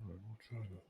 Alright, we'll try that.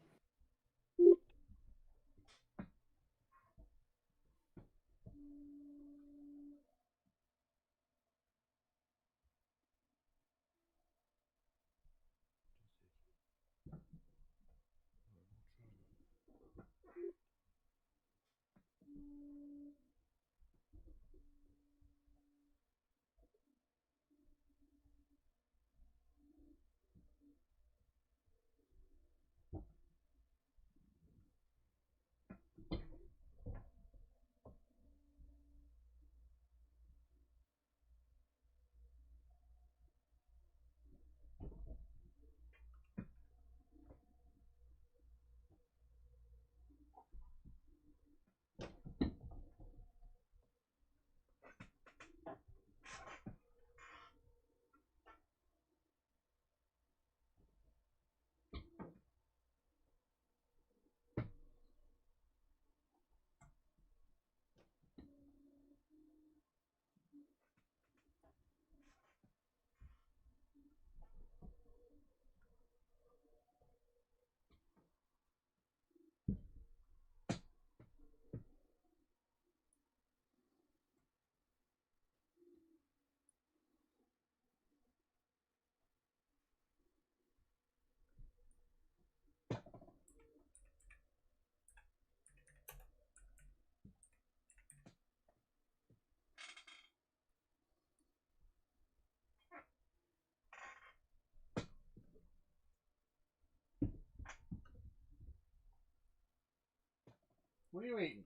What are you eating?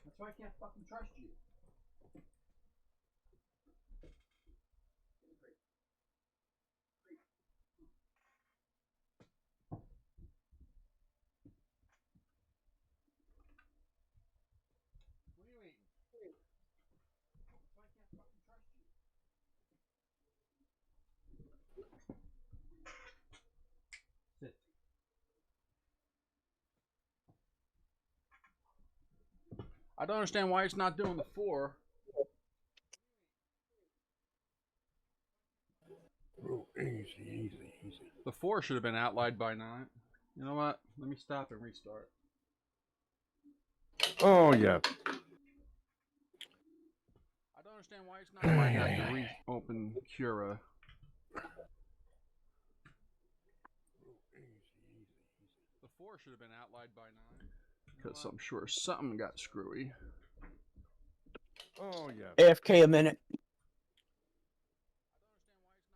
That's why I can't fucking trust you. What are you eating? That's why I can't fucking trust you. Sit. I don't understand why it's not doing the 4. Oh, easy. The 4 should have been outlined by now. You know what? Let me stop and restart. Oh, yeah. I don't understand why it's not. I have to reopen Cura. The 4 should have been outlined by now. Because I'm sure something got screwy. Oh, yeah. AFK a minute.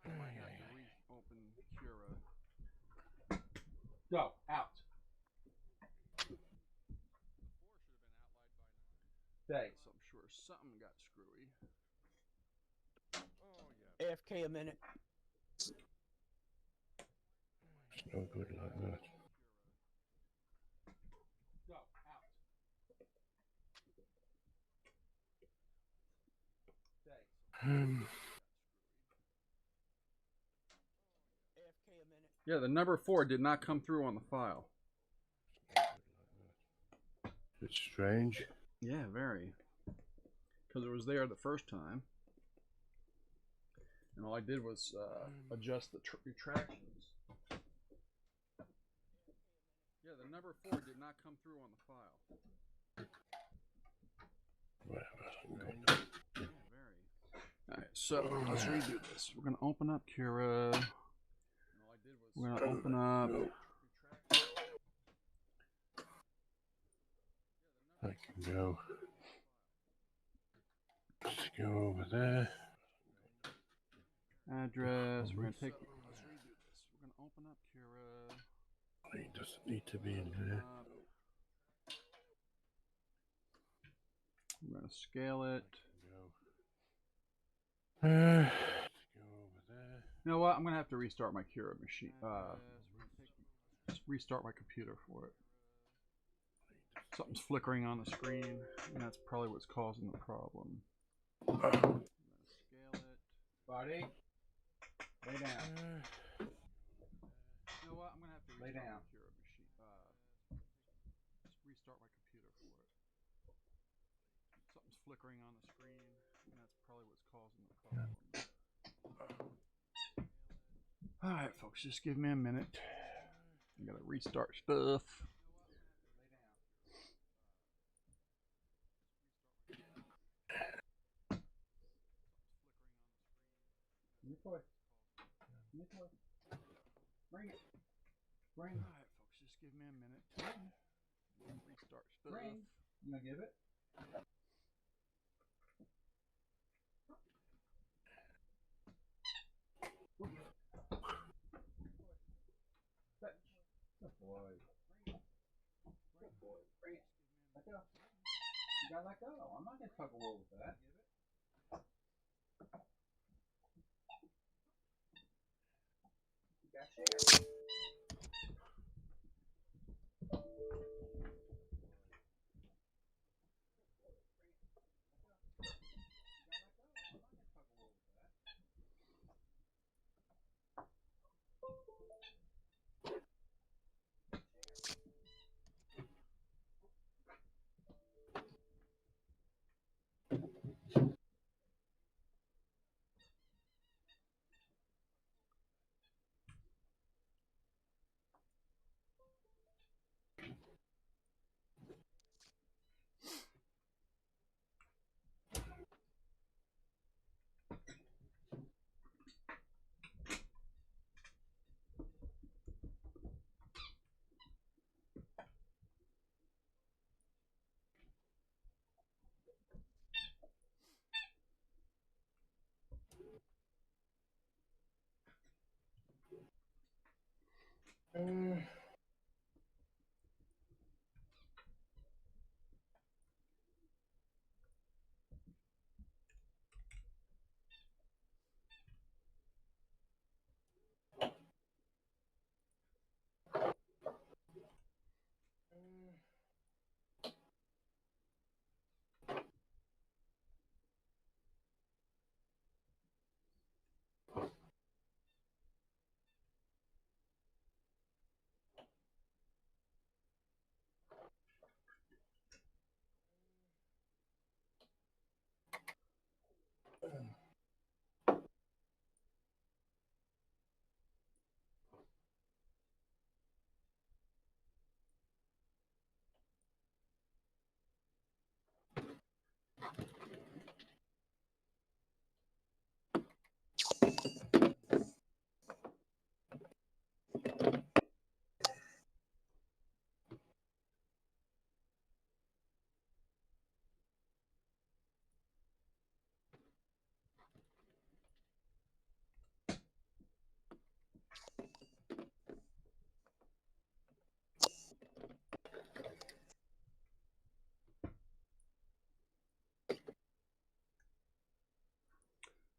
I don't understand why it's not. I have to reopen Cura. Go out. Thanks. I'm sure something got screwy. Oh, yeah. AFK a minute. It's no good like that. Go out. Thanks. AFK a minute. Yeah, the number 4 did not come through on the file. It's strange. Yeah, very. Because it was there the first time. And all I did was adjust the retractions. Yeah, the number 4 did not come through on the file. Whatever. Strange. Yeah, very. Alright, so let's redo this. We're gonna open up Kira. We're gonna open up. I can go. Just go over there. Address. We're gonna take. Let's redo this. We're gonna open up Kira. He doesn't need to be in there. We're gonna scale it. Go. Go over there. You know what? I'm gonna have to restart my Kira machine. Just restart my computer for it. Something's flickering on the screen, and that's probably what's causing the problem. I'm gonna scale it. Buddy, lay down. You know what? I'm gonna have to restart my Kira machine. Just restart my computer for it. Something's flickering on the screen, and that's probably what's causing the problem. Alright, folks, just give me a minute. I gotta restart stuff. Your toy. Your toy. Bring it. Bring it. Alright, folks, just give me a minute. Restart stuff. Bring. You gonna give it? Good boy. Good boy. Bring it. Let go. You gotta let go. I'm not gonna tug a war with that. You got you.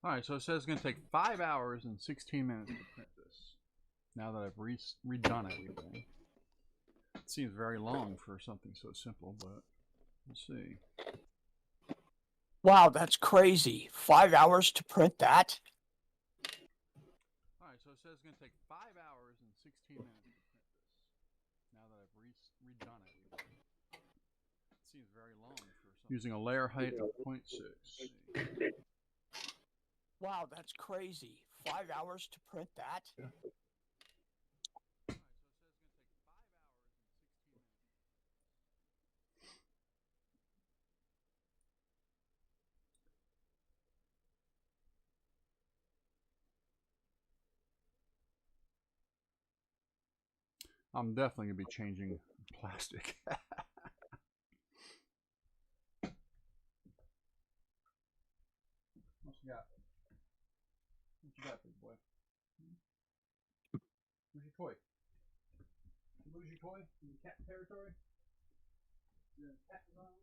Alright, so it says it's going to take 5 hours and 16 minutes to print this. Now that I've redone everything. It seems very long for something so simple, but we'll see. Wow, that's crazy. 5 hours to print that? Alright, so it says it's going to take 5 hours and 16 minutes to print this. Now that I've redone everything. It seems very long for something. Using a layer height of 0.6. Wow, that's crazy. 5 hours to print that? I'm definitely gonna be changing plastic. What you got? What you got, big boy? Where's your toy? Did you lose your toy in the cat territory? You're in cat zone?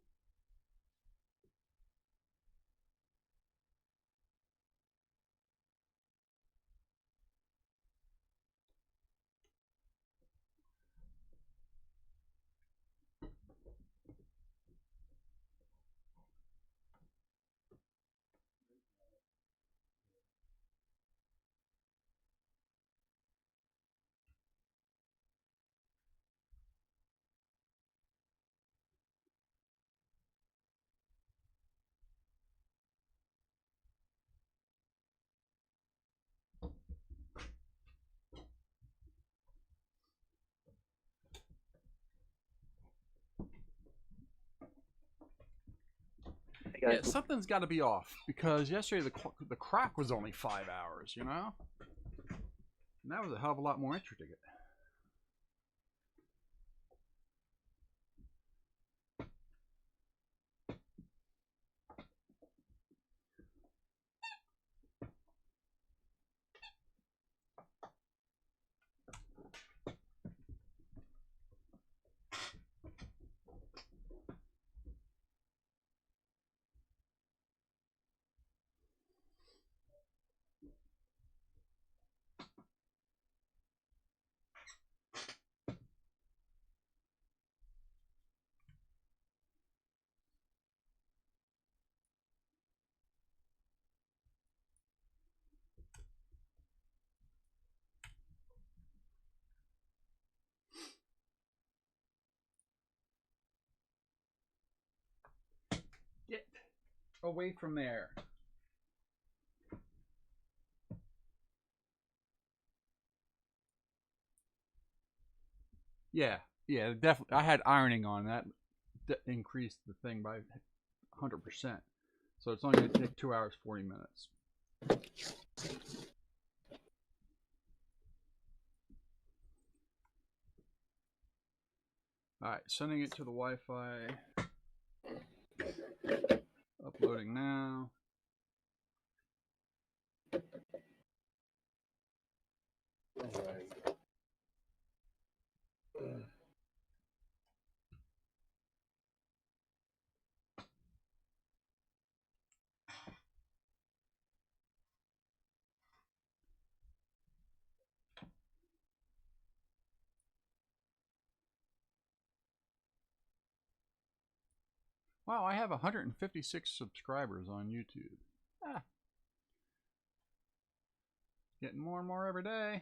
Yeah, something's got to be off because yesterday the crack was only 5 hours, you know? And that was a hell of a lot more intricate. Get away from there. Yeah, yeah, definitely. I had ironing on that increased the thing by 100%. So it's only going to take 2 hours 40 minutes. All right, sending it to the Wi-Fi. Uploading now. All right. Wow, I have 156 subscribers on YouTube. Ah. Getting more and more every day.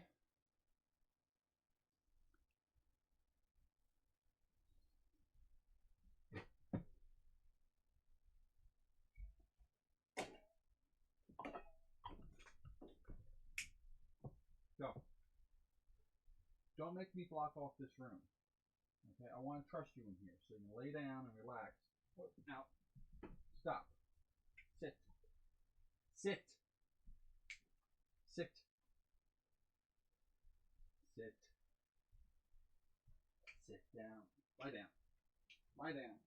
Go. Don't make me block off this room. Okay, I want to trust you in here. So you can lay down and relax. Now, stop. Sit. Sit. Sit. Sit. Sit down. Lie down. Lie down.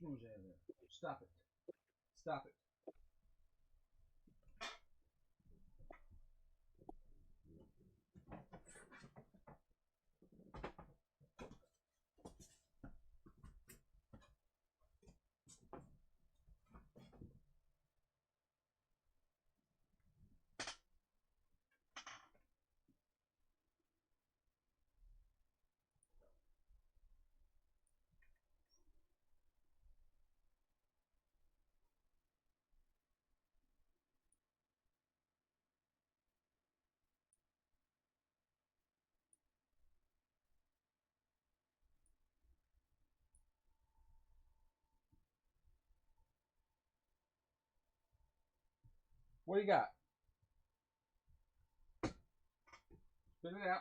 Schmooze out of there. Stop it. Stop it. What do you got? Spit it out.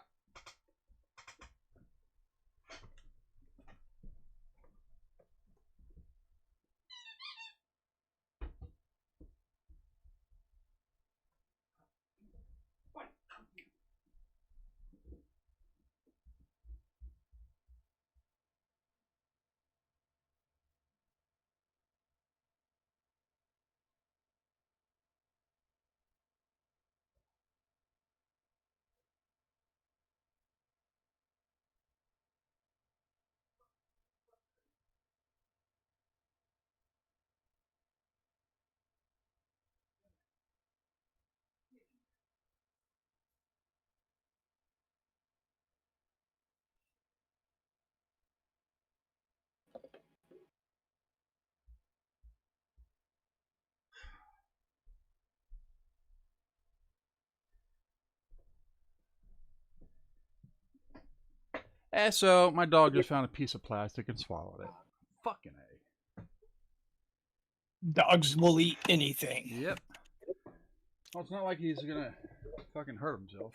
So my dog just found a piece of plastic and swallowed it. Fucking A. Dogs will eat anything. Yep. Well, it's not like he's gonna fucking hurt himself.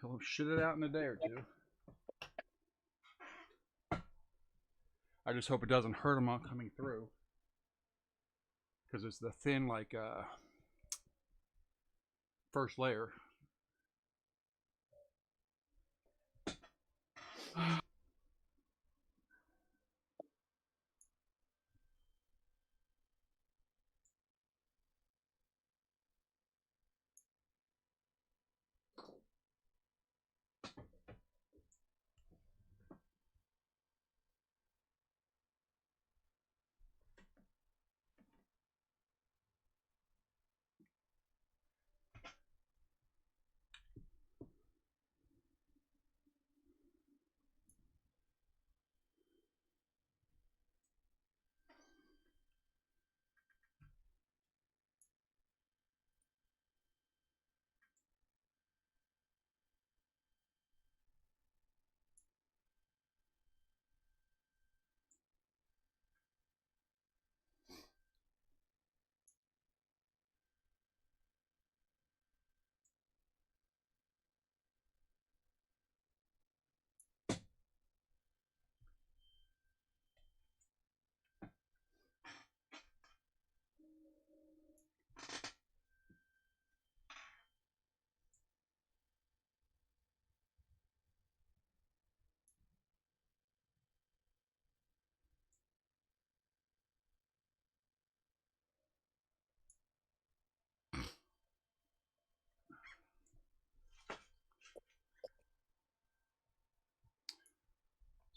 He'll shit it out in a day or two. I just hope it doesn't hurt him on coming through. Because it's the thin, like, first layer.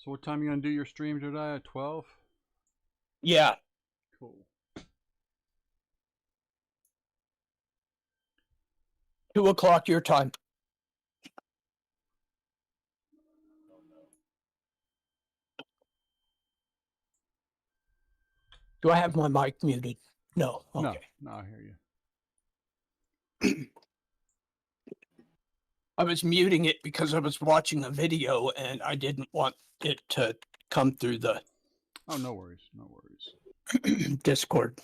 So what time are you gonna do your stream, Jedi? At 12? Yeah. Cool. 2 o'clock your time. Do I have my mic muted? No. Okay. No, I hear you. I was muting it because I was watching a video and I didn't want it to come through the Oh, no worries. No worries. Discord.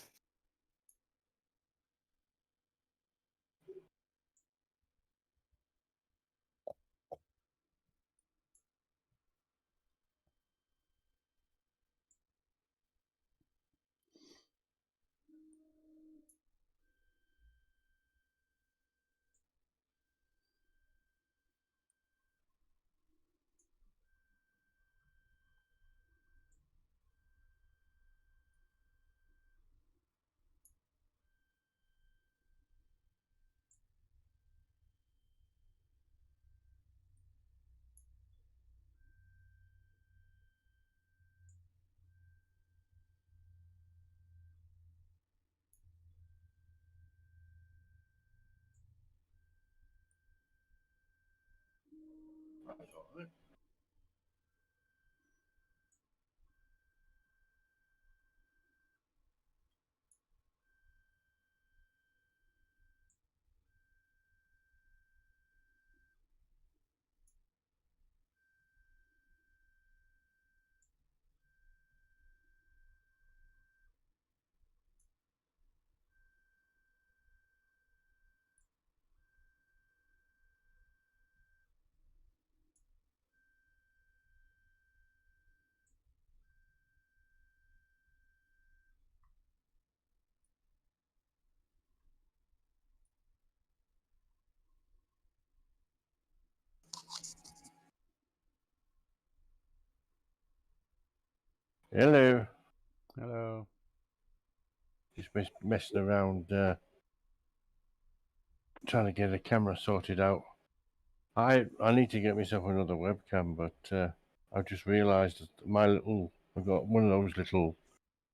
That's all right. Hello. Hello. Just messing around, trying to get a camera sorted out. I need to get myself another webcam, but I've just realised that I've got one of those little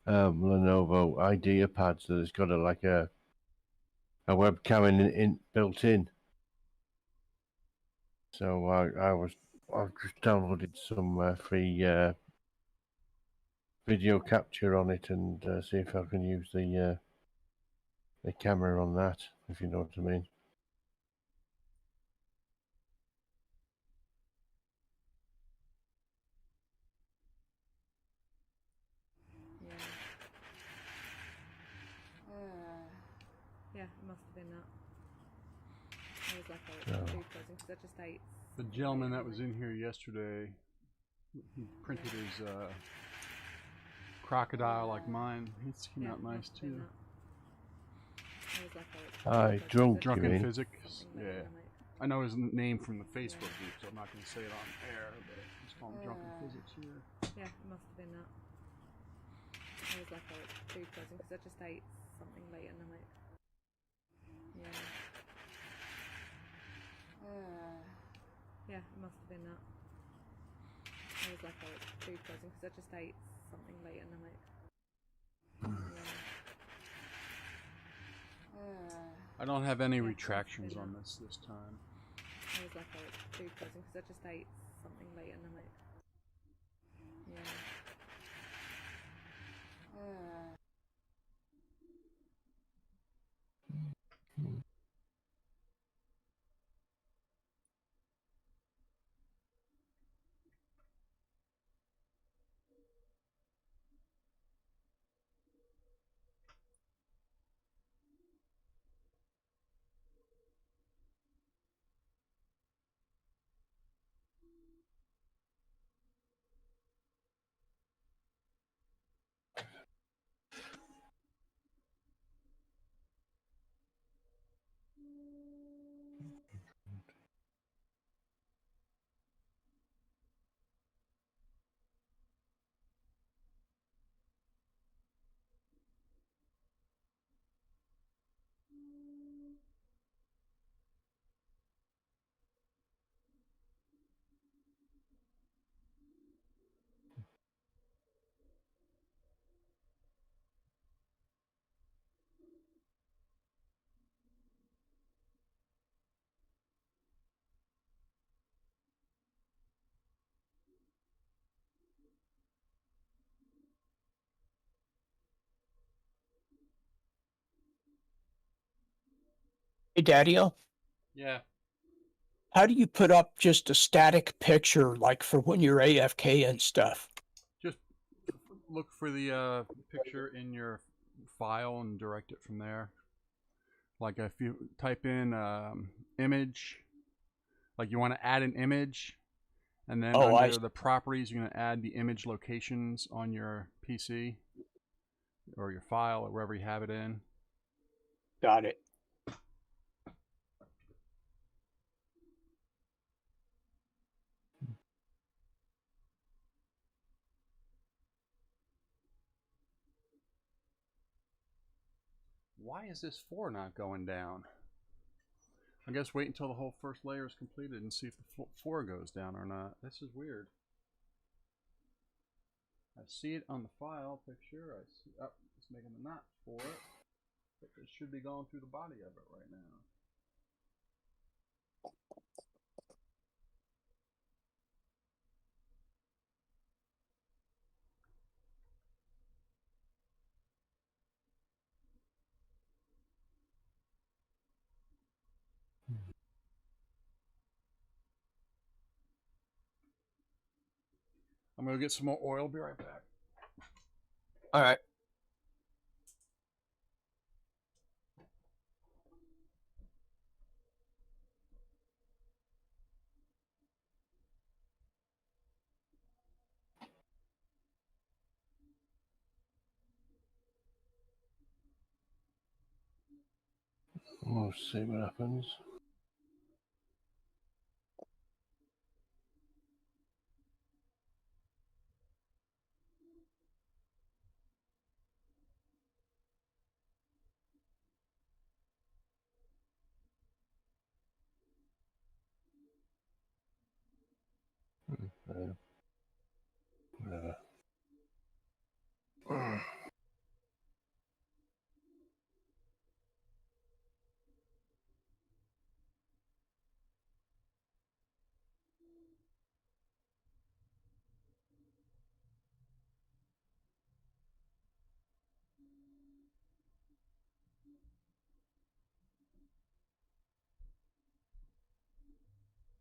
Lenovo Idea pads that has got a webcam in built in. So I've just downloaded some free video capture on it and see if I can use the camera on that, if you know what I mean. Yeah, it must have been that. I was like, oh, it's food poisoning because I just ate. The gentleman that was in here yesterday, he printed his crocodile like mine. He's came out nice too. Hi, drunk, you Drunken mean? Physics. Yeah. I know his name from the Facebook group, so I'm not going to say it on air, but just call him Drunken Physics here. Yeah, it must have been that. I was like, oh, it's food poisoning because I just ate something late in the night. Yeah. Yeah, it must have been that. I was like, oh, it's food poisoning because I just ate something late in the night. I don't have any retractions on this time. I was like, oh, it's food poisoning because I just ate something late in the night. Yeah. Hey, Daddy-O, Yeah. how do you put up just a static picture, like for when you're AFK and stuff? Just look for the picture in your file and direct it from there. Like if you type in image, like you want to add an image, and then under the properties, you're going to add the image locations on your PC or your file or wherever you have it in. Got it. Why is this 4 not going down? I guess wait until the whole first layer is completed and see if the 4 goes down or not. This is weird. I see it on the file picture. I see, oh, it's making a notch for it. But it should be going through the body of it right now. I'm going to get some more oil. Be right back. All right. We'll see what happens.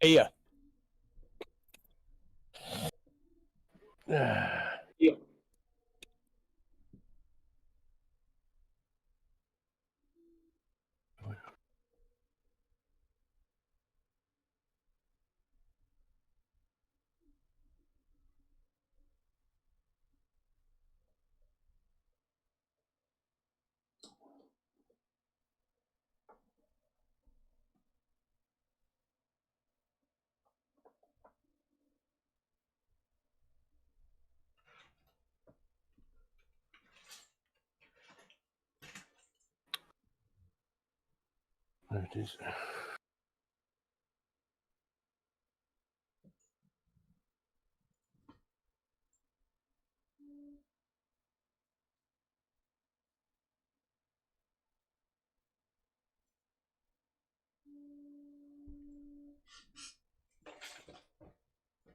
Yeah. Yeah. There it is.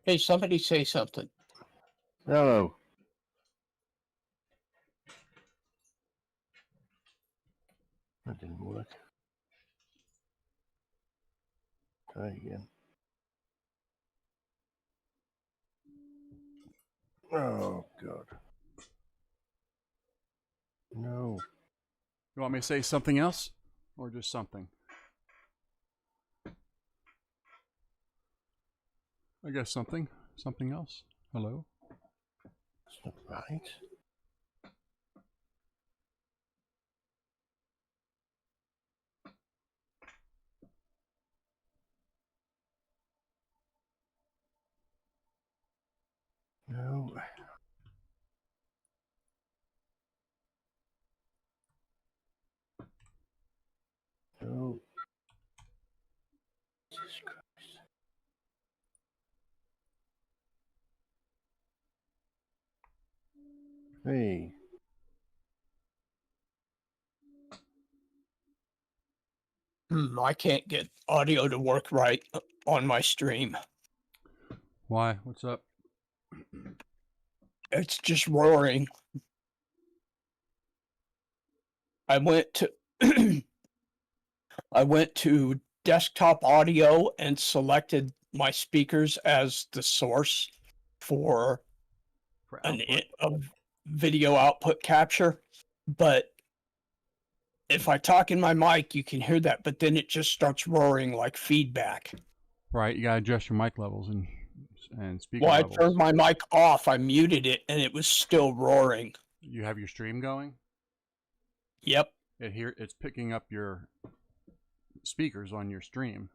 Hey, somebody say something. Hello. That didn't work. Try again. Oh, God. No. You want me to say something else? Or just something? I guess something. Something else. Hello? That's not right. No. No. Jesus Christ. Hey. I can't get audio to work right on my stream. Why? What's up? It's just roaring. I went to I went to desktop audio and selected my speakers as the source for For an output? a video output capture, but if I talk in my mic, you can hear that, but then it just starts roaring like feedback. Right, you gotta adjust your mic levels and speaker Well, I levels. turned my mic off, I muted it, and it was still roaring. You have your stream going? Yep. It's picking up your speakers on your stream.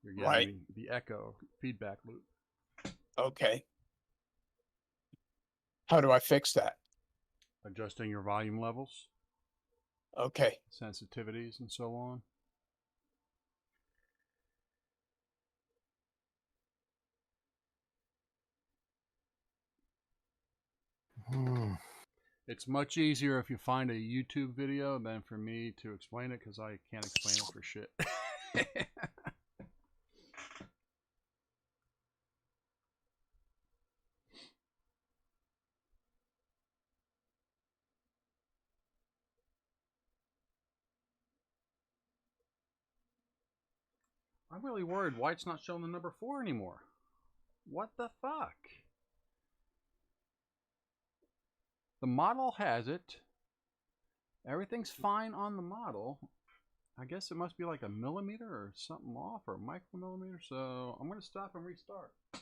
You're getting Right. the echo feedback loop. Okay. How do I fix that? Adjusting your volume levels, Okay. sensitivities, and so on. It's much easier if you find a YouTube video than for me to explain it, because I can't explain it for shit. I'm really worried why it's not showing the number 4 anymore. What the fuck? The model has it. Everything's fine on the model. I guess it must be like a millimeter or something off, or a micromillimeter. So I'm going to stop and restart. I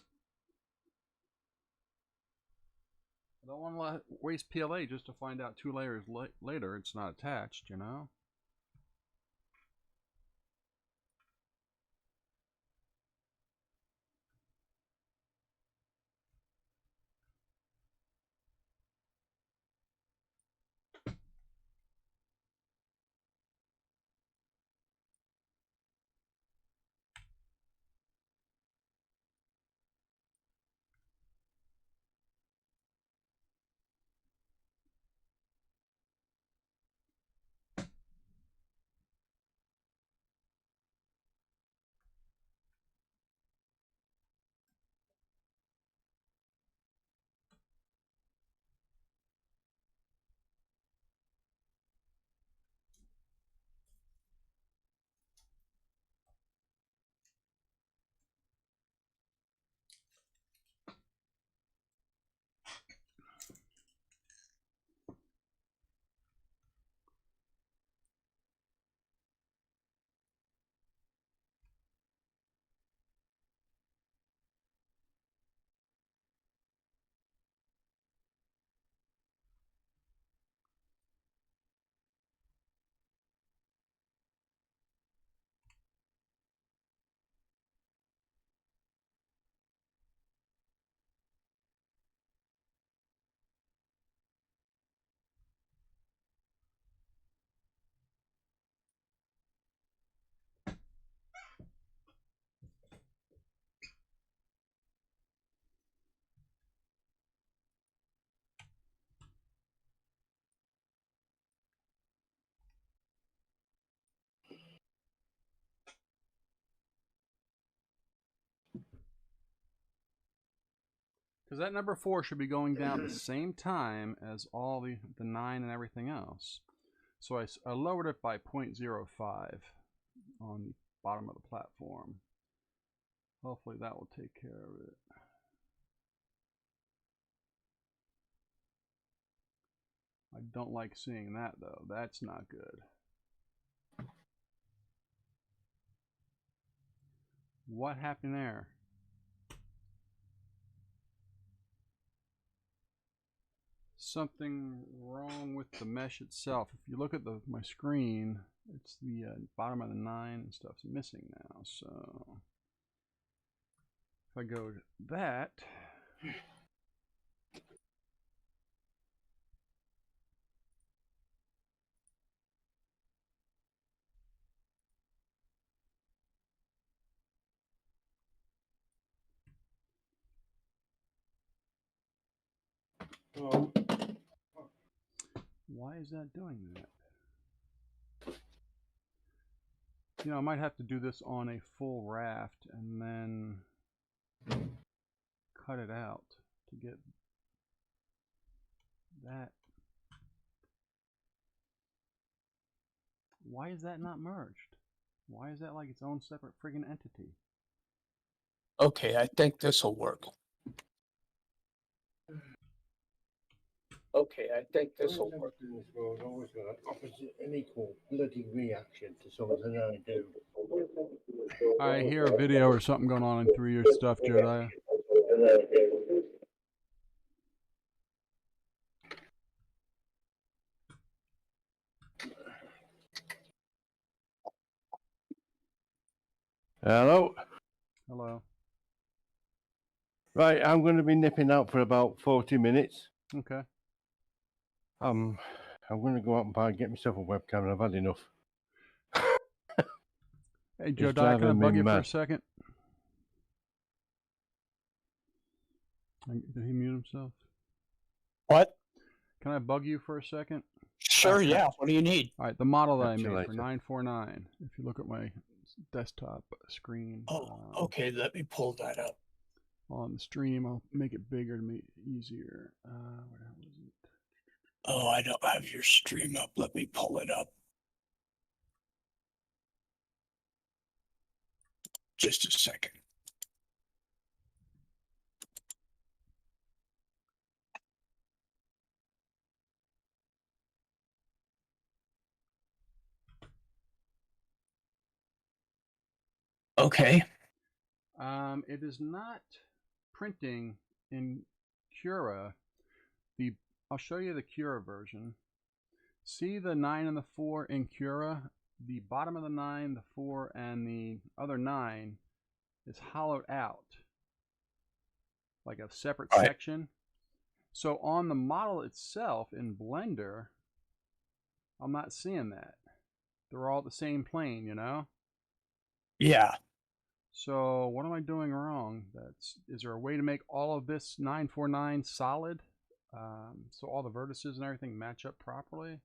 don't want to waste PLA just to find out 2 layers later it's not attached, you know? Because that number 4 should be going down at the same time as all the 9 and everything else. So I lowered it by 0.05 on the bottom of the platform. Hopefully that will take care of it. I don't like seeing that though. That's not good. What happened there? Something wrong with the mesh itself. If you look at my screen, it's the bottom of the 9 and stuff's missing now. So if I go to that, Oh. why is that doing that? You know, I might have to do this on a full raft and then cut it out to get that. Why is that not merged? Why is that like its own separate friggin' entity? Okay, I think this will work. Okay, I think this will work. In this world, always got an opposite and equal bloody reaction to something I do. I hear a video or something going on through your stuff, Jedi. Hello. Hello. Right, I'm going to be nipping out for about 40 minutes. Okay. I'm going to go out and get myself a webcam. I've had enough. Hey, It's Jedi, can I driving bug me you for a mad. second? Did he mute himself? What? Can I bug you for a second? Sure, Okay. yeah. What do you need? All right, the model that I Catch you made for later. 949. If you look at my desktop screen Okay, let me pull that up. on the stream, I'll make it bigger to make it easier. Where the hell is it? Oh, I don't have your stream up. Let me pull it up. Just a second. Okay. It is not printing in Cura. I'll show you the Cura version. See the 9 and the 4 in Cura? The bottom of the 9, the 4, and the other 9 is hollowed out like a separate Right. section. So on the model itself in Blender, I'm not seeing that. They're all the same plane, you know? Yeah. So what am I doing wrong? Is there a way to make all of this 949 solid? So all the vertices and everything match up properly?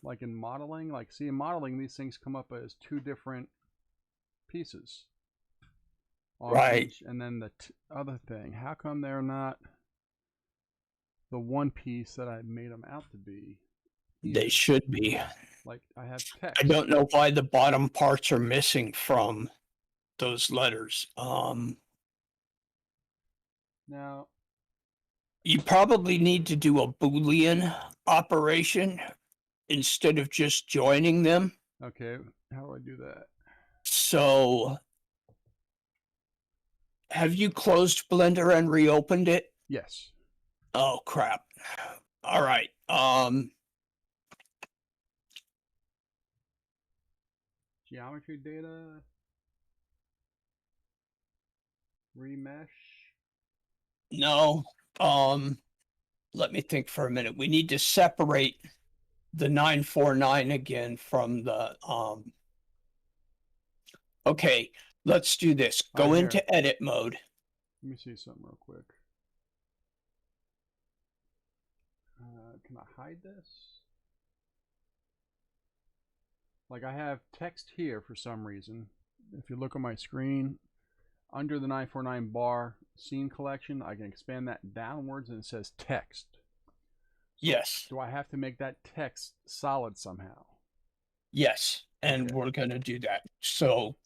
Like in modeling, see in modeling, these things come up as 2 different pieces. Right. Each, and then the other thing, how come they're not the one piece that I made them out to be? They should be. Like I have text. I don't know why the bottom parts are missing from those letters. Now, you probably need to do a Boolean operation instead of just joining them. okay, how do I do that? So, have you closed Blender and reopened it? Yes. Oh, crap. All right. Geometry data. Remesh. No. Let me think for a minute. We need to separate the 949 again from the okay, let's do this. Go Right, into here. edit mode. Let me see something real quick. Can I hide this? Like I have text here for some reason. If you look on my screen, under the 949 bar scene collection, I can expand that downwards and it says text. So Yes. do I have to make that text solid somehow? Yes. And Okay. we're going to do that. So,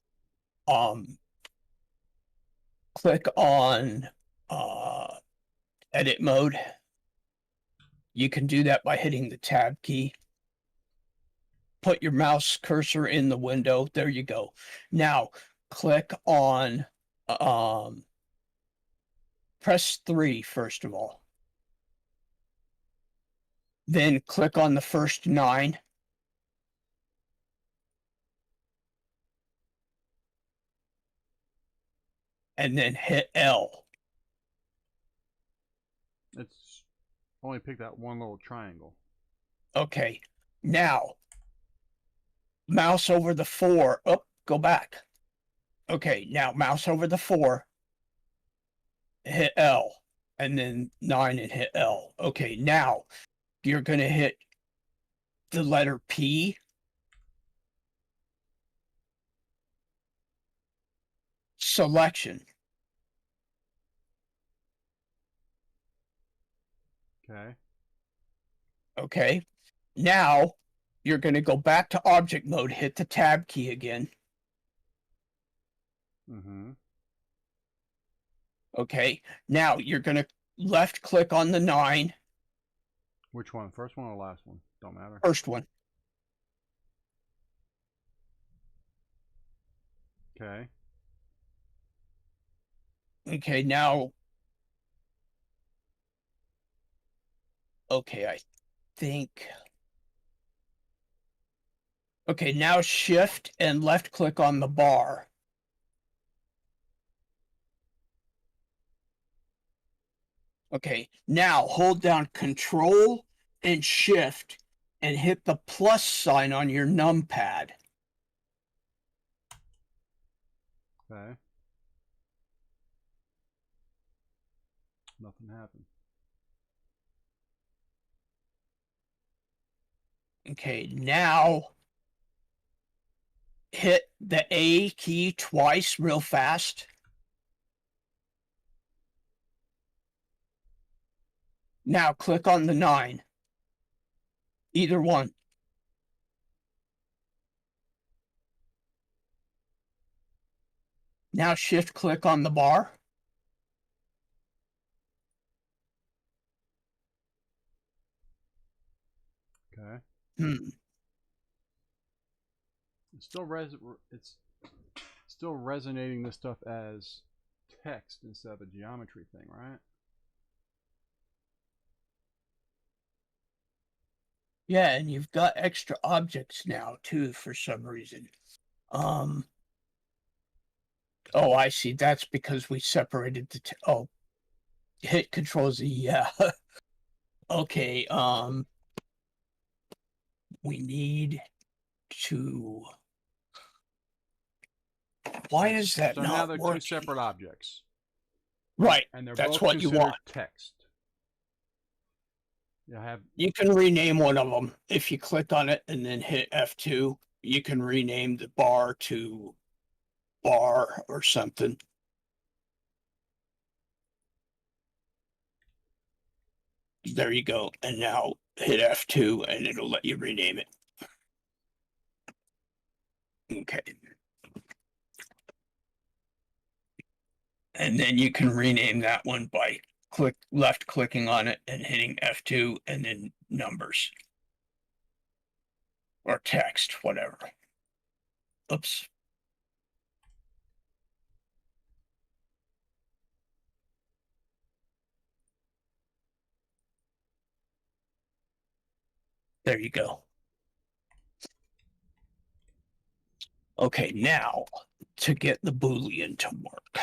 click on edit mode. You can do that by hitting the tab key. Put your mouse cursor in the window. There you go. Now click on press 3 first of all. Then click on the first 9. And then hit L. It's only picked that one little triangle. Okay. Now mouse over the 4. Oh, go back. Okay, now mouse over the 4. Hit L. And then 9 and hit L. Okay, now you're going to hit the letter P. Selection. Okay. Okay. Now you're going to go back to object mode, hit the tab key again. Mm-hmm. Okay. Now you're going to left click on the 9. Which one? First one or last one? Don't matter. First one. Okay. Okay, now. Okay, I think. Okay, now shift and left click on the bar. Okay, now hold down Control and Shift and hit the plus sign on your numpad. Okay. Nothing happened. Okay, now hit the A key twice real fast. Now click on the 9. Either one. Now shift click on the bar. Okay. Hmm. It's still resonating this stuff as text instead of a geometry thing, right? Yeah, and you've got extra objects now too for some reason. Oh, I see. That's because we separated the hit Control Z. Yeah. Okay. We need to. Why is that So not now they're working? two separate objects. Right. And they're That's both what you considered want. text. You can rename one of them if you click on it and then hit F2. You can rename the bar to bar or something. There you go. And now hit F2 and it'll let you rename it. Okay. And then you can rename that one by left clicking on it and hitting F2 and then numbers or text, whatever. Oops. There you go. Okay, now to get the Boolean to work.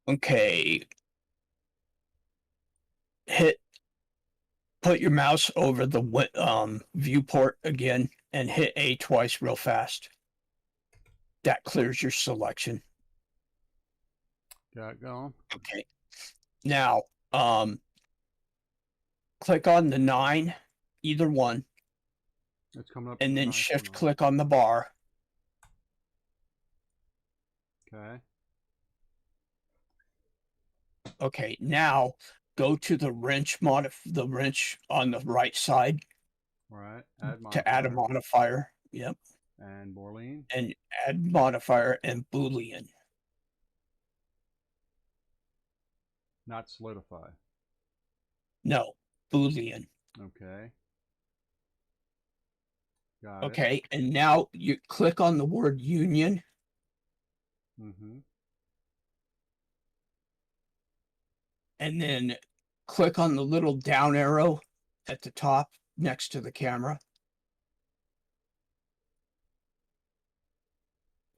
Okay. Put your mouse over the viewport again and hit A twice real fast. That clears your selection. Got it going. Okay. Now, click on the 9, either one, It's coming up. and then 949. shift click on the bar. Okay. Okay, now go to the wrench the wrench on the right side All right. Add modifier. to add a modifier. Yep. And Boolean. And add modifier and Boolean. Not solidify. No, Boolean. Okay. Got it. Okay, and now you click on the word union. Mm-hmm. And then click on the little down arrow at the top next to the camera.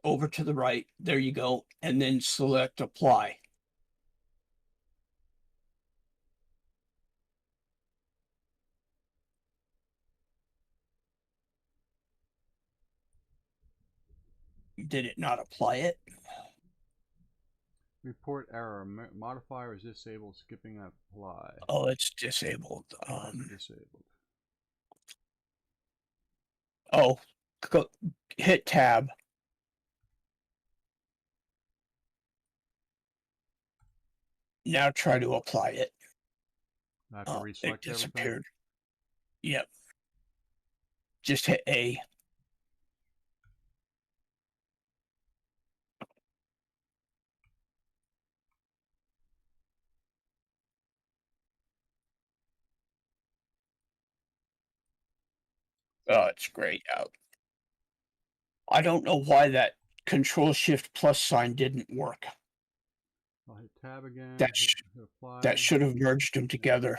Over to the right. There you go. And then select apply. Did it not apply it? Report error. Modifier is disabled. Skipping apply. Oh, it's disabled. Disabled. Oh, hit tab. Now try to apply it. I have to It reselect disappeared. everything. Yep. Just hit A. Oh, it's grayed out. I don't know why that Control Shift plus sign didn't work. I'll hit tab again. That hit apply. That should have merged them together.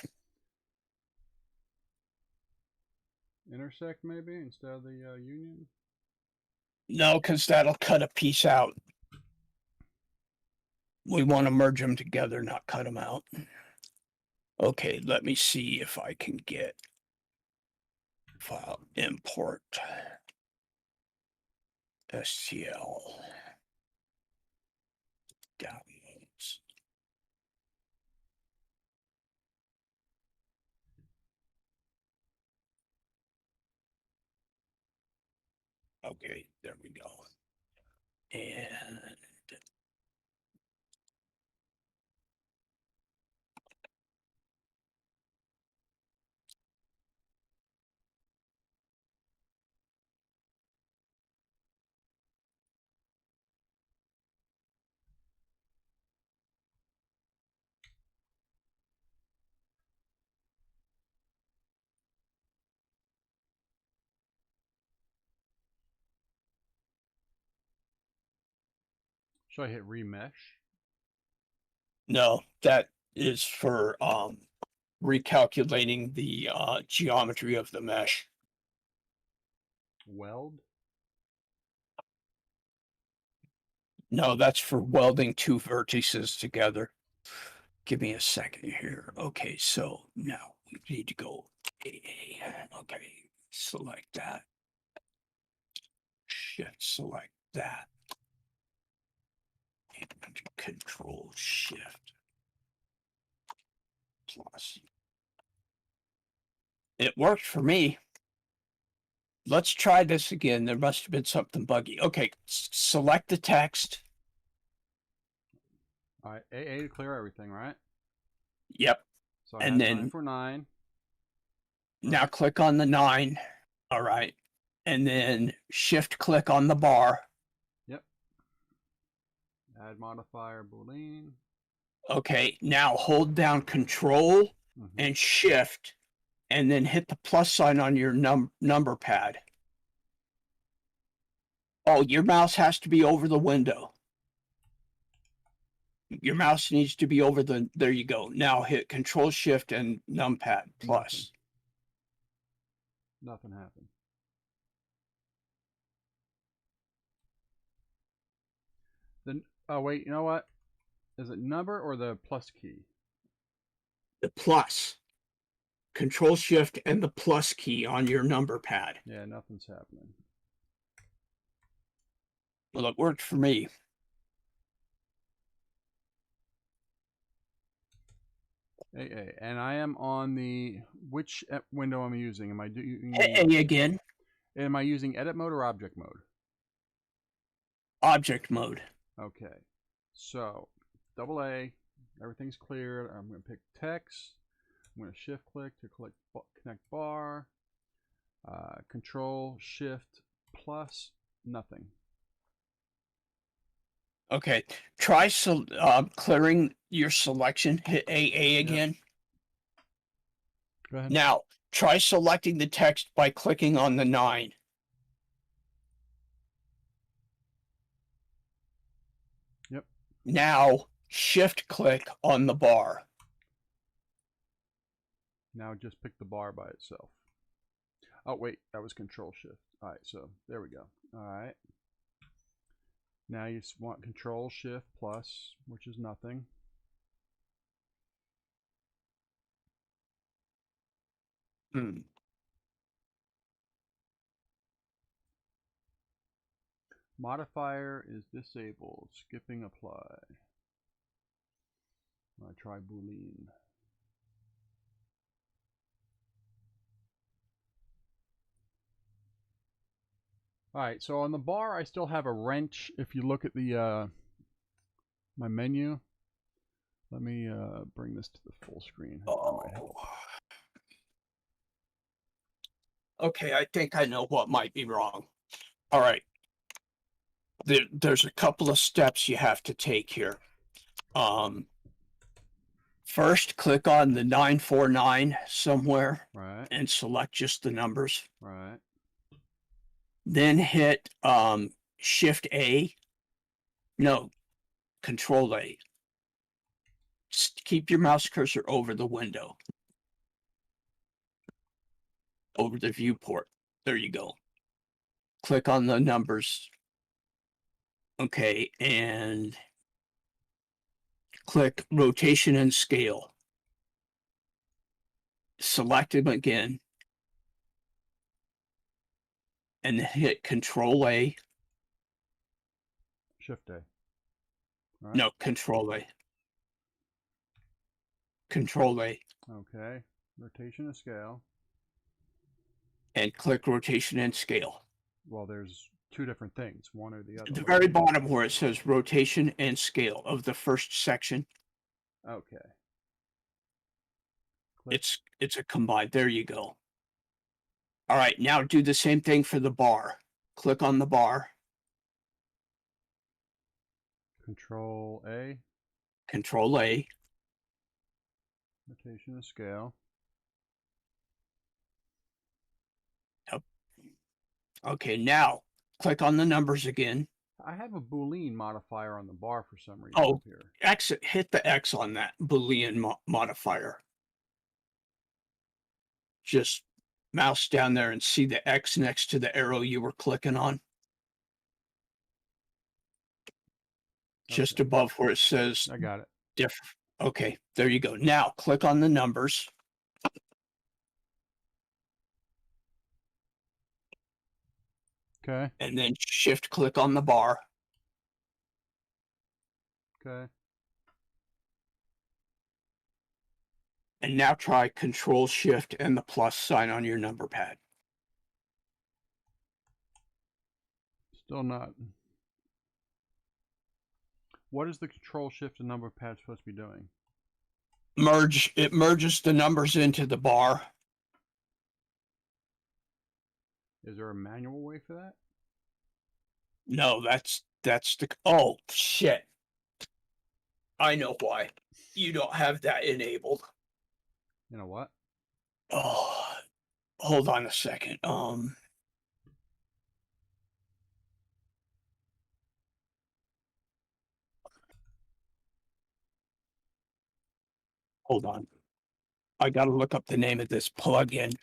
Intersect maybe instead of the union. No, because that'll cut a piece out. We want to merge them together, not cut them out. Okay, let me see if I can get file import STL downloads. Okay, there we go. And Should I hit remesh? no, that is for recalculating the geometry of the mesh. Weld? No, that's for welding two vertices together. Give me a second here. Okay, so now we need to go AA. Okay, select that. Shift select that. And Control Shift plus. It worked for me. Let's try this again. There must have been something buggy. Okay, select the text. All right, AA to clear everything, right? Yep. So I And had then 949. now click on the 9. All right. And then shift click on the bar. Yep. Add modifier Boolean. Okay, now hold down Control and Shift, and then hit the plus sign on your number pad. Oh, your mouse has to be over the window. Your mouse needs to be over the, there you go. Now hit Control Shift and numpad plus. Nothing happened. Then, oh wait, you know what? Is it number or the plus key? The plus. Control Shift and the plus key on your number pad. Yeah, nothing's happening. Well, it worked for me. AA. And I am on the, which window am I using? Am I doing Hit A again. Am I using edit mode or object mode? Object mode. Okay. So, double A, everything's cleared. I'm going to pick text. I'm going to shift click to connect bar. Control shift plus nothing. Okay. Try clearing your selection. Hit AA again. Go ahead. Now, try selecting the text by clicking on the 9. Yep. Now, shift click on the bar. Now just pick the bar by itself. Oh, wait, that was control shift. All right, so there we go. All right. Now you want control shift plus, which is nothing. Modifier is disabled. Skipping apply. I try Boolean. Alright, so on the bar I still have a wrench. If you look at the my menu, let me bring this to the full screen. That might help. Okay, I think I know what might be wrong. All right. There's a couple of steps you have to take here. First, click on the 949 somewhere, Right. and select just the numbers. Right. Then hit Shift A. No, Control A. Just keep your mouse cursor over the window. Over the viewport. There you go. Click on the numbers. Okay, and click rotation and scale. Select them again. And hit Control A. Shift A. Right. No, Control A. Control A. Okay. Rotation and scale. And click rotation and scale. Well, there's two different things, one or the other. At the very bottom where it says rotation and scale of the first section. Okay. Click. It's a combined. There you go. All right, now do the same thing for the bar. Click on the bar. Control A. Control A. Rotation and scale. Yep. Okay, now click on the numbers again. I have a Boolean modifier on the bar for some reason. Oh, up here. hit the X on that Boolean modifier. Just mouse down there and see the X next to the arrow you were clicking on. Just Okay. above where it says I got it. different. Okay, there you go. Now click on the numbers. Okay. And then shift click on the bar. Okay. And now try Control Shift and the plus sign on your number pad. Still not. What is the Control Shift and number pad supposed to be doing? It merges the numbers into the bar. Is there a manual way for that? No, that's the, oh shit. I know why. You don't have that enabled. You know what? Oh, hold on a second. Hold on. I gotta look up the name of this plugin.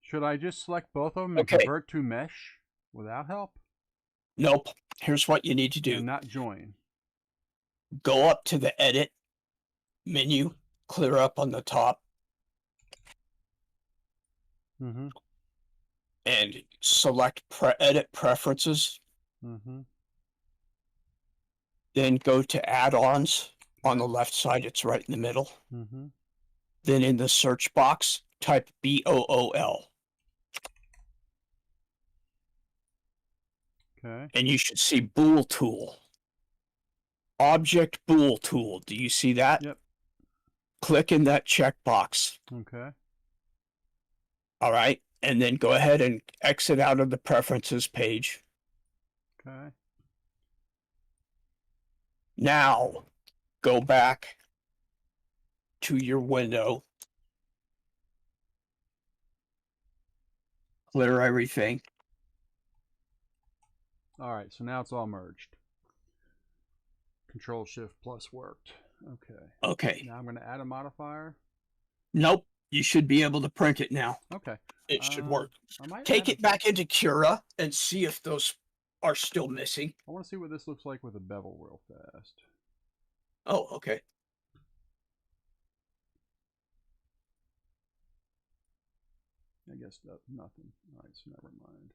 Should I just select both of them and Okay. convert to mesh without help? Nope. Here's what you need to do. And not join. Go up to the edit menu, clear up on the top, Mm-hmm. and select edit preferences. Mm-hmm. Then go to add-ons on the left side. It's right in the middle. Mm-hmm. Then in the search box, type BOOL. Okay. And you should see Bool Tool. Object Bool Tool. Do you see that? Yep. Click in that checkbox. Okay. All right. And then go ahead and exit out of the preferences page. Okay. Now, go back to your window. Clear everything. All right. So now it's all merged. Control Shift plus worked. Okay. Okay. Now I'm going to add a modifier. Nope. You should be able to print it now. Okay. It should work. I might Take add it back into Cura and see if those are still missing. I want to see what this looks like with a bevel real fast. Oh, okay. I guess nothing. All right, so never mind.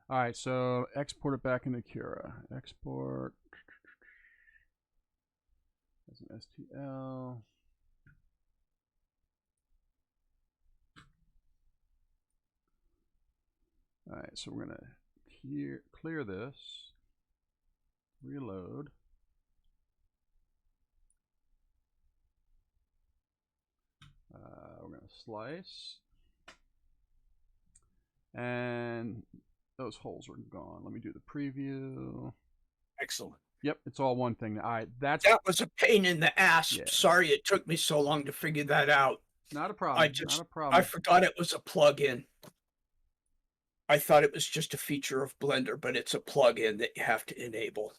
All right, so export it back into Cura. Export as an STL. All right, so we're gonna clear this, reload. We're gonna slice, and those holes are gone. Let me do the preview. Excellent. Yep, it's all one thing. All right, that was a pain in the ass. Yeah. Sorry it took me so long to figure that out. not a problem. Not a problem. I forgot it was a plug-in. I thought it was just a feature of Blender, but it's a plug-in that you have to enable.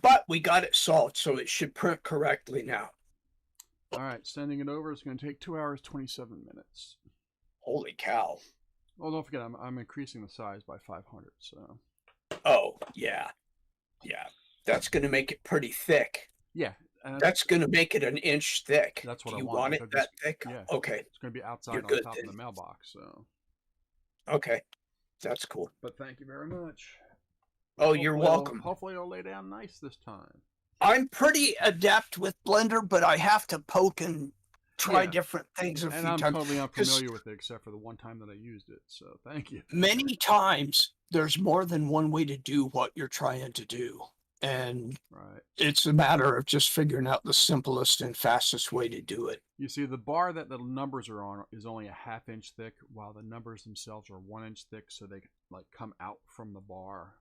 But we got it solved, so it should print correctly now. All right, sending it over is going to take 2 hours 27 minutes. Holy cow. Oh, don't forget, I'm increasing the size by 500. So. Oh, yeah. Yeah. That's going to make it pretty thick. Yeah. That's going to make it an inch thick. That's what Do I you want. want it that thick? Yeah. Okay. It's going to be outside You're on good top then. of the mailbox. So. Okay. That's cool. But thank you very much. Oh, you're welcome. Hopefully it'll lay down nice this time. I'm pretty adept with Blender, but I have to poke and try different things a few times. And I'm totally unfamiliar with it except for the one time that I used it. So thank you. Many times there's more than one way to do what you're trying to do. And it's a matter of just figuring out the simplest and fastest way to do it. You see, the bar that the numbers are on is only a ½ inch thick, while the numbers themselves are 1 inch thick, so they like come out from the bar.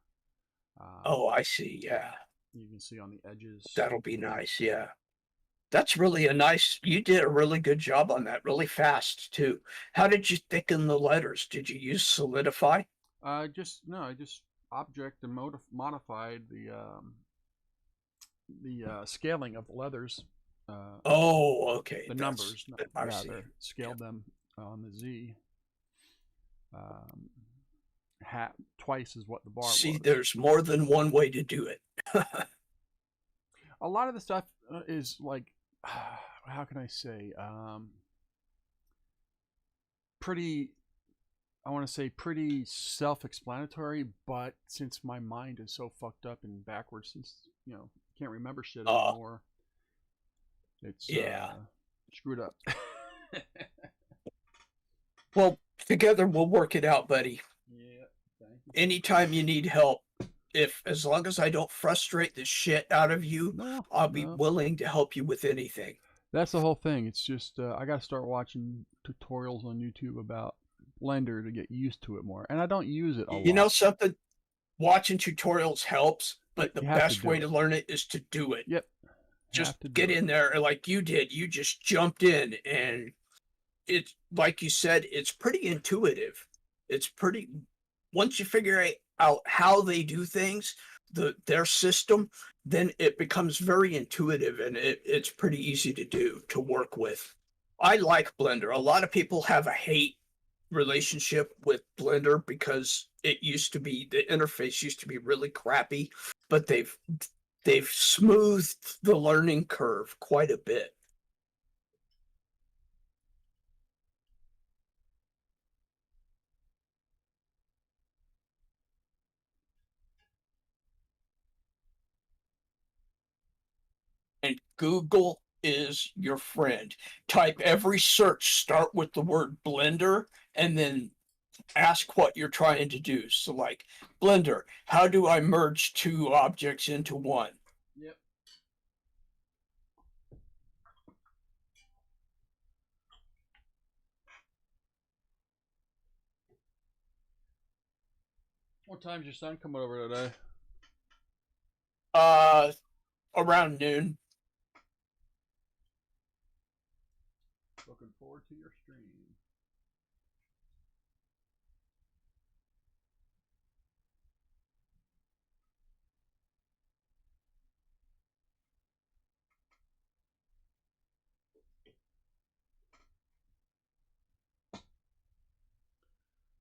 Oh, I see. Yeah. You can see on the edges. That'll be nice. Yeah. That's really you did a really good job on that, really fast too. How did you thicken the letters? Did you use Solidify? I just object and modified the scaling of the letters. Oh, okay. The numbers, scaled Yeah. them on the Z. Twice is what the bar was. There's more than one way to do it. A lot of the stuff is like, how can I say, pretty self-explanatory, but since my mind is so fucked up and backwards, since can't remember shit anymore, it's screwed up. Well, together we'll work it out, buddy. Yeah, thank you. Anytime you need help, as long as I don't frustrate the shit out of you, I'll be willing to help you with anything. That's the whole thing. It's just I got to start watching tutorials on YouTube about Blender to get used to it more, and I don't use it a lot. You know something? Watching tutorials helps, but the best way to learn it is to do it. Yep. Just get in there like you did. You just jumped in, and it's like you said, it's pretty intuitive. Once you figure out how they do things, their system, then it becomes very intuitive, and it's pretty easy to work with. I like Blender. A lot of people have a hate relationship with Blender because the interface used to be really crappy, but they've they've smoothed the learning curve quite a bit. And Google is your friend. Type every search, start with the word Blender, and then ask what you're trying to do. So like, Blender, how do I merge two objects into one? Yep. What time's your son coming over today? Around noon. Looking forward to your stream.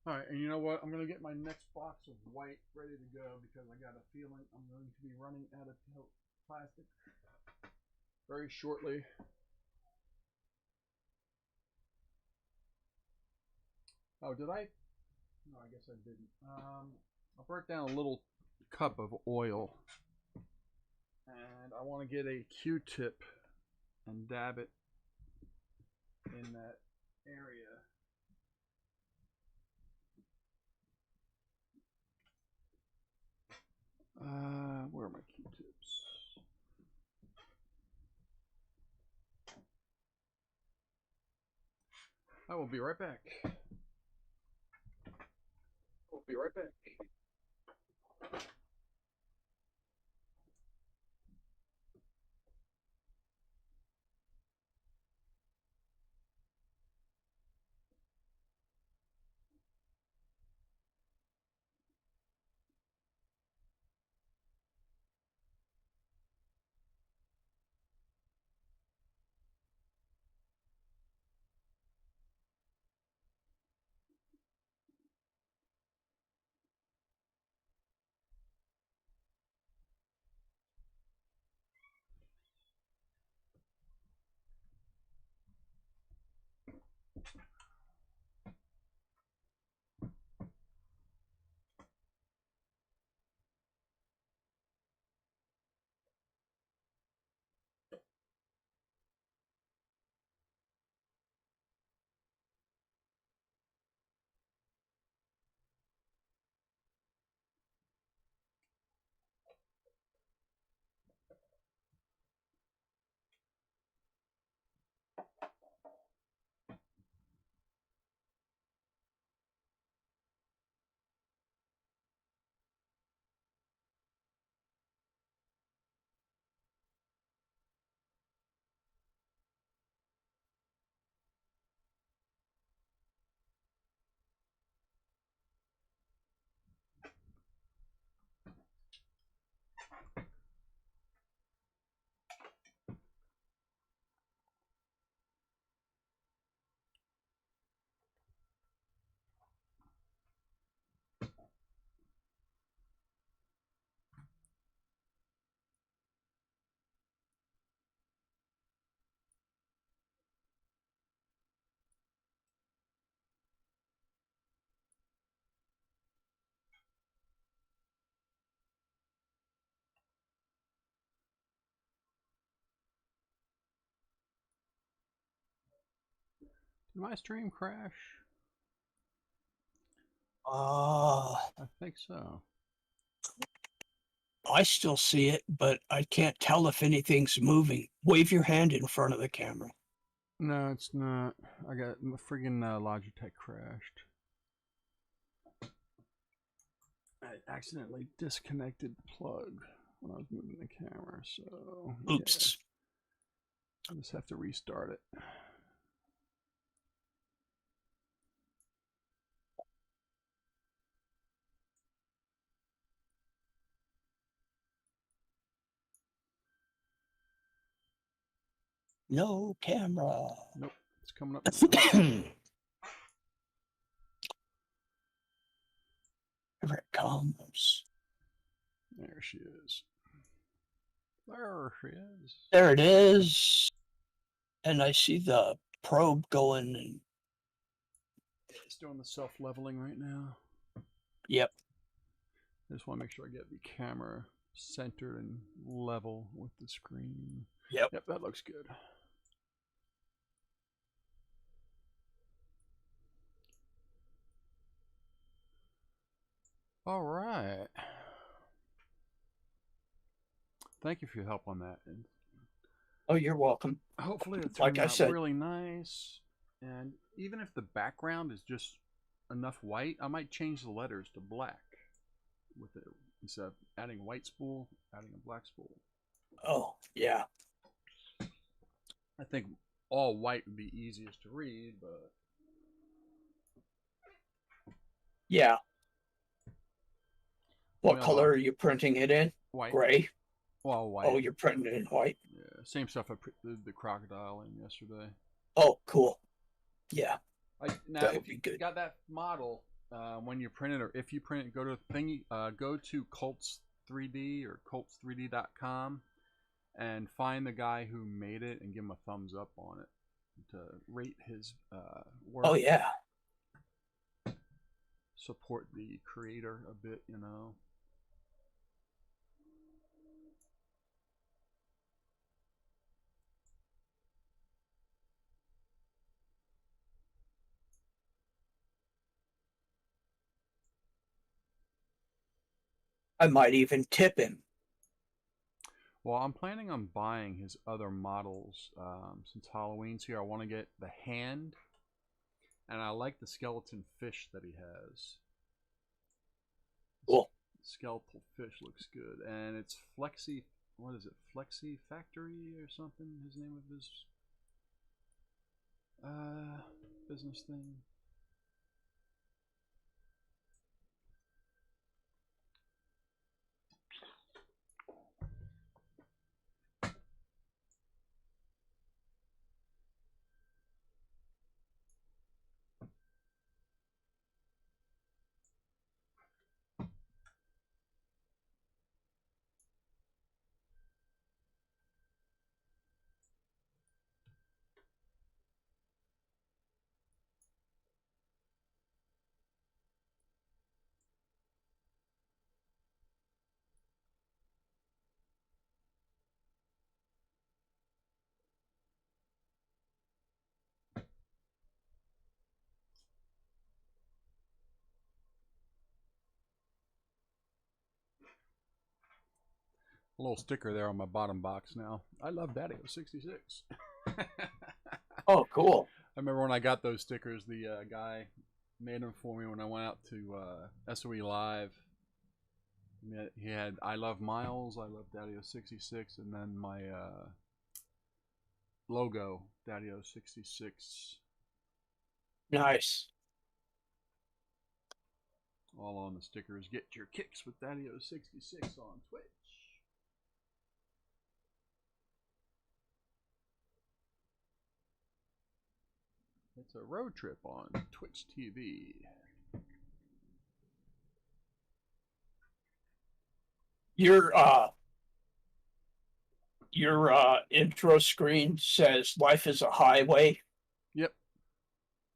Alright, and you know what? I'm going to get my next box of white ready to go because I got a feeling I'm going to be running out of plastic very shortly. Oh, did I? No, I guess I didn't. I brought down a little cup of oil. And I want to get a Q-tip and dab it in that area. Where are my Q-tips? I will be right back. Did my stream crash? I think so. I still see it, but I can't tell if anything's moving. Wave your hand in front of the camera. No, it's not. I got my friggin' Logitech crashed. I accidentally disconnected the plug when I was moving the camera, so Oops. Yeah. I just have to restart it. No camera. Nope, it's coming up now. Here it comes. There she is. There she is. There it is. And I see the probe going. And It's doing the self-leveling right now. yep. I just want to make sure I get the camera centered and level with the screen. Yep. Yep, that looks good. All right. Thank you for your help on that. And Oh, you're welcome. hopefully it Like turned I out said. really nice. And even if the background is just enough white, I might change the letters to black with it instead of adding a white spool, adding a black spool. Oh, yeah. I think all white would be easiest to read, but Yeah. What well, color are you printing it in? white. Gray. Well, white. Oh, you're printing it in white. Yeah, same stuff I printed the crocodile in yesterday. Oh, cool. Yeah. Now, That if would be you good. got that model, when you print it, or if you print it, go to thingy, go to Colts 3D or Colts3D.com and find the guy who made it and give him a thumbs up on it to rate his work. Oh, yeah. Support the creator a bit, you know. I might even tip him. Well, I'm planning on buying his other models since Halloween's here. I want to get the hand, and I like the skeleton fish that he has. Cool. Skeletal fish looks good, and it's Flexi. What is it? Flexi Factory or something? His name of his business thing. A little sticker there on my bottom box now. I love Daddy-O-66. Oh, cool. I remember when I got those stickers, the guy made them for me when I went out to SOE Live. He had I Love Miles, I Love Daddy-O-66, and then my logo, Daddy-O-66. Nice. All on the stickers. Get your kicks with Daddy-O-66 on Twitch. It's a road trip on Twitch TV. Your intro screen says life is a highway. Yep.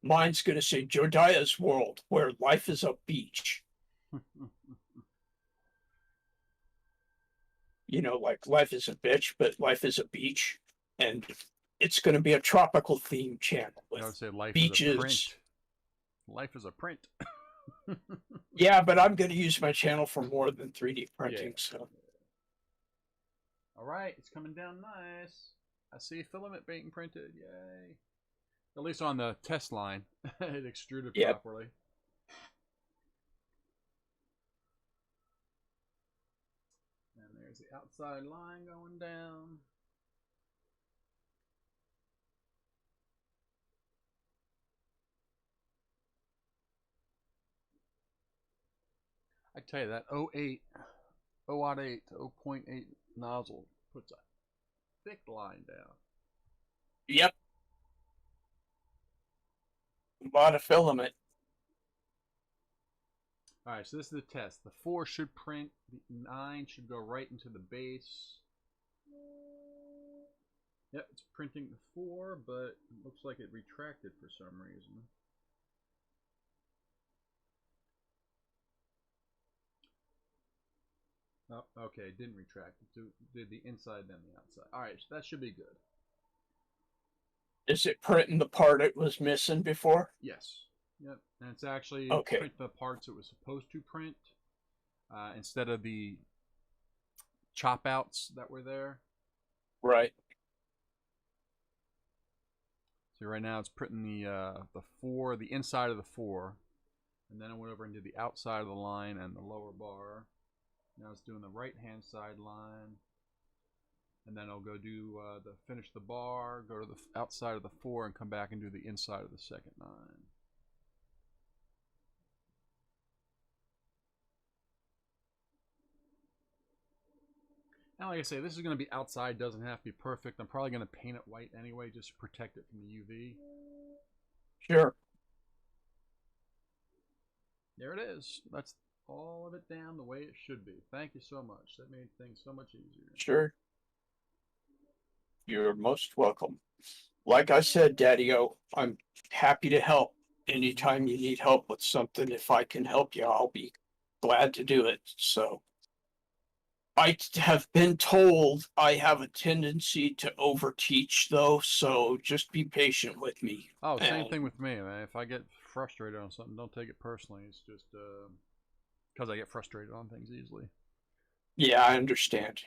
Mine's gonna say Jodiah's world, where life is a beach. You know, like life is a bitch, but life is a beach. And it's gonna be a tropical theme channel I would with say life beaches. is a print. Life is a print. Yeah, but I'm gonna use my channel for more than 3D printing, Yeah. so All right, it's coming down nice. I see filament being printed. Yay. At least on the test line, it extruded Yep. properly. And there's the outside line going down. I tell you that 0.8 0.8 nozzle puts a thick line down. yep. A lot of filament. All right, so this is the test. The 4 should print. The 9 should go right into the base. Yep, it's printing the 4, but it looks like it retracted for some reason. Oh, okay, it didn't retract. It did the inside then the outside. Alright, that should be good. Is it printing the part it was missing before? Yes. Yep. And it's actually Okay. print the parts it was supposed to print instead of the chop outs that were there. Right. So right now it's printing the 4, the inside of the 4, and then I went over and did the outside of the line and the lower bar. Now it's doing the right hand side line, and then I'll go do finish the bar, go to the outside of the 4, and come back and do the inside of the second 9. Now, like I say, this is going to be outside, doesn't have to be perfect. I'm probably going to paint it white anyway, just to protect it from the UV. Sure. There it is. That's all of it down the way it should be. Thank you so much. That made things so much easier. Sure. You're most welcome. Like I said, Daddy-O, I'm happy to help. Anytime you need help with something, if I can help you, I'll be glad to do it. So I have been told I have a tendency to overteach, though, so just be patient with me. Oh, same thing with me, man. If I get frustrated on something, don't take it personally. It's just because I get frustrated on things easily. Yeah, I understand.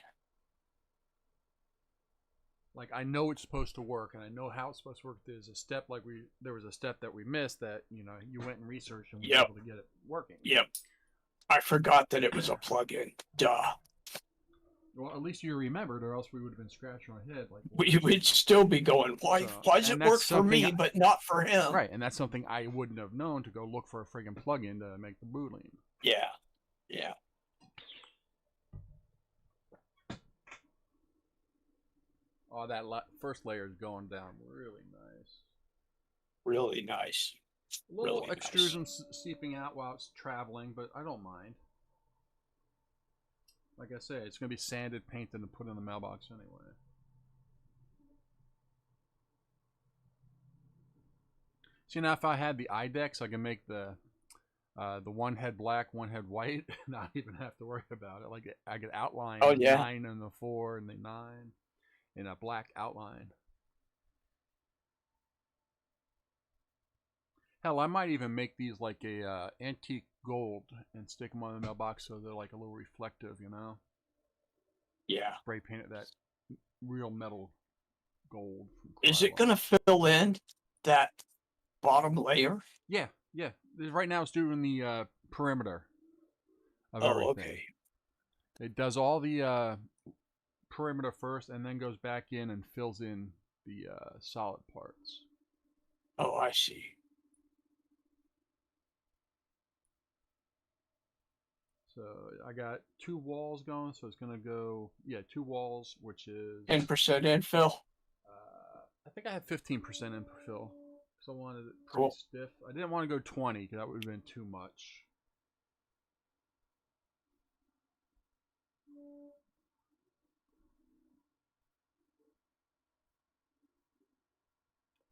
Like, I know it's supposed to work, and I know how it's supposed to work. There's a step, there was a step that we missed that, you know, you went and researched and we were able to get it working. Yep. I forgot that it was a plug-in. Duh. Well, at least you remembered, or else we would have been scratching our head. Like, We'd still be going, why does it work for me, but not for him? Right, and that's something I wouldn't have known to go look for a friggin' plug-in to make the boolean. Yeah. Yeah. Oh, that first layer is going down really nice. Really nice. A little Really extrusion nice. seeping out while it's traveling, but I don't mind. Like I said, it's going to be sanded, painted, and put in the mailbox anyway. See, now if I had the IDEX, I can make the one head black, one head white, not even have to worry about it. Like, I could outline 9 and the 4 and the 9 in a black outline. Hell, I might even make these like a antique gold and stick them on the mailbox so they're like a little reflective, you know? Yeah. Spray paint it that real metal gold. Is it going to fill in that bottom layer? Yeah, yeah. Right now it's doing the perimeter of everything. Okay. It does all the perimeter first and then goes back in and fills in the solid parts. Oh, I see. So I got 2 walls going, so it's going to go, 2 walls, which is 10% infill? I think I have 15% infill, because I wanted it pretty stiff. I didn't want to go 20, because that would have been too much.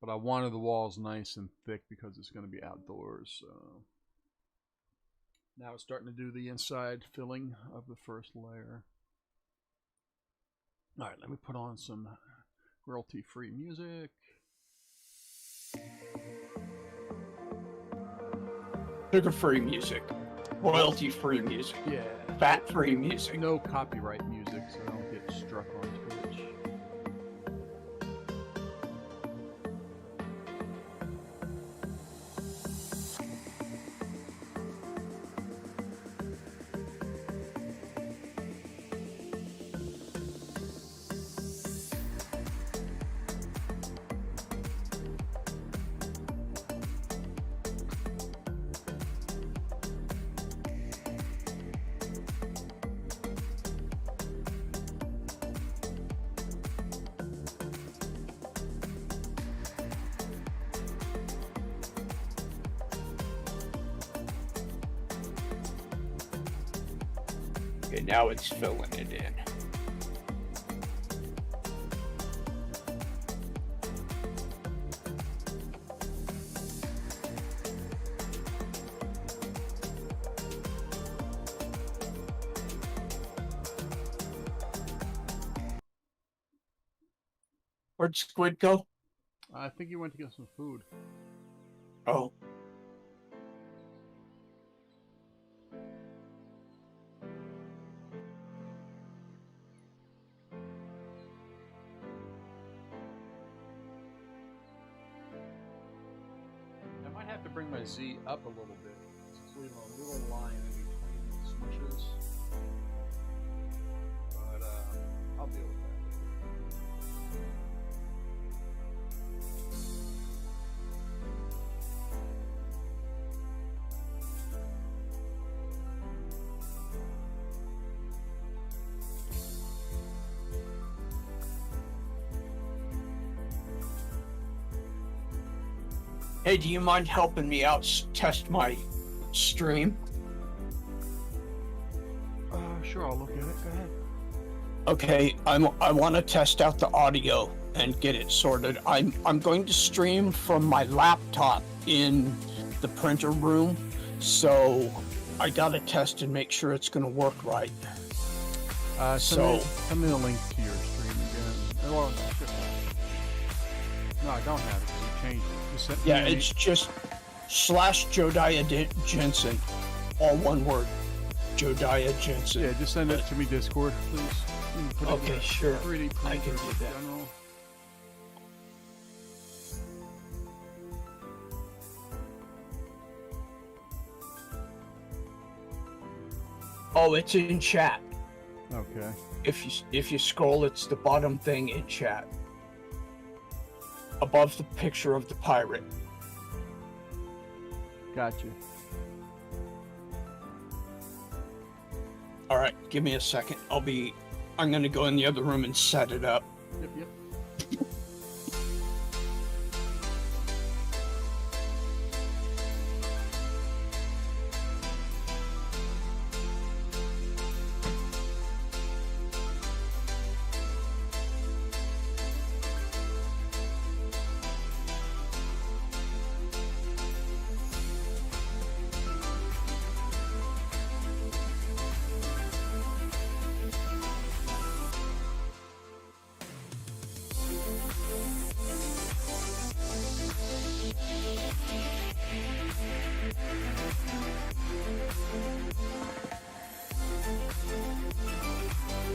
But I wanted the walls nice and thick because it's going to be outdoors, so... Now it's starting to do the inside filling of the first layer. Alright, let me put on some royalty-free music. Sugar-free music. Royalty-free music. Yeah. Fat-free music. No copyright music, so I don't get struck on Twitch. Okay, now it's filling it in. Where'd Squid go? I think he went to get some food. Oh. I might have to bring my Z up a little bit. It's leaving a little line in between the switches. But I'll deal with that later. Hey, do you mind helping me out test my stream? Sure, I'll look at it. Go ahead. Okay, I want to test out the audio and get it sorted. I'm going to stream from my laptop in the printer room, so I gotta test and make sure it's gonna work right. Send me the link to your stream again. Well, shit. No, I don't have it because you changed it. You sent me Yeah, it's just /Jodiah Jensen, all one word. Jodiah Jensen. Yeah, just send it to me Discord, please. Put it in Okay, the sure. 3D I can printer do in that. general. Oh, it's in chat. Okay. If you scroll, it's the bottom thing in chat. Above the picture of the pirate. Gotcha. All right, give me a second. I'm gonna go in the other room and set it up. Yep, yep.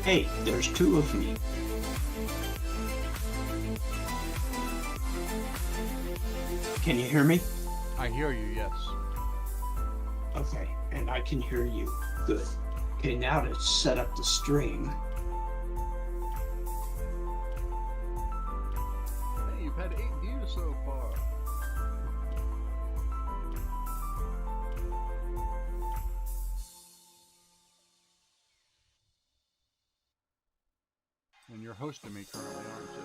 Hey, there's two of me. Can you hear me? I hear you, yes. Okay, and I can hear you. Good. Okay, now to set up the stream. Hey, you've had 8 views so far. And you're hosting me currently, aren't you?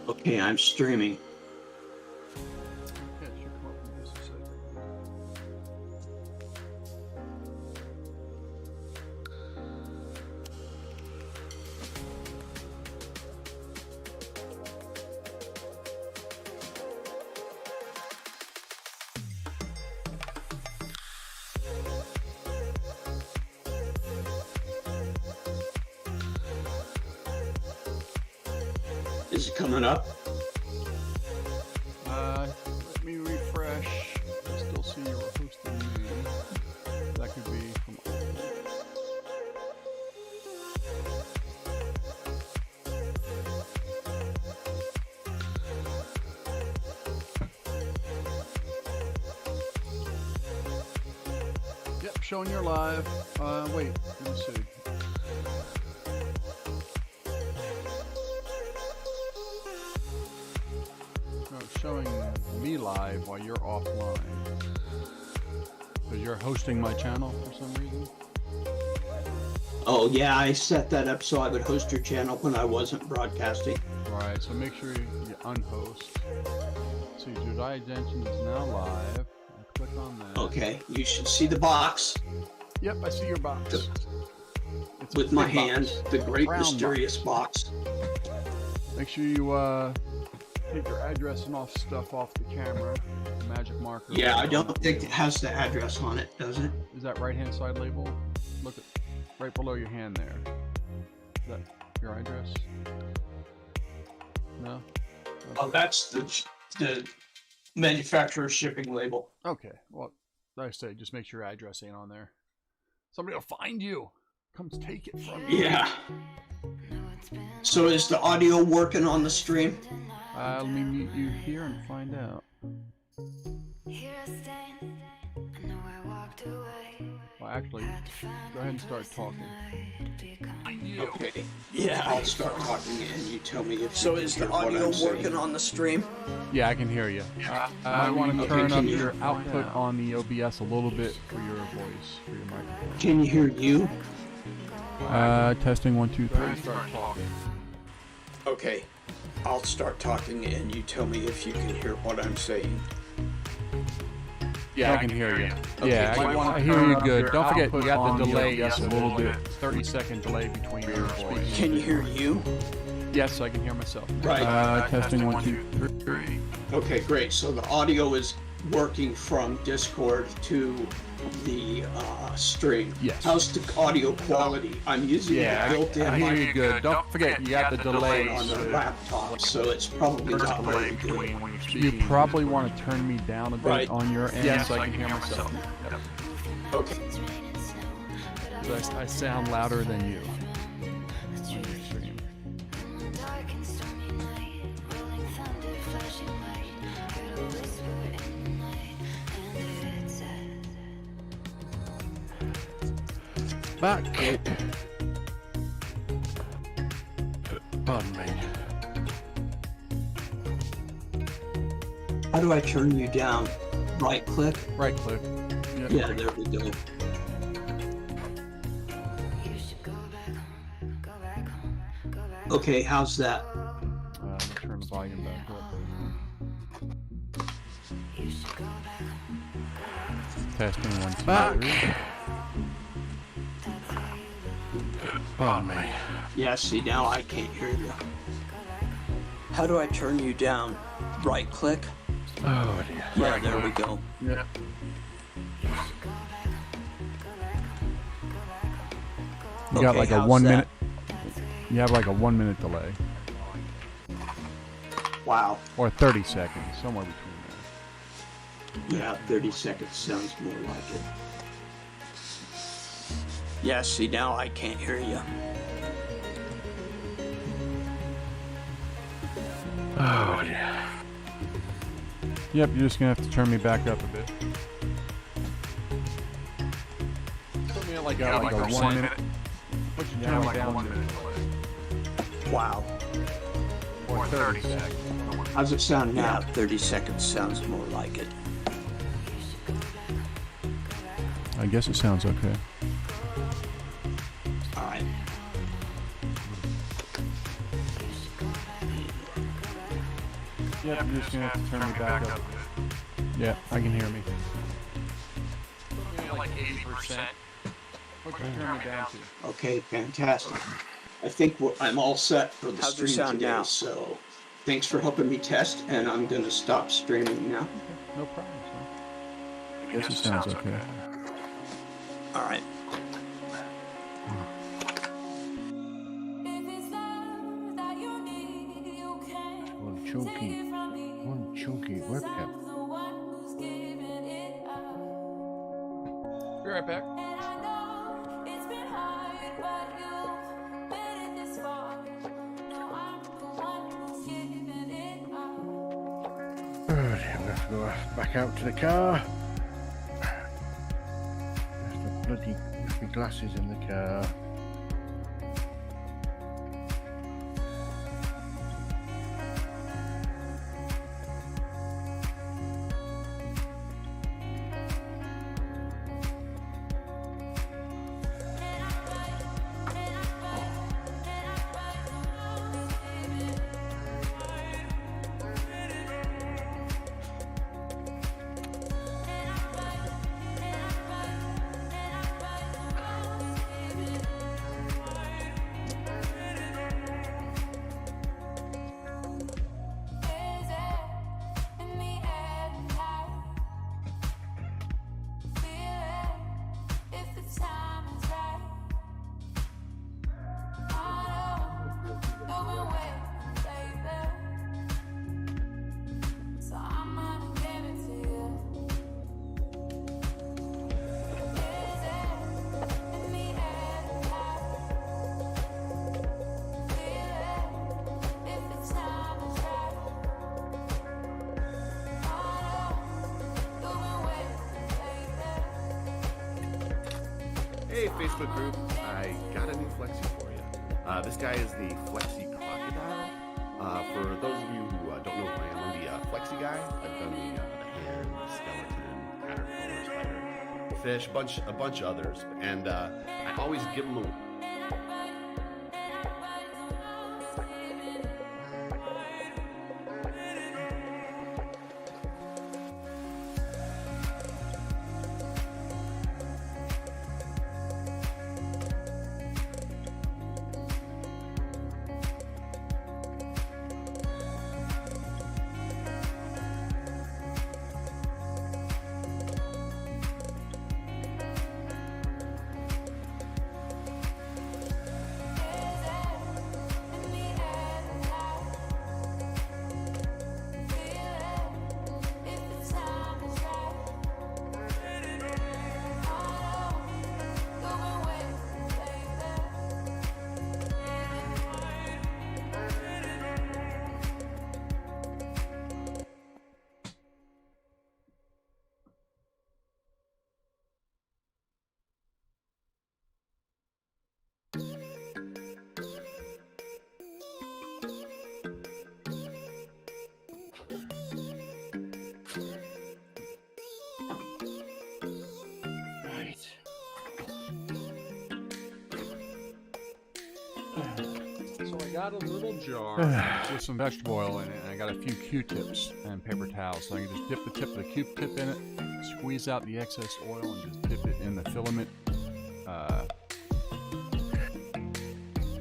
Okay, I'm streaming. Okay, it should come up in just a second. Is it coming up? Let me refresh. I still see you were hosting me. That could be from Yep, showing you're live. Wait, let me see. No, it's showing me live while you're offline. Because you're hosting my channel for some reason. Oh yeah, I set that up so I would host your channel when I wasn't broadcasting. Right, so make sure you unhost. See, Droid Identity is now live. I click on that. Okay, you should see the box Yep, I see your box. It's a with my big hand, box. the great Round mysterious box. Make sure you take your address and stuff off the camera. The magic marker. Yeah, I don't think it has the address on it, does it? Is that right hand side label? Look at right below your hand there. Is that your address? No? Oh, that's the manufacturer's shipping label. Okay, well, like I say, just make sure your address ain't on there. Somebody will find you. Comes take it from you. Yeah. So is the audio working on the stream? Let me meet you here and find out. Well, actually, go ahead and start talking. Okay. Yeah, I'll start talking and you tell me if. So is the audio working on the stream? Yeah, I can hear you. I want to Okay, turn up can you- your output on the OBS a little bit for your voice, for your microphone. Can you hear you? Testing 1, 2, 3. Start talking. Okay. I'll start talking and you tell me if you can hear what I'm saying. Yeah, I can hear you. Okay, Yeah, so I hear you good. Don't forget, you got the delay just a little bit. 30-second delay between your voice. Can you hear you? Yes, I can hear myself. Right. Testing 1, 2, 3. Okay, great. So the audio is working from Discord to the stream. Yes. How's the audio quality? I'm using Yeah, the built-in I hear you mic good. Don't forget, you got the delay on the laptop, so it's probably not very good. You probably want to turn me down a bit Right. on your end Yes, so I can hear myself. Yep. Okay. I sound louder than you on your stream. Back. Pardon me. How do I turn you down? Right click? Right click. Yep. Yeah, there we go. Okay, how's that? I'm gonna turn the volume back up. Testing 1, 2, Back. 3. Pardon me. Yeah, see, now I can't hear you. How do I turn you down? Right click? Oh dear. Yeah, there we go. Yep. You got Okay, like a how's 1 that? minute. You have like a 1 minute delay. Wow. Or 30 seconds, somewhere between Yeah, 30 seconds sounds more like it. Yeah, see, now I can't hear you. Oh dear. there. Yep, you're just gonna have to turn me back up a bit. Put me at like a 1 minute. Put you down like down 1 minute. Wow. Or 30 seconds. How's it sound now? 30 seconds sounds more like it. I guess it sounds okay. All right. Yep, you're just gonna have to turn me back up. Yeah, I can hear me. Like 80%. What can you turn me down to? Okay, fantastic. I think I'm all set for the How's it stream sound today, now? so thanks for helping me test, and I'm going to stop streaming now. No problem, son. I guess it sounds okay. All right. If it's love that you need, you chunky webcam. Be right back. I'm going to have to go back out to the car. There's the bloody my glasses in the car. Hey, Facebook group, I got a new Flexi for you. This guy is the Flexi Crocodile. For those of you who don't know who I am, I'm the Flexi guy. I've done the hand, the skeleton, caterpillar, spider, fish, a bunch of others. And I always give them a... So I got a little jar with some vegetable oil in it, and I got a few Q-tips and paper towels. So I can just dip the tip of the Q-tip in it, squeeze out the excess oil, and just dip it in the filament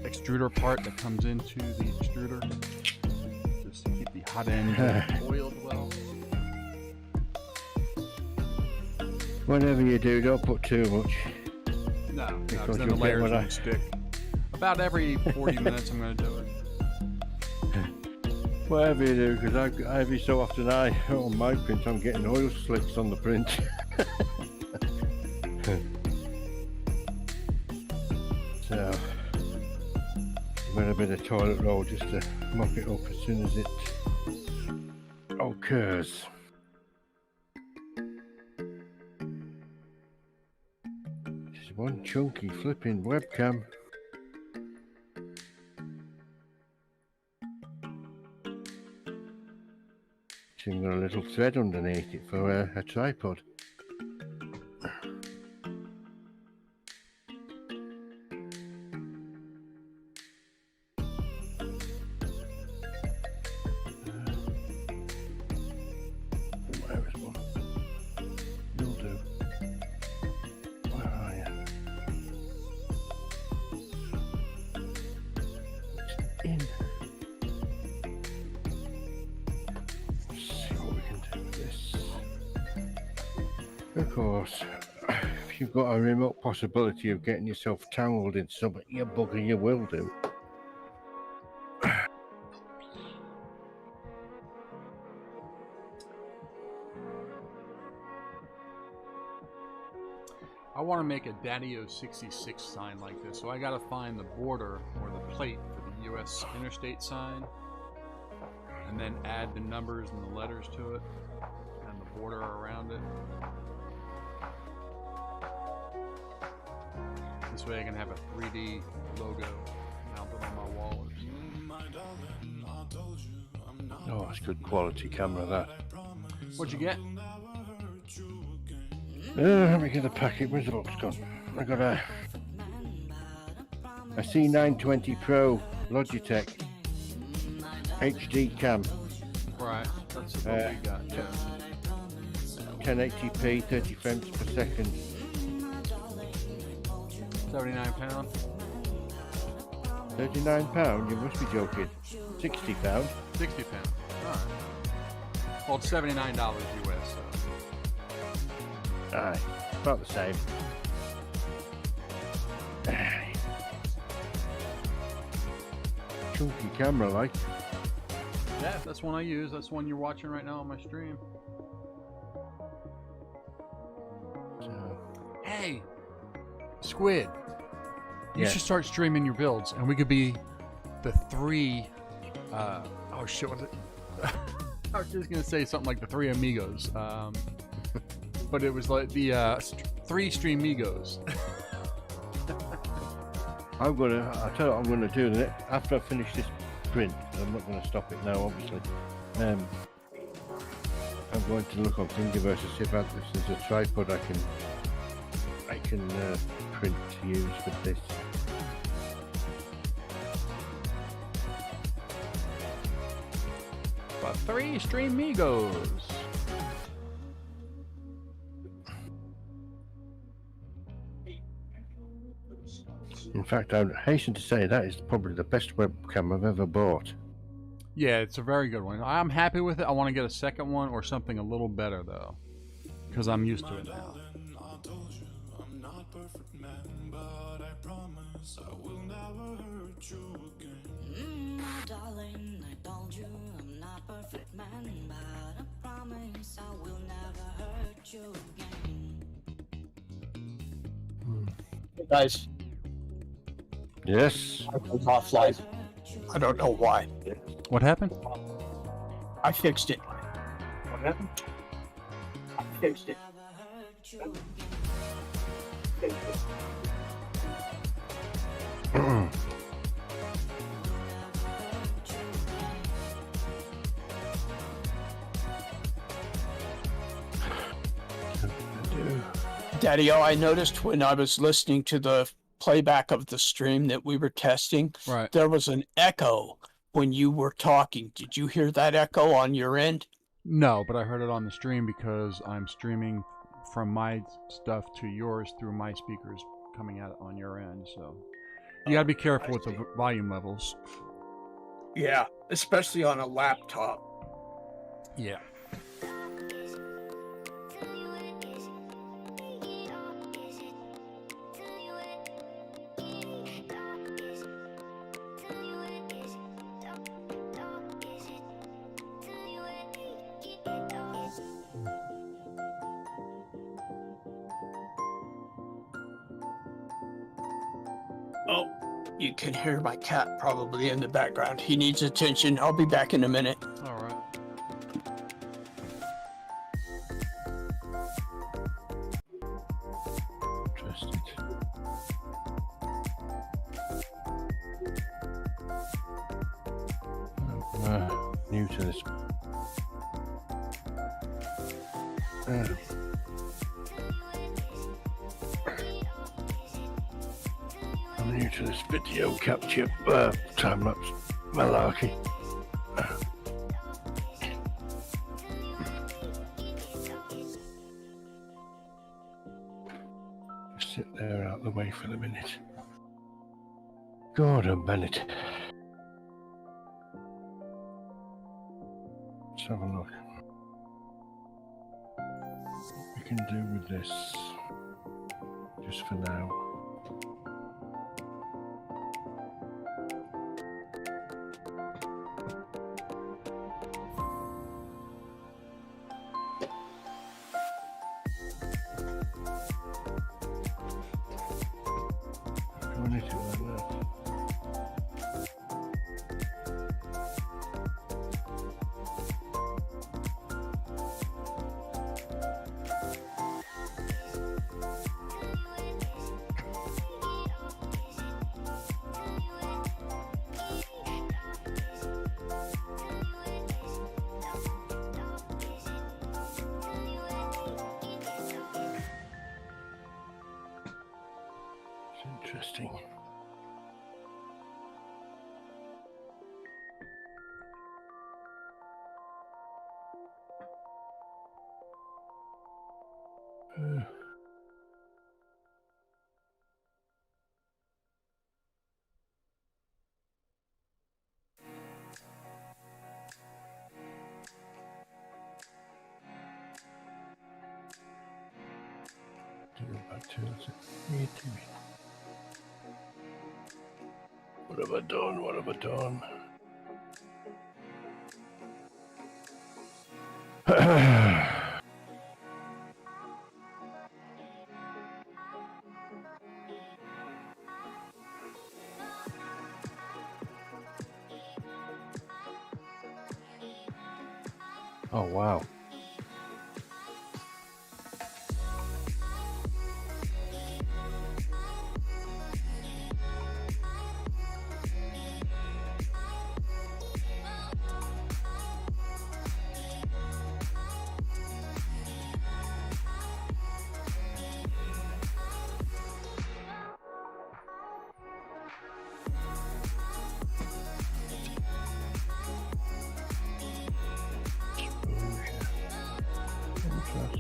extruder part that comes into the extruder. Just to keep the hot end oiled well. Whatever you do, don't put too much. No, Because then the you'll get layers what won't stick. About every 40 minutes I'm going to do it. Whatever you do, because every so often on my print, I'm getting oil slicks on the print. So, I've got a bit of toilet roll just to mop it up as soon as it occurs. Just one chunky flipping webcam. It's even got a little thread underneath it for a tripod. Where is one? You'll do. Where are you? It's in. See what we can do with this. Of course, if you've got a remote possibility of getting yourself tangled in something, you bugger, you will do. I want to make a Daddy-O 66 sign like this, so I gotta find the border or the plate for the U.S. interstate sign, and then add the numbers and the letters to it, and the border around it. This way I can have a 3D logo mounted on my wall or something. Oh, it's good quality camera, that. What'd you get? Let me get the packet. Where's the box gone? I got a C920 Pro Logitech HD cam. Right, that's what we got. Yeah. 1080p, 30 frames per second. 79 pound. £39? You must be joking. £60? 60 pound. Alright. Well, it's $79 US, so. Aye, about the same. Chunky camera, like. Yeah, that's one I use. That's one you're watching right now on my stream. So, Hey, Squid. You Yeah. should start streaming your builds, and we could be the three. Oh shit! What is it? I was just gonna say something like the three amigos, but it was like the three streamigos. I'll tell you what I'm gonna do after I finish this print. I'm not gonna stop it now, obviously. I'm going to look on Thingiverse to see if there's a tripod I can print to use with this. But three streamigos. In fact, I would hasten to say that is probably the best webcam I've ever bought. Yeah, it's a very good one. I'm happy with it. I want to get a second one or something a little better though, because I'm used to it now. Darling, I told you I'm not perfect man, but I promise I will never hurt you again. Hey guys, Yes. I was offline. I don't know why. What happened? I fixed it. What happened? I fixed it. Daddy-O, I noticed when I was listening to the playback of the stream that we were testing, Right. there was an echo when you were talking. Did you hear that echo on your end? No, but I heard it on the stream because I'm streaming from my stuff to yours through my speakers coming out on your end. So you gotta be careful with the volume levels. Yeah, especially on a laptop. Yeah. Oh, you can hear my cat probably in the background. He needs attention. I'll be back in a minute. All right. Interested. I'm new to this. I'm new to this video capture time-lapse malarkey. Sit there out the way for the minute. Gordon Bennett. Let's have a look. What we can do with this, just for now. Interesting. What have I done? What have I done? Oh, wow. Interesting.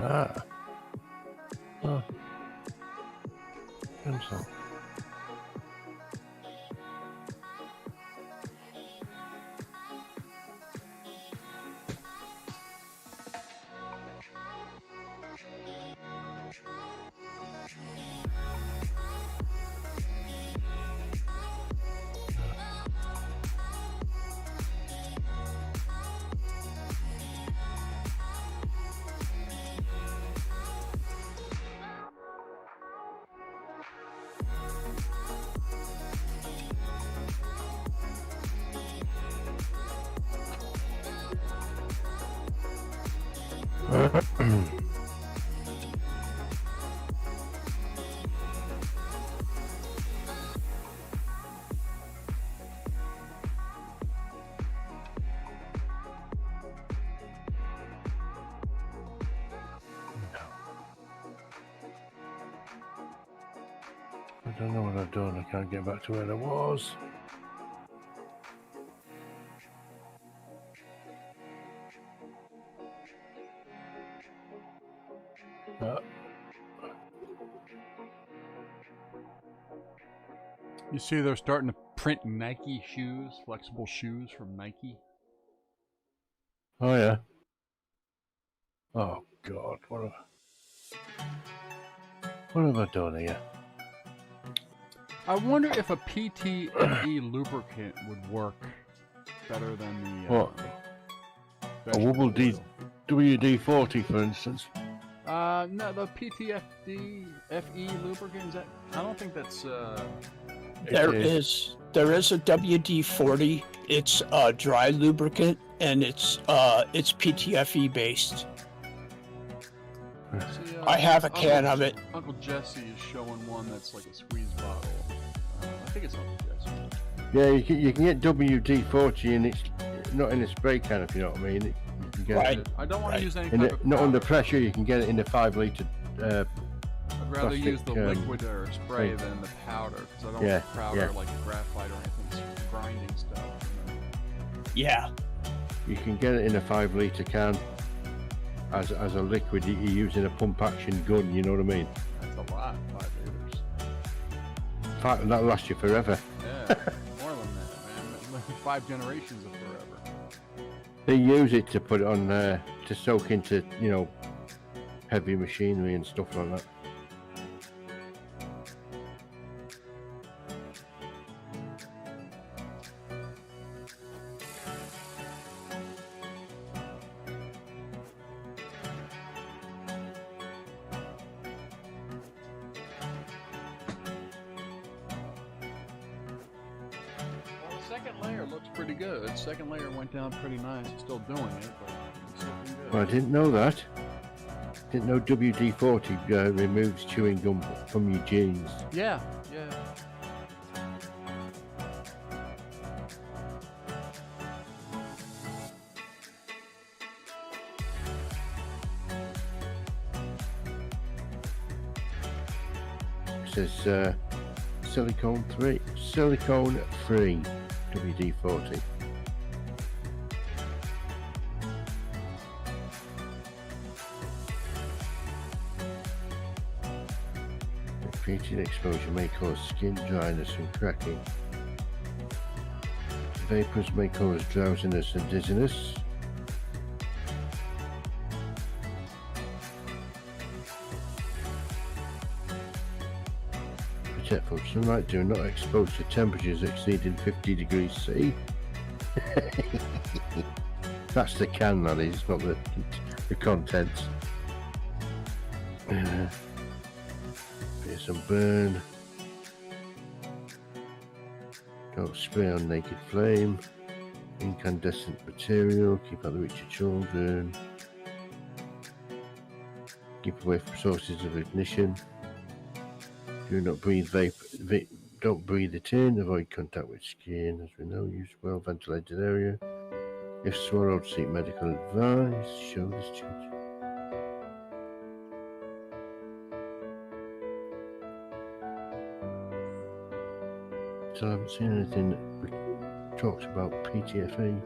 Ah. Oh. Pencil. I don't know what I've done. I can't get back to where I was. You see, they're starting to print Nike shoes, flexible shoes from Nike. Oh, yeah. Oh, God. What have I done here? I wonder if a PTFE lubricant would work better than the What? A vegetable Wobble D oil. WD-40, for instance. No, the PTFE lubricant, is that, I don't think that's There is a WD-40. It's dry lubricant, and it's PTFE based. see, I have a can of it. Uncle Jesse is showing one that's like a squeeze bottle. I think it's Uncle Jesse. Yeah, you can get WD-40 and it's not in a spray can, if you know what I mean. You can get Right. it I don't want to use any in type the, of not under powder. pressure. You can get it in the 5-litre. I'd rather plastic, use the liquid or spray thing. than the powder, because I don't Yeah, want powder yeah. like graphite or anything, it's grinding stuff. Yeah. You can get it in a 5-litre can as a liquid. You use in a pump action gun. You know what I mean? That's a lot, 5 liters. In fact, that'll last you forever. Yeah, more than that, man. 5 generations of forever. They use it to put it on to soak into, heavy machinery and stuff like that. second layer looks pretty good. Second layer went down pretty nice. It's still doing it, but it's looking good. Well, I didn't know that. Didn't know WD-40 removes chewing gum from your jeans. Yeah, yeah. It says silicone free WD-40. Repeated exposure may cause skin dryness and cracking. Vapors may cause drowsiness and dizziness. Protect from sunlight. Do not expose to temperatures exceeding 50 degrees C. That's the can, that is, not the contents. Here's some burn. Don't spray on naked flame. Incandescent material. Keep out the reach of children. Keep away from sources of ignition. Do not breathe vape. Don't breathe it in. Avoid contact with skin. As we know, use well ventilated area. If swallowed, seek medical advice. Show this change. So I haven't seen anything that talks about PTFE.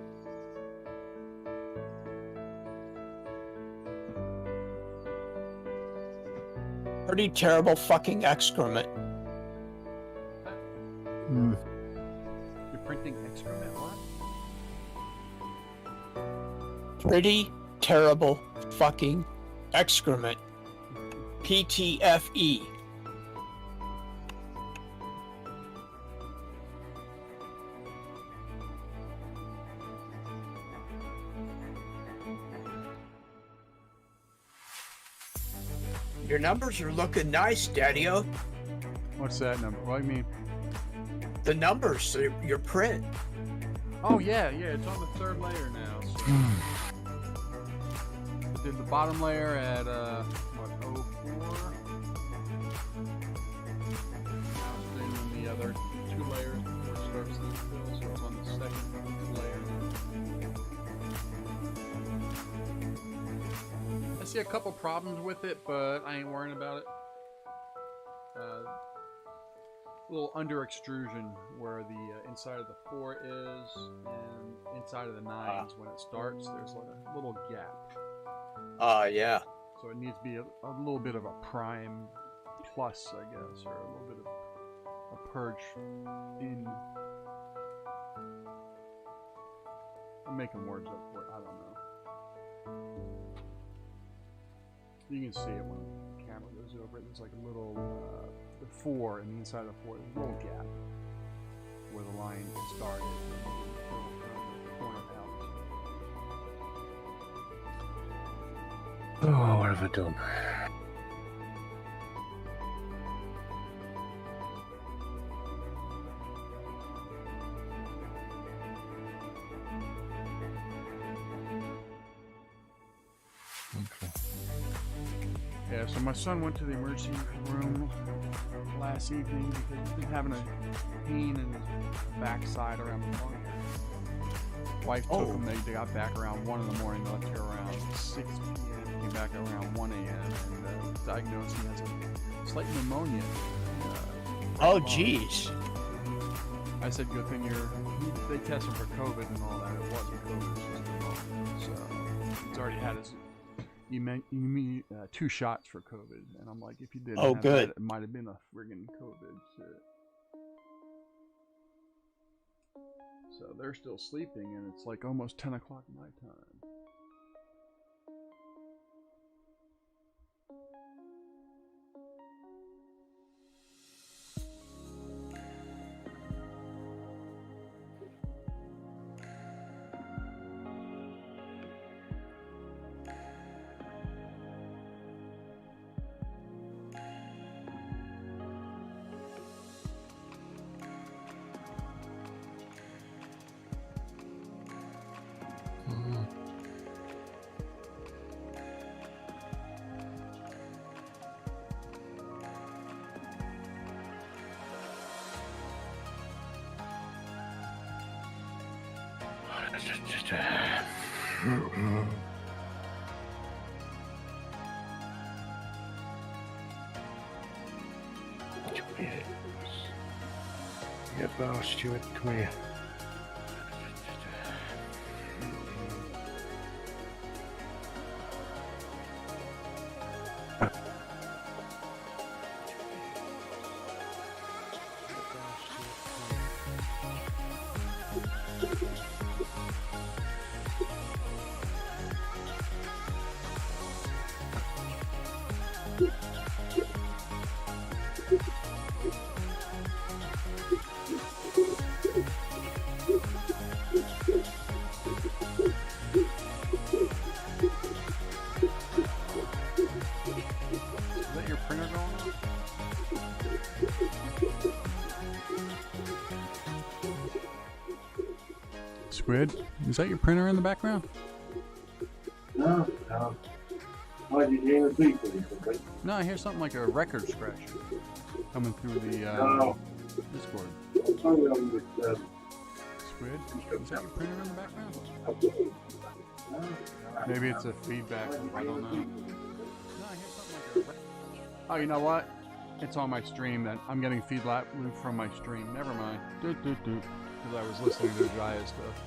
Pretty terrible fucking excrement. Hmm. You're printing excrement? What? Pretty terrible fucking excrement. PTFE. Your numbers are looking nice, Daddy-O. What's that number? What do you mean? The numbers, your print. Oh yeah, it's on the third layer now. So. I did the bottom layer at what, 04? Then the other 2 layers before it starts to fill, so it's on the second layer. I see a couple problems with it, but I ain't worrying about it. Little under extrusion where the inside of the 4 is, and inside of the 9s when it starts, there's like a little gap. Yeah. So it needs to be a little bit of a prime plus, I guess, or a little bit of a purge in. I'm making words up for it, I don't know. You can see it when the camera goes over it. There's like a little, the 4, and the inside of the 4, there's a little gap where the line started and the corner out. Oh, what have I done? Okay. Yeah, so my son went to the emergency room last evening because he's been having a pain in his backside around the morning. Wife took him, they got back around 1 in the morning, they left here around 6 p.m., came back around 1 a.m., and diagnosed he has a slight pneumonia. Oh, jeez. I said, good thing they tested for COVID and all that. It wasn't COVID, it was just pneumonia. So he's already had his 2 shots for COVID, and I'm like, if you didn't have good. that, it might have been a friggin' COVID shit. So they're still sleeping, and it's like almost 10 o'clock my time. Yeah, well, Stuart, come here. Is that your printer going on? Squid, is that your printer in the background? No. Why did you hear the beep or something? No, I hear something like a record scratch coming through the No. Discord. What's going on with, Squid, is that your printer in the background? Maybe it's a feedback loop, I don't know. No, I hear something like a oh, you know what? It's on my stream that I'm getting feedback loop from my stream. Never mind. Because I was listening to Jaya stuff.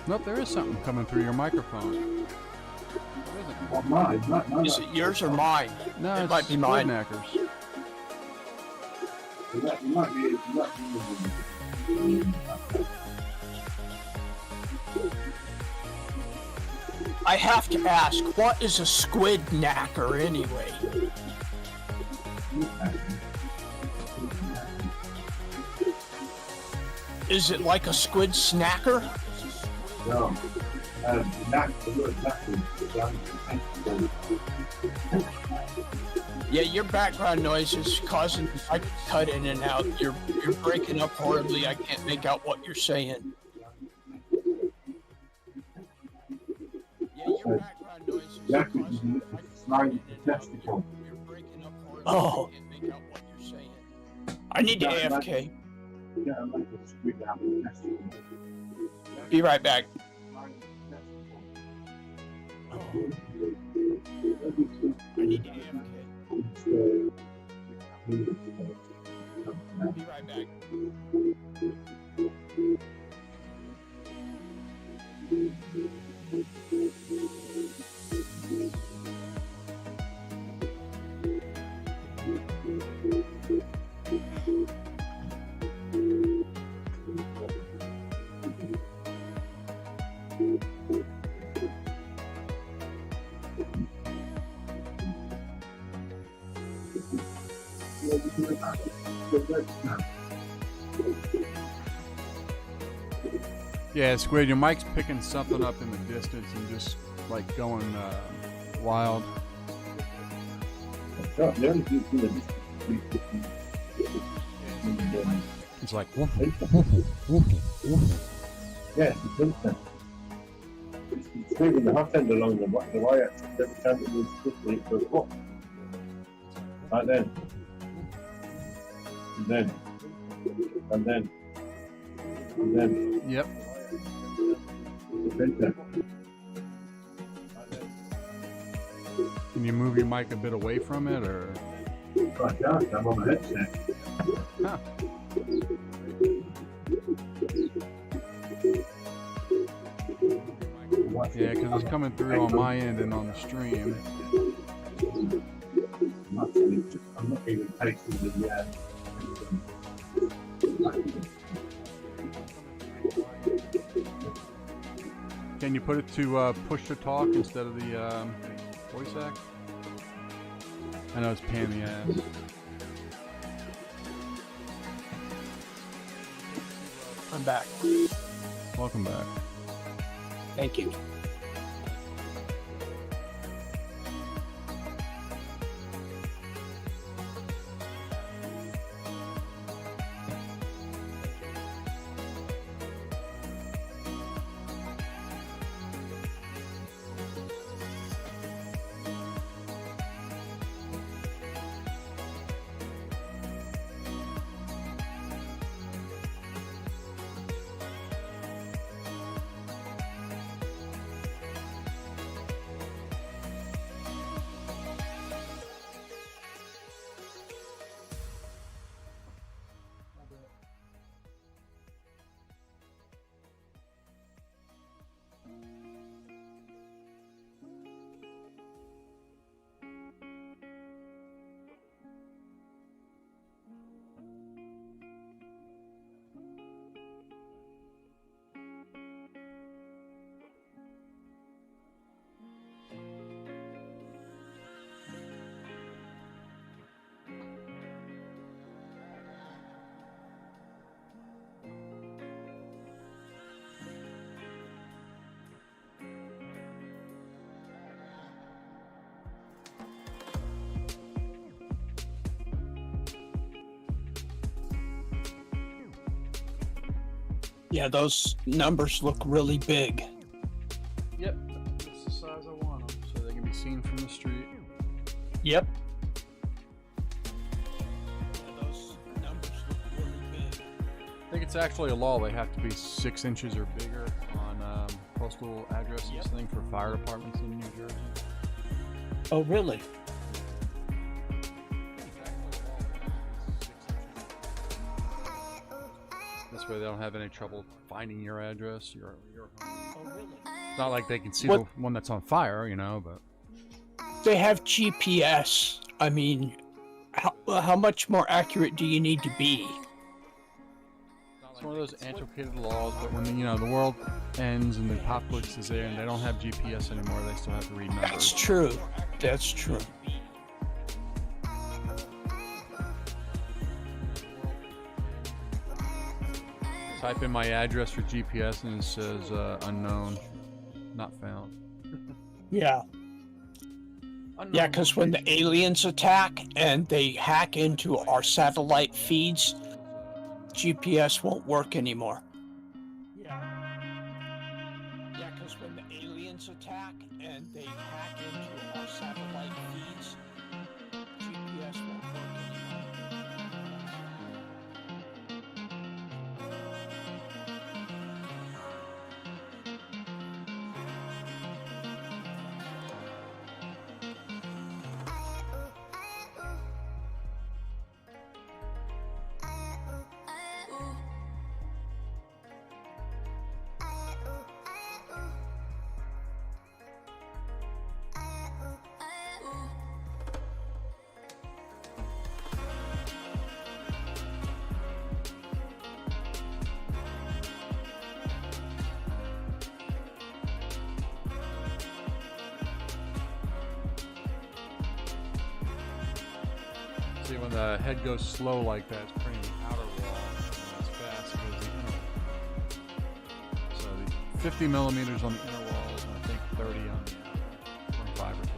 Nope, there is something coming through your microphone. What is it? mine. Is it yours or mine? No, It it's might be mine. Knackers. You might be I have to ask, what is a squid knacker anyway? Is it like a squid snacker? No. Yeah, your background noise is causing I cut in and out. You're breaking up horribly. I can't make out what you're saying. Yeah, your background noise is causing testicle. you're breaking up horribly. Oh. I can't make out what you're saying. I need to AFK. Be right back. I need to AFK. Be right back. Yeah, Squid, your mic's picking something up in the distance and just like going wild. It's like woof, woof, woof, woof. Yes, it does that. It's moving the hot end along the wire. Every time it moves quickly, it goes up. Right then. And then. And then. And then. Yep. The printer. Can you move your mic a bit away from it, or? I can't, I'm on the headset. Huh. Yeah, because it's coming through on my end and on the stream. I'm not even tasting the Can you put it to push to talk instead of the voice act? I know it's pain in the ass. I'm back. Welcome back. Thank you. Yeah, those numbers look really big. Yep, that's the size I want them, so they can be seen from the street. Yep. Yeah, those numbers look really big. I think it's actually a law they have to be 6 inches or bigger on postal addresses thing for fire departments in New Jersey. Oh, really? This way they don't have any trouble finding your address, your home. Oh, really? It's not like they can see What- the one that's on fire, you know, but... They have GPS. I mean, how much more accurate do you need to be? It's one of those antiquated laws, but when the world ends and the apocalypse is there and they don't have GPS anymore, they still have to read numbers. That's true. That's true. Type in my address for GPS and it says unknown, not found. Yeah. Yeah, because when the aliens attack and they hack into our satellite feeds, GPS won't work anymore. Yeah. Yeah, because when the aliens attack and they hack into our satellite feeds, GPS won't work anymore. See, when the head goes slow like that, it's printing the outer wall. When it's fast, it goes the inner wall. So the 50 millimeters on the inner wall, and I think 30 on the outer. 25 or 30.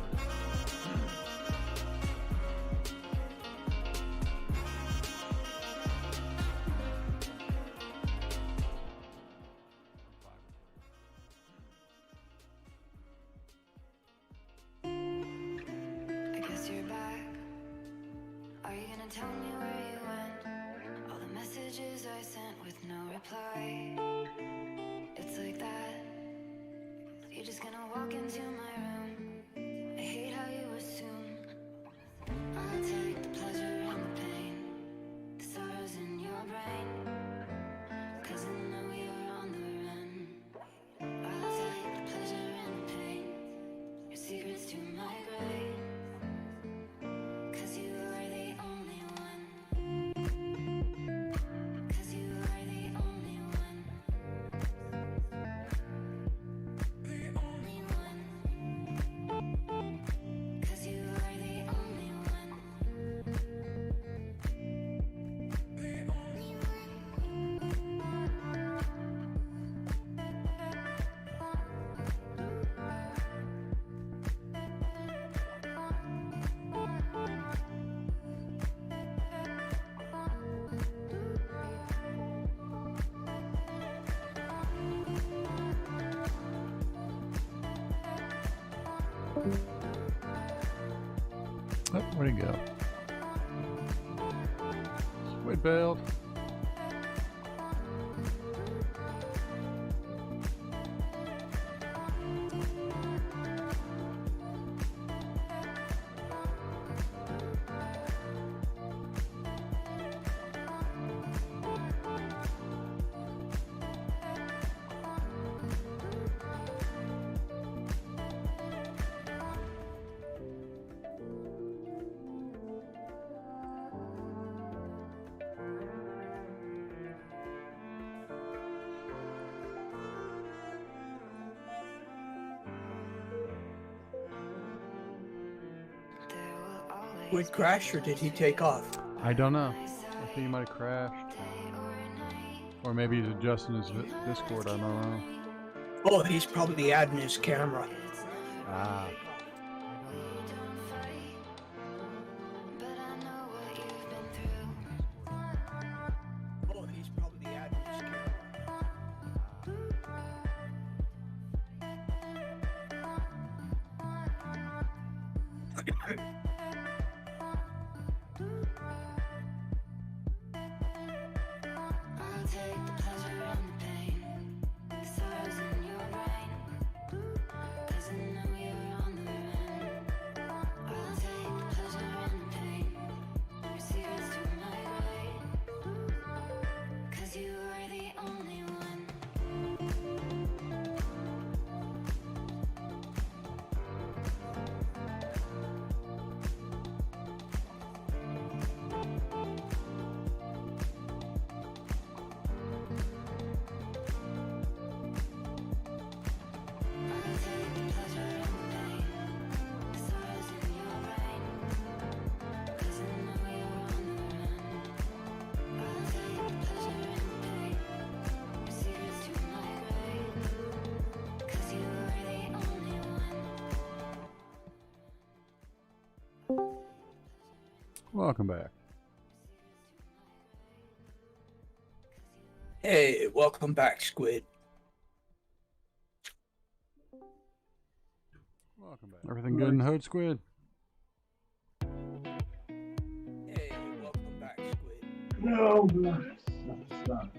I guess you're back. Are you gonna tell me where you went? All the messages I sent with no reply. It's like that. You're just gonna walk into my room. I hate how you assume I'll take the pleasure and the pain, the sorrows in your brain. 'Cause I know you're on the run. I'll take the pleasure and the pain, your secrets to my grave. 'Cause you are the only one. 'Cause you are the only one. The only one. 'Cause you are the only one. The only Oh, where'd he go? Squid belt. Would crash or did he take off? I don't know. I think he might have crashed. Or maybe he's adjusting his Discord, I don't know. Oh, he's probably adding his camera. Ah. but I know what you've been through. Oh, he's probably adding his camera. I'll take the pleasure and the pain, the sorrows in your brain, 'cause I know you're on the run. I'll take the pleasure and the pain, your secrets to my grave, 'cause you are the only one. I'll take the pleasure and the pain, the sorrows in your brain, 'cause I know you're on the run. I'll take the pleasure and the pain, your secrets to my grave, 'cause you are the only one. Welcome back. Hey, welcome back, Squid. Welcome back. Everything good in Hode Squid? Hey, welcome back, Squid. No, stop.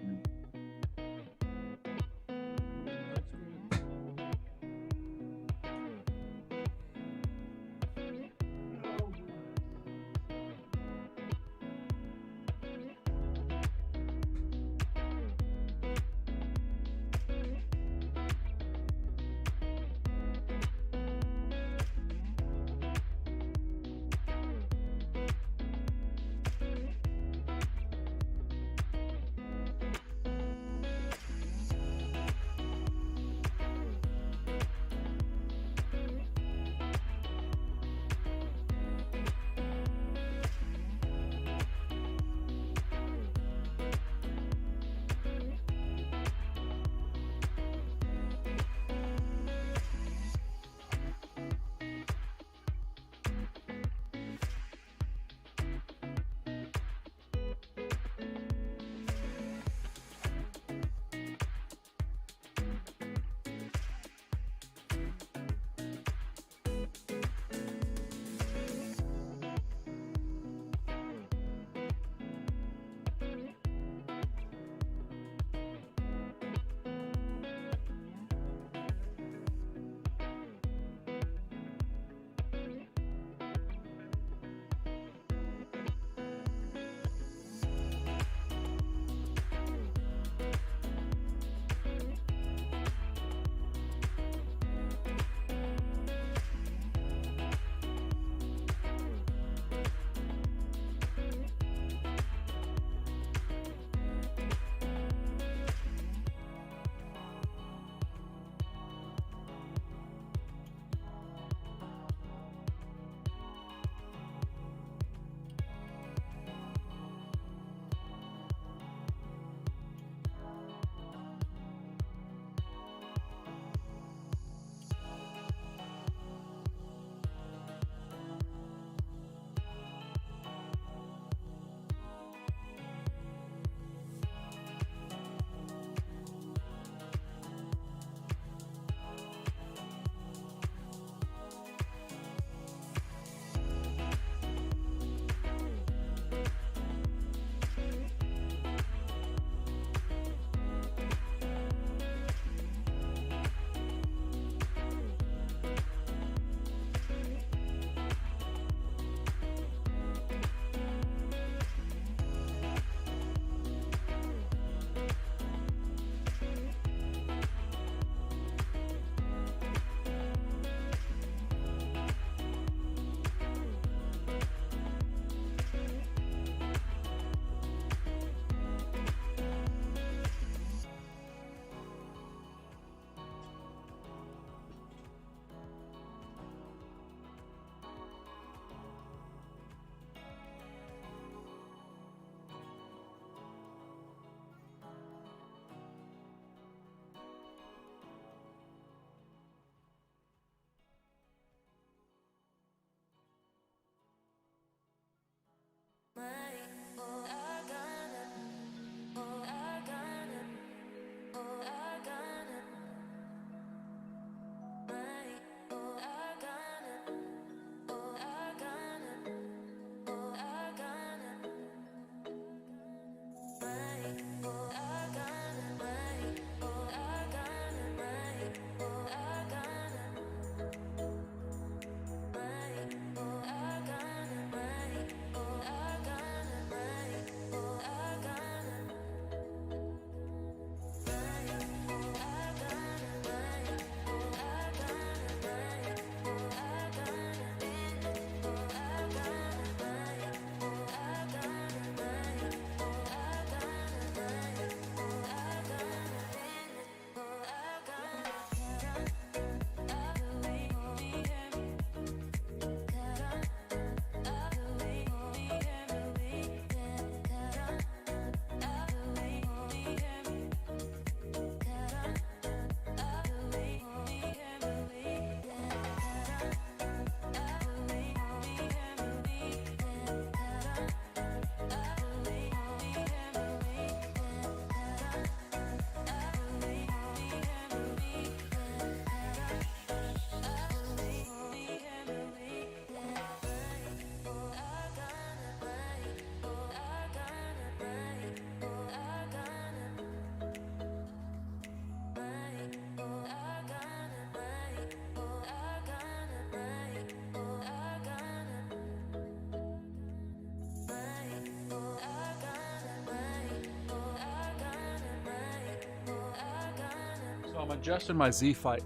So I'm adjusting my Z height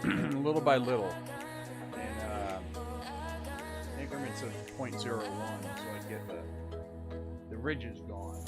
little by little in increments of 0.01, so I get the ridges gone.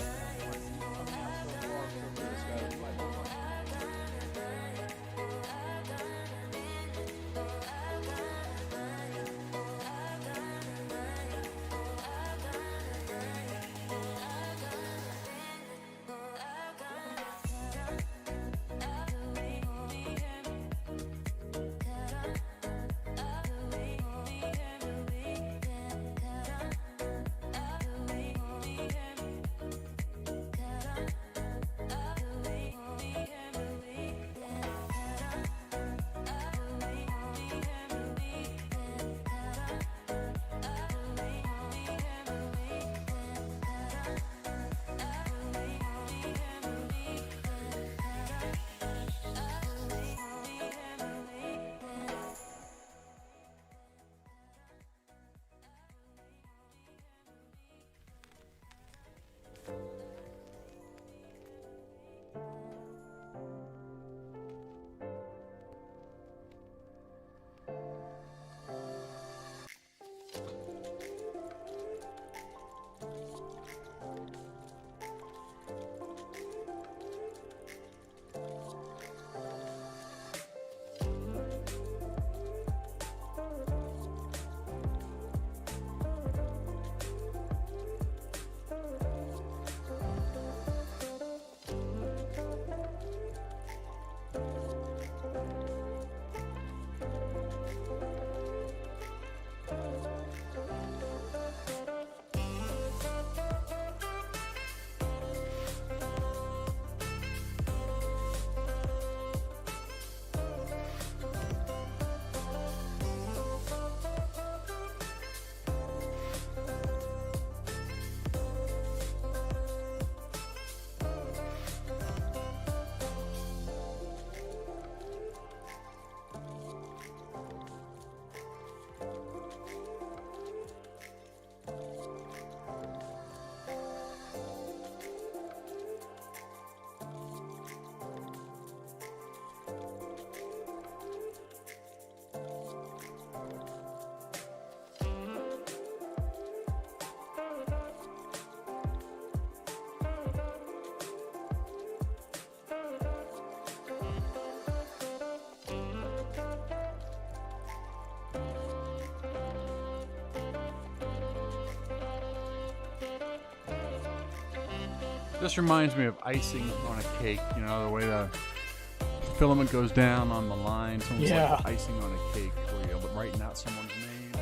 This reminds me of icing on a cake, you know, the way the filament goes down on the line. It's almost like icing on a cake where you're writing out someone's name.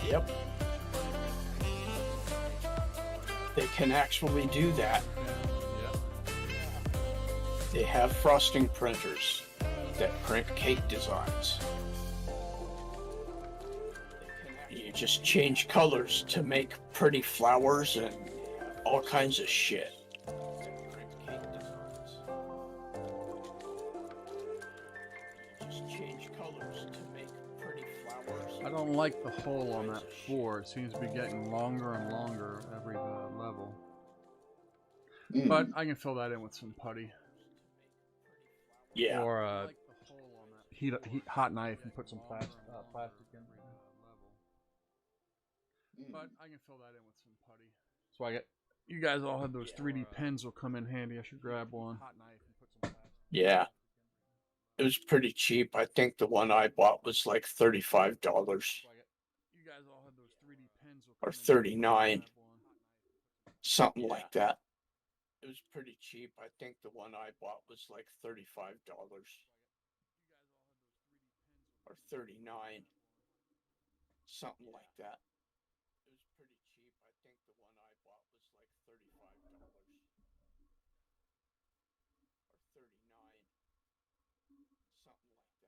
Yep. They can actually do that. Yeah. They have frosting printers that print cake designs. You just change colors to make pretty flowers and all kinds of shit. Just change colors to make pretty flowers. I don't like the hole on that floor. It seems to be getting longer and longer every level. But I can fill that in with some putty. Yeah. Or heat hot knife and put some plastic in. But I can fill that in with some putty. So I got. You guys all had those 3D pens will come in handy. I should grab one. Yeah. It was pretty cheap. I think the one I bought was like $35. You guys all had those 3D pens or 39, something like that. It was pretty cheap. I think the one I bought was like $35 or 39, something like that. It was pretty cheap. I think the one I bought was like $35 or 39, something like that.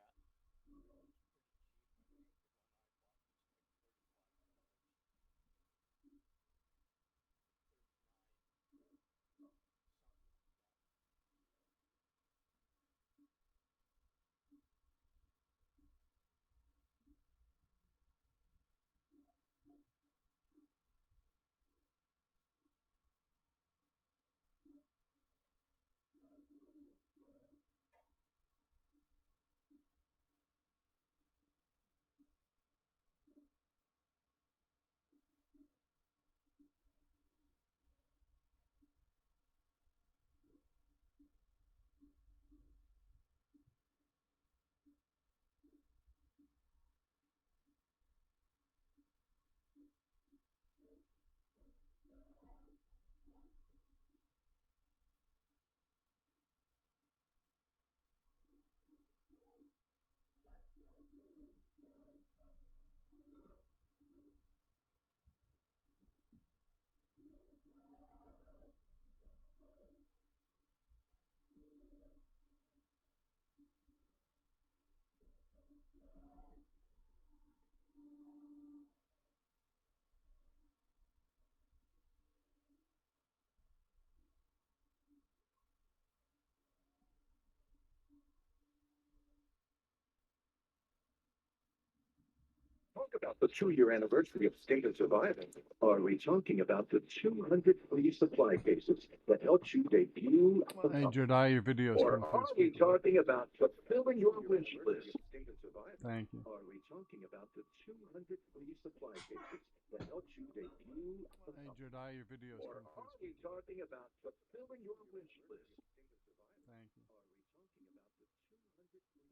about the 2-year anniversary of State of Surviving? Are we talking about the 200 free supply cases that helped you debut? Hey, Jedi, your video's Or coming are through. we talking about fulfilling your wish list? Thank you. Are we talking about the 200 free supply cases that helped you debut? Hey, Jedi, your video's Or coming are through. we talking about fulfilling your wish list? Thank you. Are we talking about the 200 free supply cases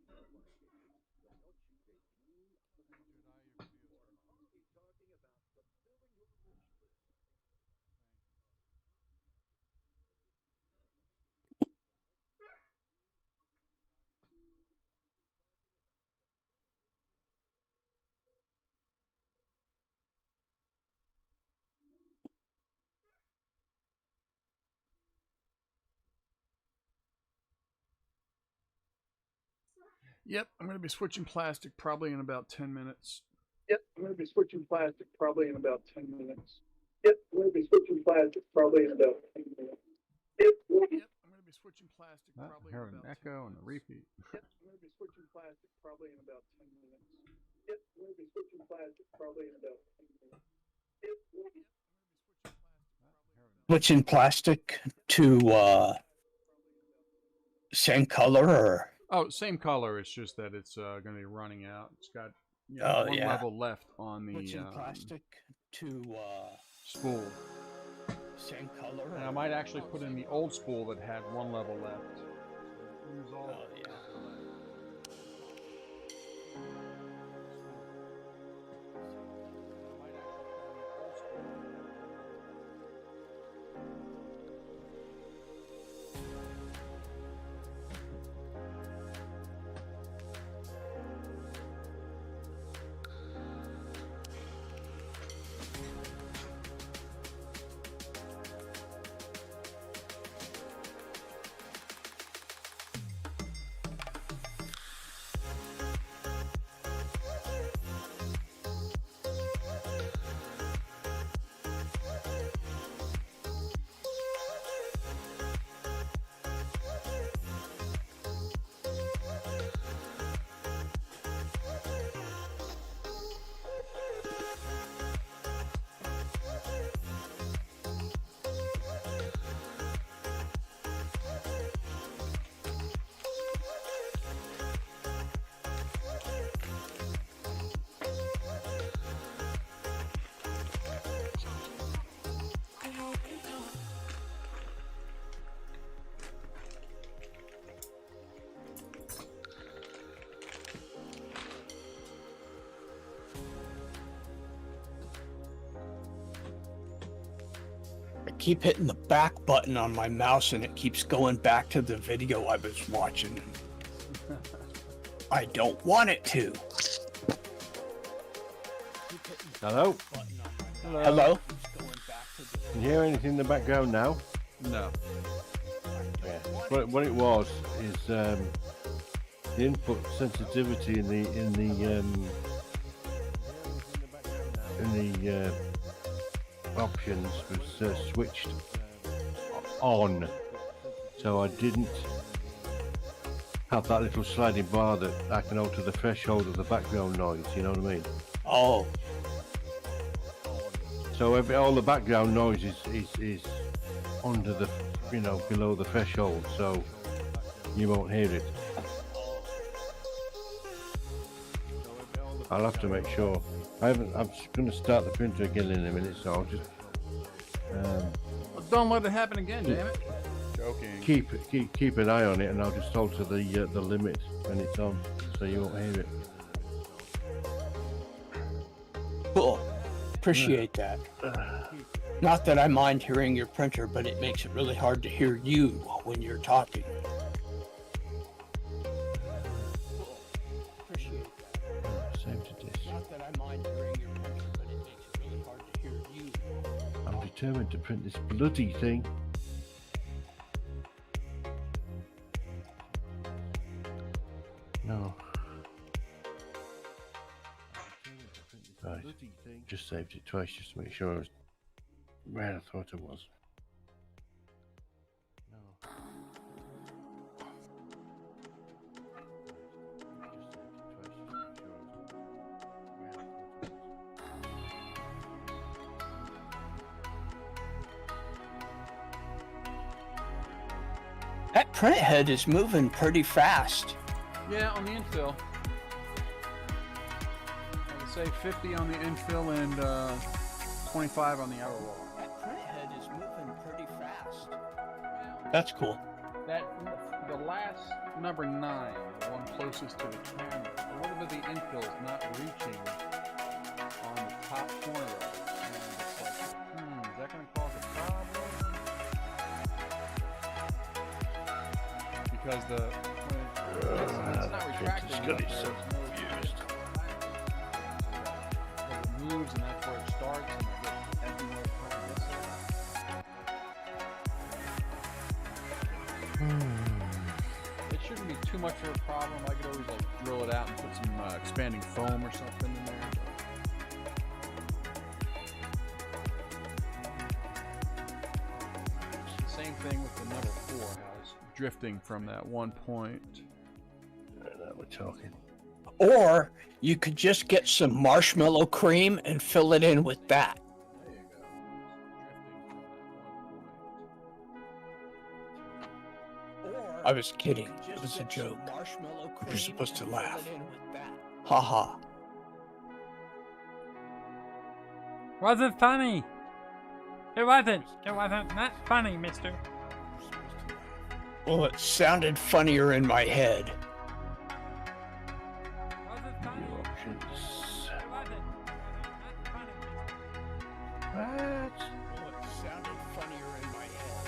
that helped you debut? Hey, Jedi, your video's coming Or are we talking about fulfilling your wish list? Yep, I'm going to be switching plastic probably in about 10 minutes. Yep, I'm going to be switching plastic probably in about 10 minutes. Yep, I'm going to be switching plastic probably in about 10 minutes. Yep, I'm going to be switching plastic I probably heard in an about 10 echo and a minutes. repeat. Yep, I'm going to be switching plastic probably in about 10 minutes. Yep, I'm going to be switching plastic probably in about 10 minutes. Yep, Switching plastic to same color or Oh, same color. It's just that it's going to be running out. It's got Oh, one yeah. level left on the switching plastic to spool. same color. And I or- might actually put in the old spool that had one level left. Use all Oh, yeah. I keep hitting the back button on my mouse and it keeps going back to the video I was watching. I don't want it to. Hello? Hello? Can you hear anything in the background now? No. Yeah. What it was is the input sensitivity in the options was switched on, so I didn't have that little sliding bar that I can alter the threshold of the background noise. You know what I mean? Oh, So all the background noise is under the, below the threshold, so you won't hear it. I'll have to make sure. I'm going to start the printer again in a minute, so I'll just Well, don't let it happen again, damn it. Joking. keep an eye on it, and I'll just alter the limit when it's on, so you won't hear it. cool. Appreciate that. Not that I mind hearing your printer, but it makes it really hard to hear you when you're talking. Appreciate that. Save to disk. Not that I mind hearing your printer, but it makes it really hard to hear you. I'm determined to print this bloody thing. No. Right. Just saved it twice just to make sure I was where I thought it was. No. Just saved it twice just to make sure I was where I thought it was. print head is moving pretty fast. Yeah, on the infill. I would say 50 on the infill and 25 on the outer wall. That print head is moving pretty fast. That's cool. The last number 9, the one closest to the camera, a little bit of the infill is not reaching on the top corner of it. And it's like, is that going to cause a problem? Because it's not retracting. Got it so confused. It moves and that's where it starts and it gets everywhere from this side. It shouldn't be too much of a problem. I could always like drill it out and put some expanding foam or something in there. Same thing with the number 4, how it's drifting from that one point. That we're talking. Or you could just get some marshmallow cream and fill it in with that. There you go. Drifting from that one point. I was kidding. It was a joke. You're supposed to laugh. Ha ha. Wasn't funny. It wasn't. It wasn't not funny, mister. Well, it sounded funnier in my head. Wasn't funny. New options. It wasn't. Not funny, mister. What? Well, it sounded funnier in my head.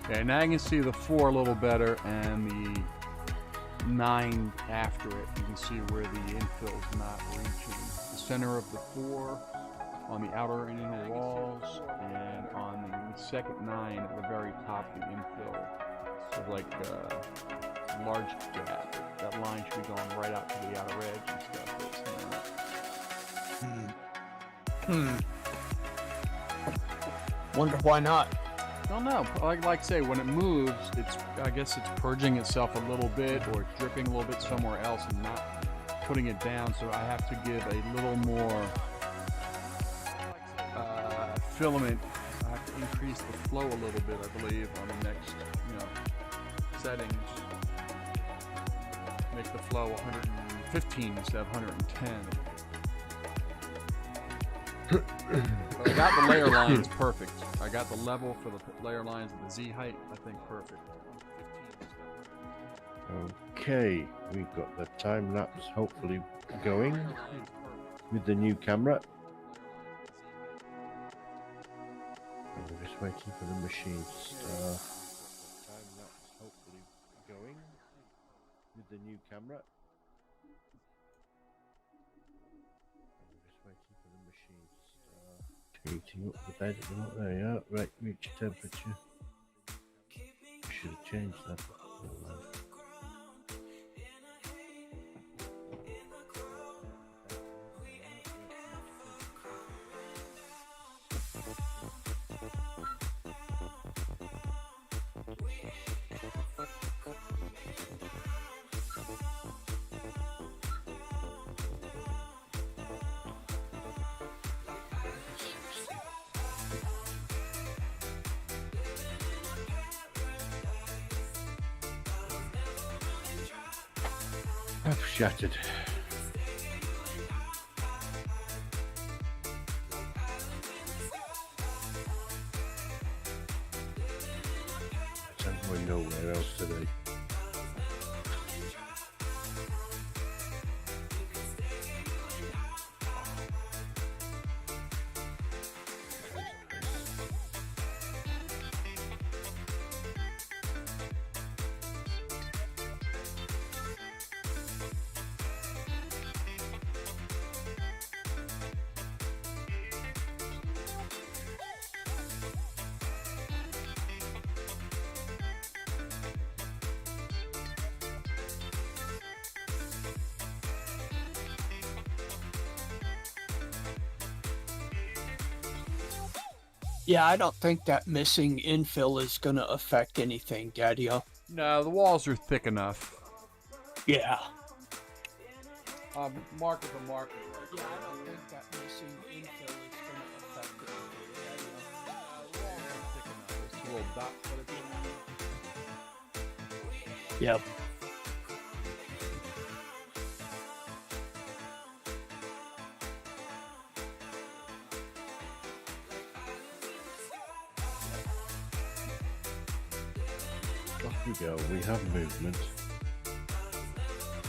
Okay, now I can see the 4 a little better and the 9 after it. You can see where the infill is not reaching. The center of the 4 on the outer and inner walls, and on the second 9 at the very top, the infill. So like a large gap. That line should be going right out to the outer edge and stuff. It's not. Wonder why not? I don't know. Like I say, when it moves, I guess it's purging itself a little bit, or it's dripping a little bit somewhere else and not putting it down. So I have to give a little more filament. I have to increase the flow a little bit, I believe, on the next, settings. Make the flow 115 instead of 110. But I got the layer lines perfect. I got the level for the layer lines and the Z height, I think, perfect. Okay, we've got the time lapse hopefully going with the new camera. We're just waiting for the machine to start. Time lapse hopefully going with the new camera. We're just waiting for the machine to start. Heating up the bed at the moment. There you are. Right, reach temperature. Should have changed that. Never mind. I've shattered. I'm going nowhere else today. Yeah, I don't think that missing infill is gonna affect anything, Daddy-O. No, the walls are thick enough. Yeah. Marker for marker. Yeah, I don't think that missing info is going to affect it. It's a little dot. Yep. Off we go. We have movement.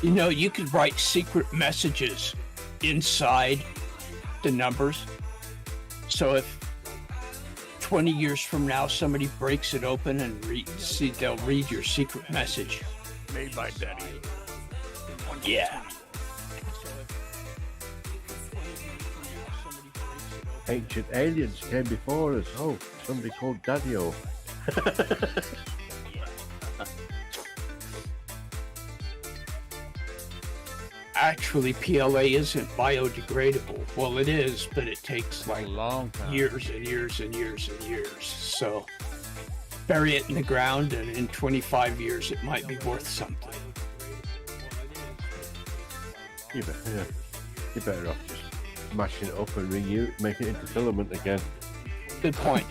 You know, you could write secret messages inside the numbers. So if 20 years from now somebody breaks it open and they'll read your secret message. Made by Daddy. Yeah. Ancient aliens came before us. Oh, somebody called Daddy-O. Actually, PLA isn't biodegradable. Well, it is, but it takes like A long time. years and years and years and years. So bury it in the ground, and in 25 years, it might be worth something. You're better off just mashing it up and make it into filament again. Good point.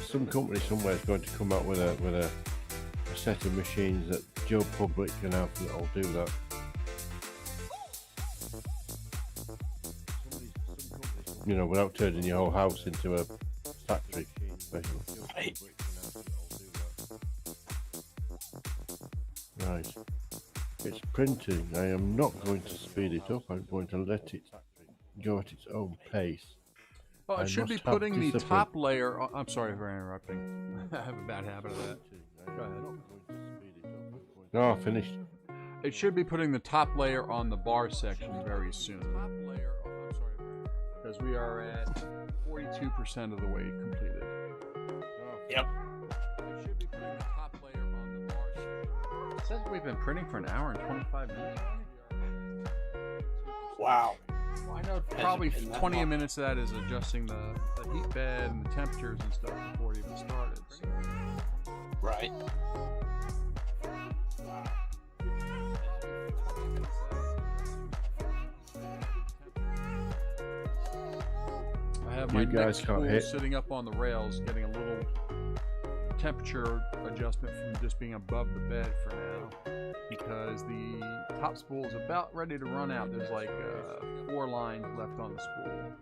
Some company somewhere is going to come out with a set of machines that Joe Public can have that'll do that. You know, without turning your whole house into a factory. Right. Right. It's printing. I am not going to speed it up. I'm going to let it go at its own pace. Well, I it should be must have putting the discipline. top layer. I'm sorry for interrupting. I have a bad habit of that. Go ahead. No, finished. It should be putting the top layer on the bar section very soon. Because we are at 42% of the way completed. Yep. It should be putting the top layer on the bar section. It says we've been printing for an hour and 25 minutes. Wow. Well, I know probably 20 minutes of that is adjusting the heat bed and the temperatures and stuff before it even started. So. Right. I have You my guys neck can't spool hit. sitting up on the rails, getting a little temperature adjustment from just being above the bed for now, because the top spool is about ready to run out. There's like 4 lines left on the spool.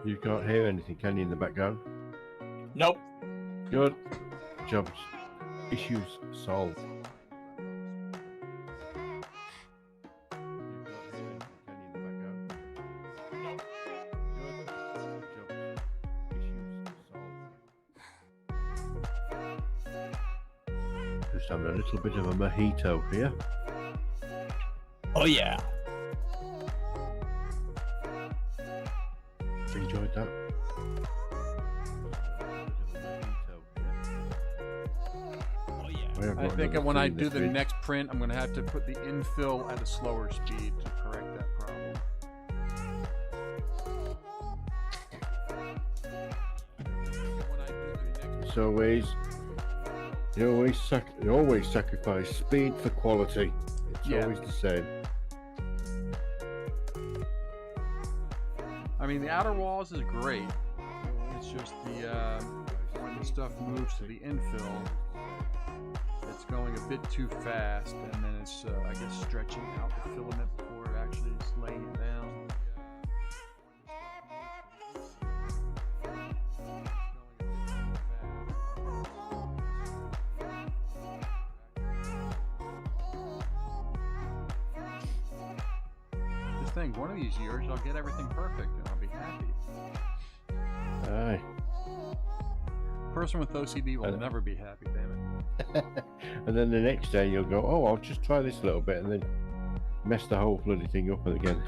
You can't hear anything, can you, in the background? Nope. Good. Jobs. Issues solved. Just having a little bit of a mojito here. Oh, yeah. Enjoyed that. Oh, yeah. I think when I do the next print, I'm going to have to put the infill at a slower speed to correct that problem. It's always, you always sacrifice speed for quality. It's Yeah. always the same. I mean, the outer walls is great. It's just the when the stuff moves to the infill, it's going a bit too fast, and then it's I guess stretching out the filament before it actually is laying it down. Just think, one of these years I'll get everything perfect and I'll be happy. Aye. Person with OCD will never be happy, damn it. And then the next day you'll go, oh, I'll just try this a little bit, and then mess the whole bloody thing up again.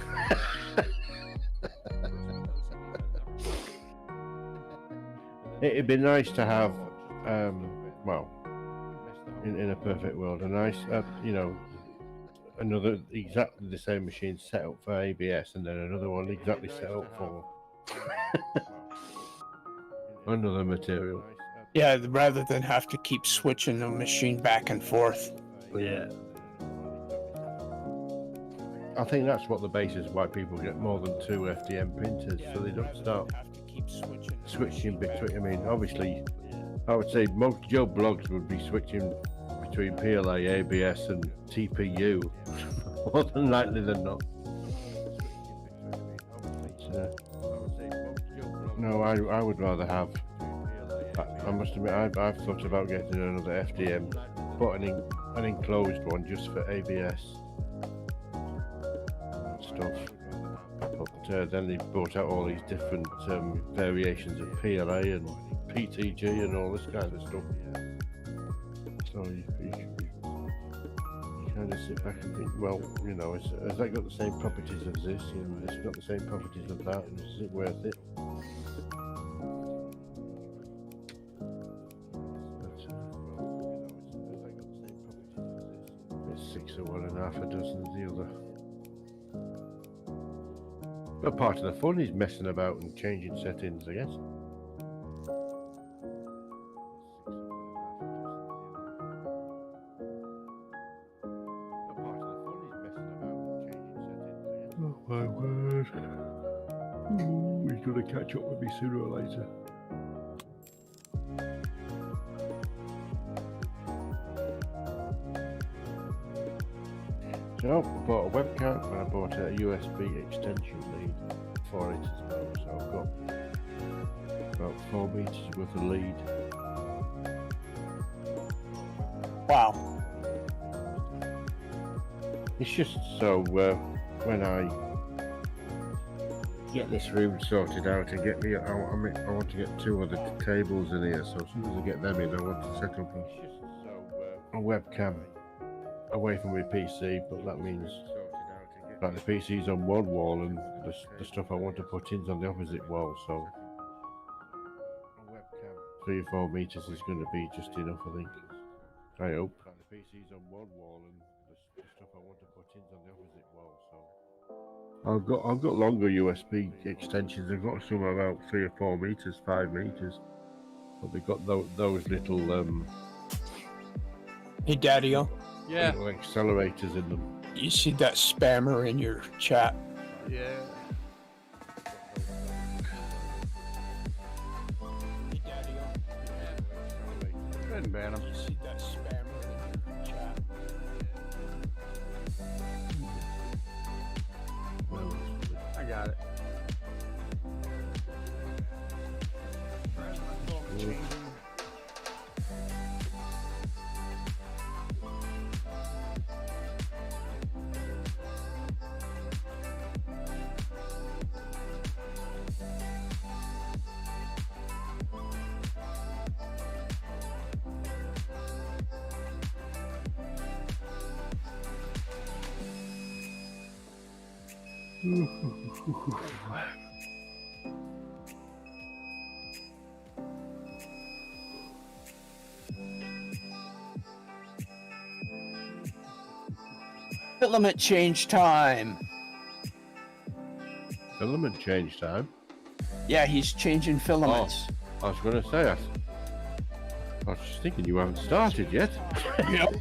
It'd be nice to have, well, in a perfect world, a nice, another exactly the same machine set up for ABS, and then another one exactly set up for Another material. Yeah, rather than have to keep switching the machine back and forth. Yeah. I think that's what the basis why people get more than 2 FDM printers, so they don't start switching between. I mean, obviously, I would say most Joe blogs would be switching between PLA, ABS, and TPU more than likely than not. No, I would rather have. I must admit, I've thought about getting another FDM, but an enclosed one just for ABS stuff. But then they brought out all these different variations of PLA and PTG and all this kind of stuff. So you kind of sit back and think, well, you know, has that got the same properties as this, and it's got the same properties of that, and is it worth it? It's 6 of one and half a dozen of the other. But part of the fun is messing about and changing settings, I guess. Oh my word. Ooh, he's gonna catch up with me sooner or later. So I bought a webcam and I bought a USB extension lead for it as well. So I've got about 4 meters worth of lead. Wow. It's just so when I get this room sorted out and get me, I want to get 2 other tables in here. So as soon as I get them in, I want to set up a webcam away from my PC, but that means like the PC's on one wall and the stuff I want to put in's on the opposite wall, so 3 or 4 meters is going to be just enough, I think. I hope. The PC's on one wall and the stuff I want to put in's on the opposite wall, so I've got longer USB extensions. I've got some about 3 or 4 meters, 5 meters, but they've got those little Hey, Daddy-O. Yeah. little accelerators in them. You see that spammer in your chat? Yeah. Hey, Daddy-O. Go ahead and ban him. You see that spammer in your chat? I got it. Filament change time. Filament change time. Yeah, he's changing filaments. I was going to say, I was just thinking you haven't started yet. Yep.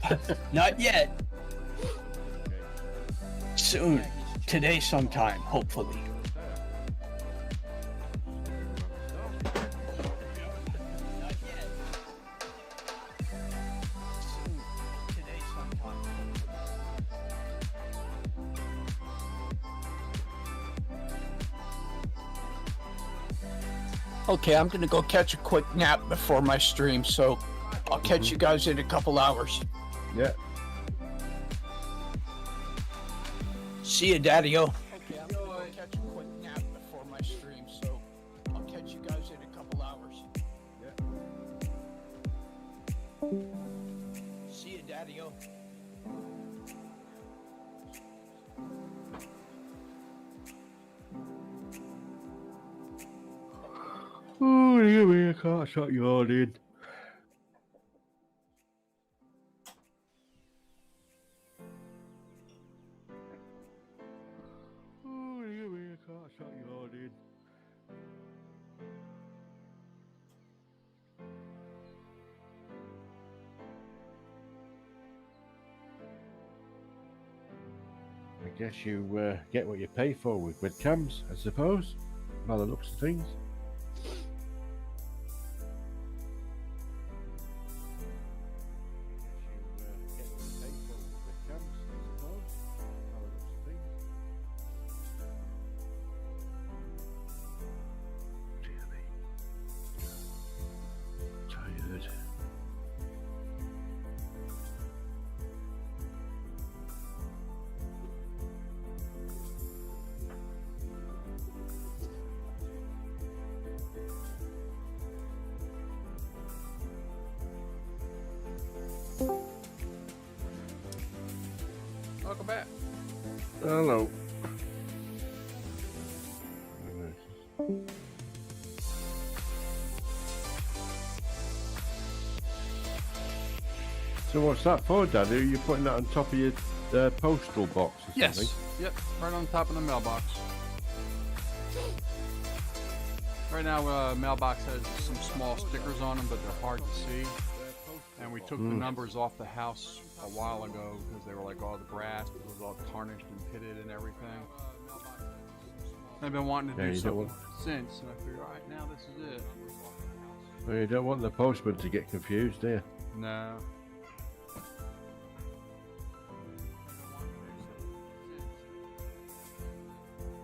Not yet. Soon. Today sometime, hopefully. Okay, I'm gonna go catch a quick nap before my stream, so I'll catch you guys in a couple hours. Yeah. See you, Daddy-O. Okay, I'm gonna go catch a quick nap before my stream, so I'll catch you guys in a couple hours. Yeah. See you, Daddy-O. Oh, dear me, I can't stop yawning. Oh, dear me, I can't stop yawning. guess you get what you pay for with webcams, I suppose, by the looks of things. Tired. Welcome back. Hello. So what's that for, Daddy? Are you putting that on top of your postal box or something? Yes. Yep. Right on top of the mailbox. Right now, mailbox has some small stickers on them, but they're hard to see. And we took the numbers off the house a while ago because they were like all the brass was all tarnished and pitted and everything. I've been wanting to do something since, and I figured, all right, now this is it. Well, you don't want the postman to get confused, do you? No.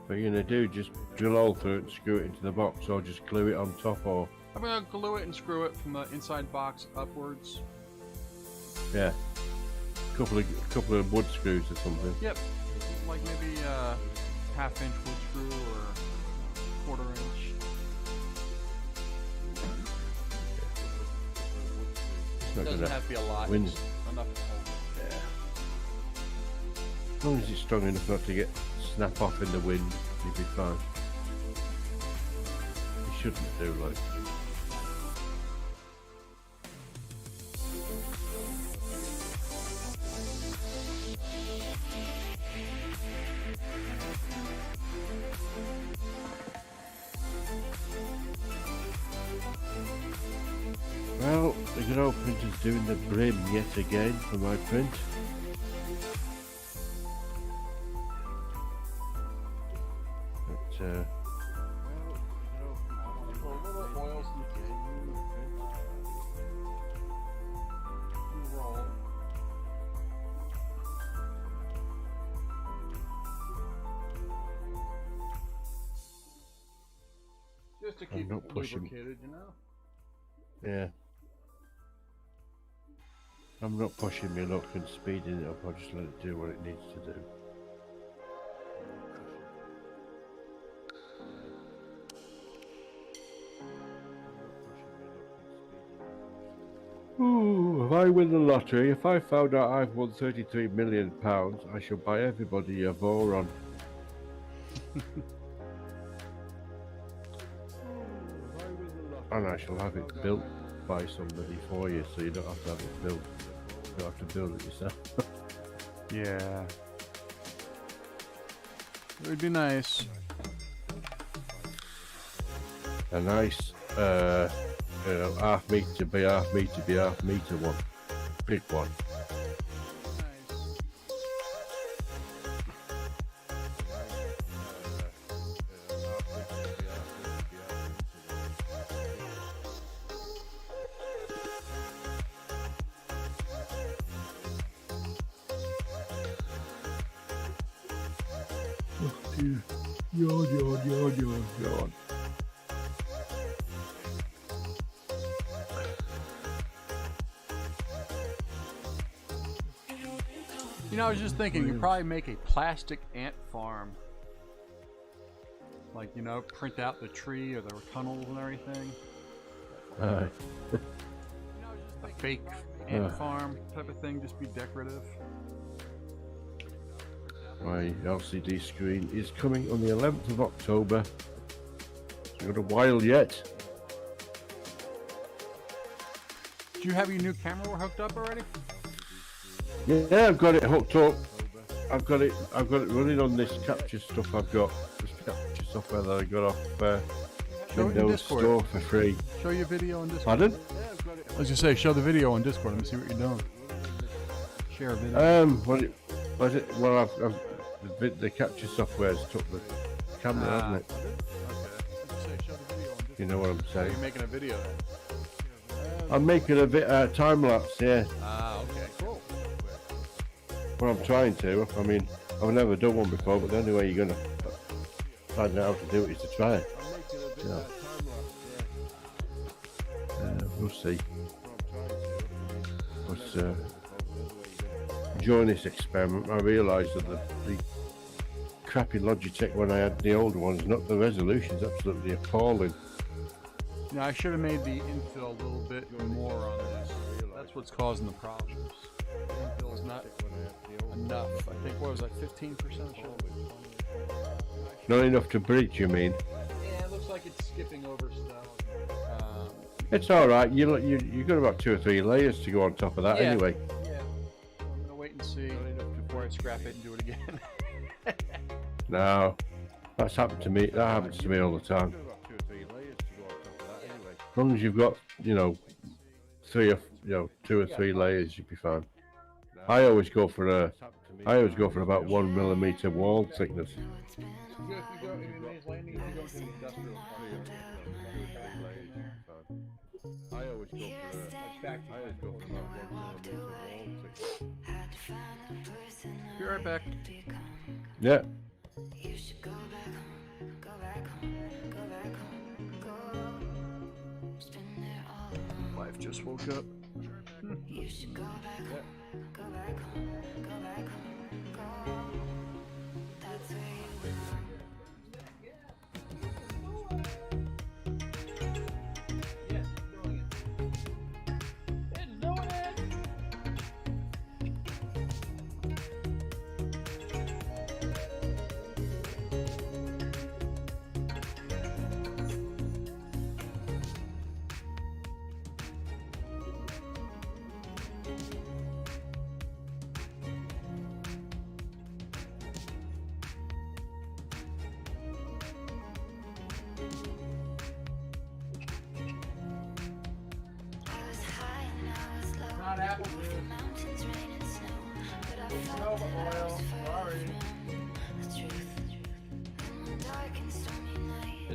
What you're gonna do, just drill a hole through it and screw it into the box, or just glue it on top, or... I'm gonna glue it and screw it from the inside box upwards. Yeah. Couple of wood screws or something. Yep. Like maybe a half-inch wood screw or quarter-inch. It doesn't have to be a lot. Wind. Just enough to hold it. Yeah. As long as it's strong enough not to get snap off in the wind, you'll be fine. You shouldn't do like. Well, the good old printer's doing the brim yet again for my print. But, just to keep it lubricated, you know? yeah. I'm not pushing my luck and speeding it up, I'll just let it do what it needs to do. Ooh, if I win the lottery, if I found out I've won £33 million, I shall buy everybody a Voron. And I shall have it built by somebody for you, so you don't have to have it built. You don't have to build it yourself. Yeah. It would be nice. A nice, half meter by half meter by half meter one. Big one. Yawn. You know, I was just thinking, you probably make a plastic ant farm. Like, you know, print out the tree or the tunnels and everything. A fake ant farm type of thing, just be decorative. My LCD screen is coming on the 11th of October. So you've got a while yet. Do you have your new camera hooked up already? Yeah, I've got it hooked up. I've got it running on this capture stuff I've got. This capture software that I got off Windows Store for free. Show your video on Discord. Pardon? I was just say, show the video on Discord. Let me see what you're doing. Share a video. Well, the capture software's took the camera, hasn't it? You know what I'm saying? You're making a video. I'm making a bit time lapse, yeah. Okay, cool. Well, I'm trying to. I mean, I've never done one before, but the only way you're gonna find out how to do it is to try it. Yeah. We'll see. But during this experiment, I realised that the crappy Logitech when I had the old ones, not the resolution's absolutely appalling. Now I should have made the infill a little bit more on this. That's what's causing the problems. The infill's not enough. I think what was that, 15%? Not enough to bridge, you mean? Yeah, it looks like it's skipping over stuff. It's all right. You got about 2 or 3 layers to go on top of that anyway. Yeah. I'm gonna wait and see before I scrap it and do it again. No, that's happened to me. That happens to me all the time. As long as you've got, 2 or 3 layers, you'll be fine. I always go for about 1 millimeter wall thickness. I always go for about 1 millimeter wall thickness. Be right back. Yeah. Wife just woke up. You should go back home, go back home, go back home, go. That's where you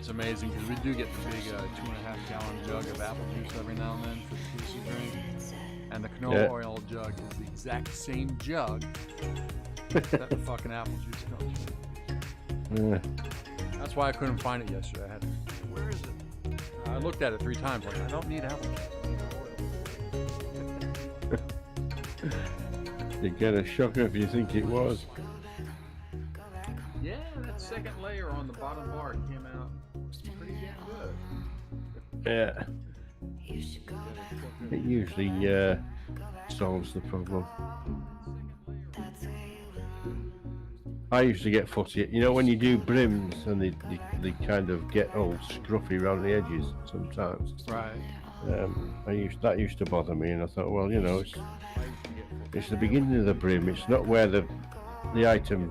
It's amazing because we do get the big 2.5 gallon jug of apple juice every now and then for the juicy drink, and the canola oil jug is the exact same jug that the fucking apple juice comes from. Yeah. That's why I couldn't find it yesterday. I had to, where is it? I looked at it 3 times. Like, I don't need apple juice. You get a shocker if you think it was. Yeah, that second layer on the bottom bar came out pretty damn good. Yeah. It usually solves the problem. I used to get fussy. You know when you do brims and they kind of get all scruffy around the edges sometimes. Right. That used to bother me, and I thought, well, it's the beginning of the brim. It's not where the item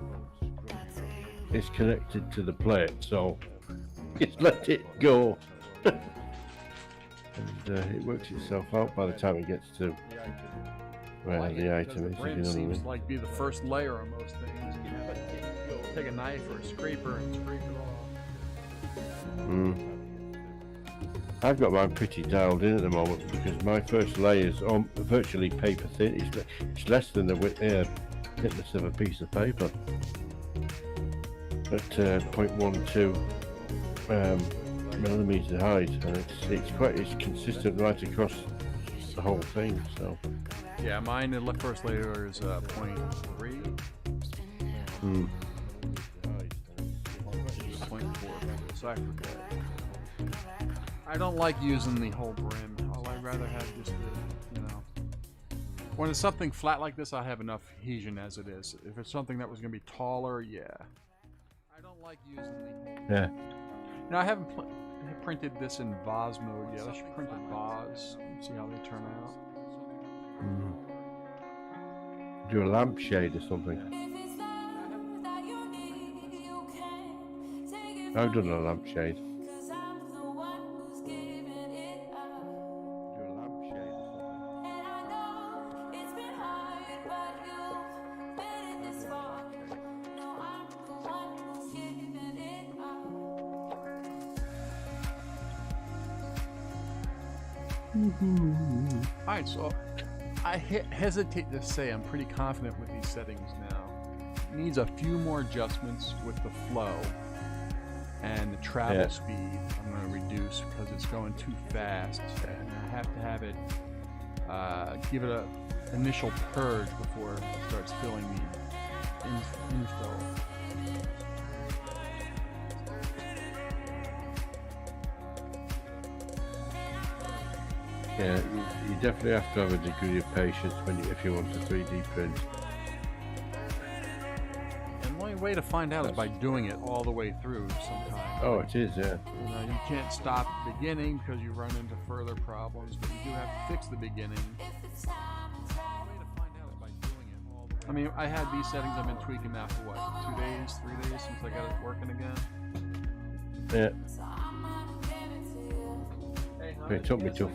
is connected to the plate, so just let it go. And it works itself out by the time it gets to where the item is. The brim seems to like be the first layer on most things. Take a knife or a scraper and scrape it off. I've got mine pretty dialed in at the moment because my first layer is virtually paper thin. It's less than the thickness of a piece of paper. At 0.12 millimeter height, and it's consistent right across the whole thing. So yeah, mine the first layer is 0.3. 0.4. So I forget. I don't like using the whole brim. I'd rather have just the, when it's something flat like this, I have enough adhesion as it is. If it's something that was going to be taller, yeah. I don't like using the whole. Yeah. Now I haven't printed this in vase mode yet. I should print a vase and see how they turn out. Do a lampshade or something. I've done a lampshade. Alright, so I hesitate to say I'm pretty confident with these settings now. It needs a few more adjustments with the flow and the travel speed. I'm going to reduce because it's going too fast, and I have to have it give it a initial purge before it starts filling the infill. Yeah, you definitely have to have a degree of patience if you want to 3D print. And the only way to find out is by doing it all the way through sometimes. Oh, it is, yeah. You can't stop at the beginning because you run into further problems, but you do have to fix the beginning. I mean, I had these settings I've been tweaking now for what, 2 days, 3 days since I got it working again? Yeah. It took me till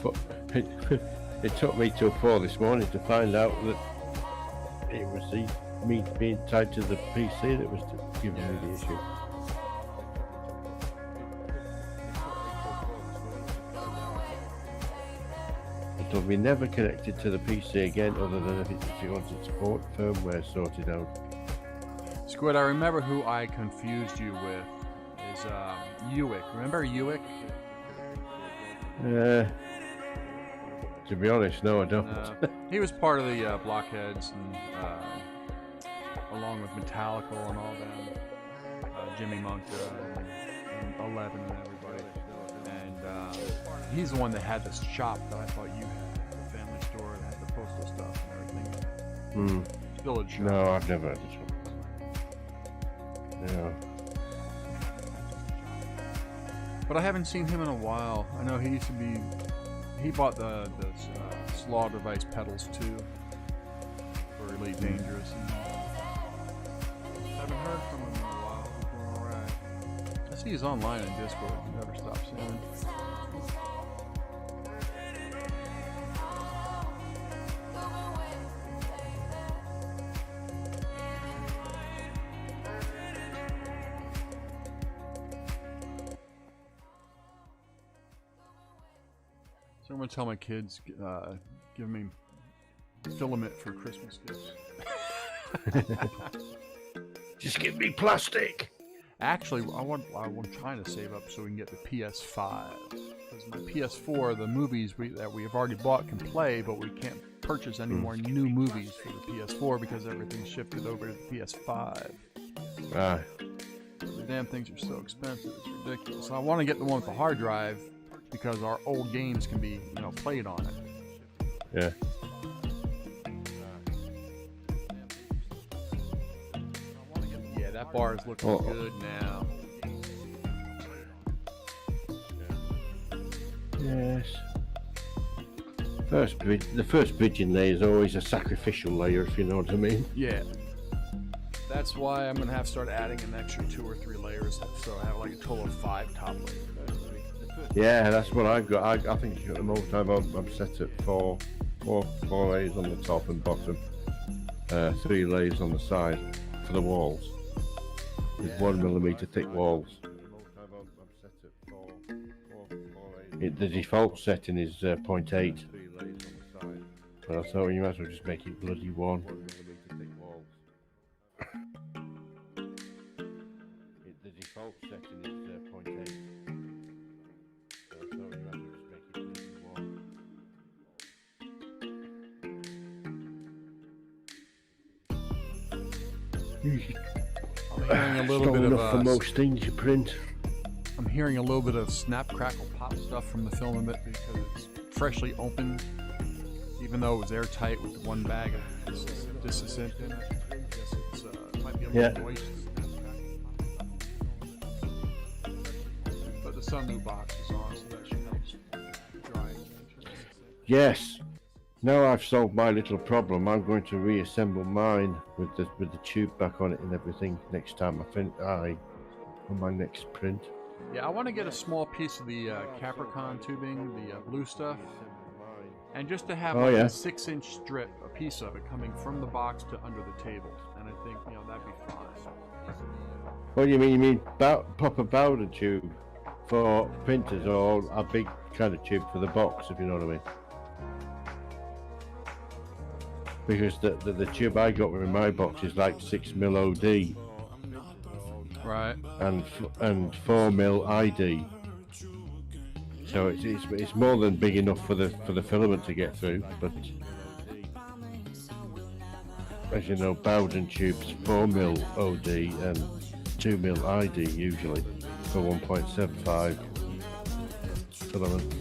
it took me till 4 this morning to find out that it was me being tied to the PC that was giving me the issue. It'll be never connected to the PC again, other than if you wanted support firmware sorted out. Squid, I remember who I confused you with is Ewick. Remember Ewick? To be honest, no, I don't. He was part of the Blockheads, and along with Metallica and all them, Jimmy Monka and Eleven and everybody. And he's the one that had this shop that I thought you had, the family store that had the postal stuff and everything. Still a shop. No, I've never had the shop. No. But I haven't seen him in a while. I know he used to be. He bought the Slaw Device pedals too for Elite Dangerous. And haven't heard from him in a while. He's doing alright. I see he's online in Discord. He never stops seeing. So I'm gonna tell my kids, give me filament for Christmas gifts. Just give me plastic. Actually, I'm trying to save up so we can get the PS5. Because my PS4, the movies that we have already bought can play, but we can't purchase any more new movies for the PS4 because everything's shifted over to the PS5. Right. The damn things are so expensive, it's ridiculous. So I want to get the one with the hard drive because our old games can be, played on it. Yeah. Yeah, that bar is looking good now. Yes. The first bridging layer is always a sacrificial layer, if you know what I mean. Yeah. That's why I'm gonna have to start adding an extra 2 or 3 layers, so I have like a total of 5 top layers. Yeah, that's what I've got. I think at the moment I'm set at four layers on the top and bottom, 3 layers on the side for the walls, with 1mm thick walls. The default setting is 0.8, but I thought you might as well just make it bloody 1. The default setting is 0.8. I'm hearing a little bit of for most things you print. I'm hearing a little bit of snap, crackle, pop stuff from the filament because it's freshly opened, even though it was airtight with 1 bag of disinfectant in it. I guess it might be a little moist. But the Sunmu box is on, so that should help dry. Yes. Now I've solved my little problem, I'm going to reassemble mine with the tube back on it and everything next time on my next print. Yeah, I want to get a small piece of the Capricorn tubing, the blue stuff, and just to have a 6-inch strip, a piece of it coming from the box to under the table, and I think that'd be fine. What do you mean? You mean proper powder tube for printers, or a big kind of tube for the box, if you know what I mean. Because the tube I got in my box is like 6mm OD. Right. And 4mm ID. So it's more than big enough for the filament to get through, but as you know, Bowden tubes 4mm OD and 2mm ID usually for 1.75 filament.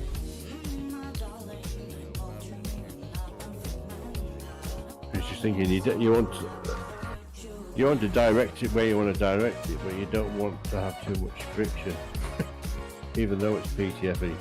I was just thinking you want to direct it where you want to direct it, but you don't want to have too much friction, even though it's PTFE.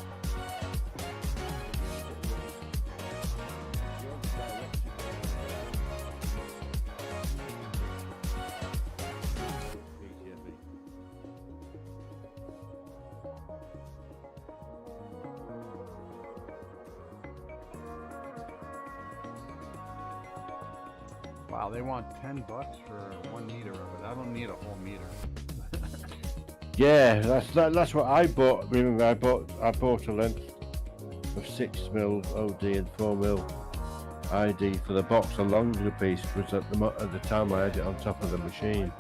Wow, they want $10 for 1 meter of it. I don't need a whole meter. Yeah, that's what I bought. Remember, I bought a length of 6mm OD and 4mm ID for the box. A longer piece was at the time I had it on top of the machine.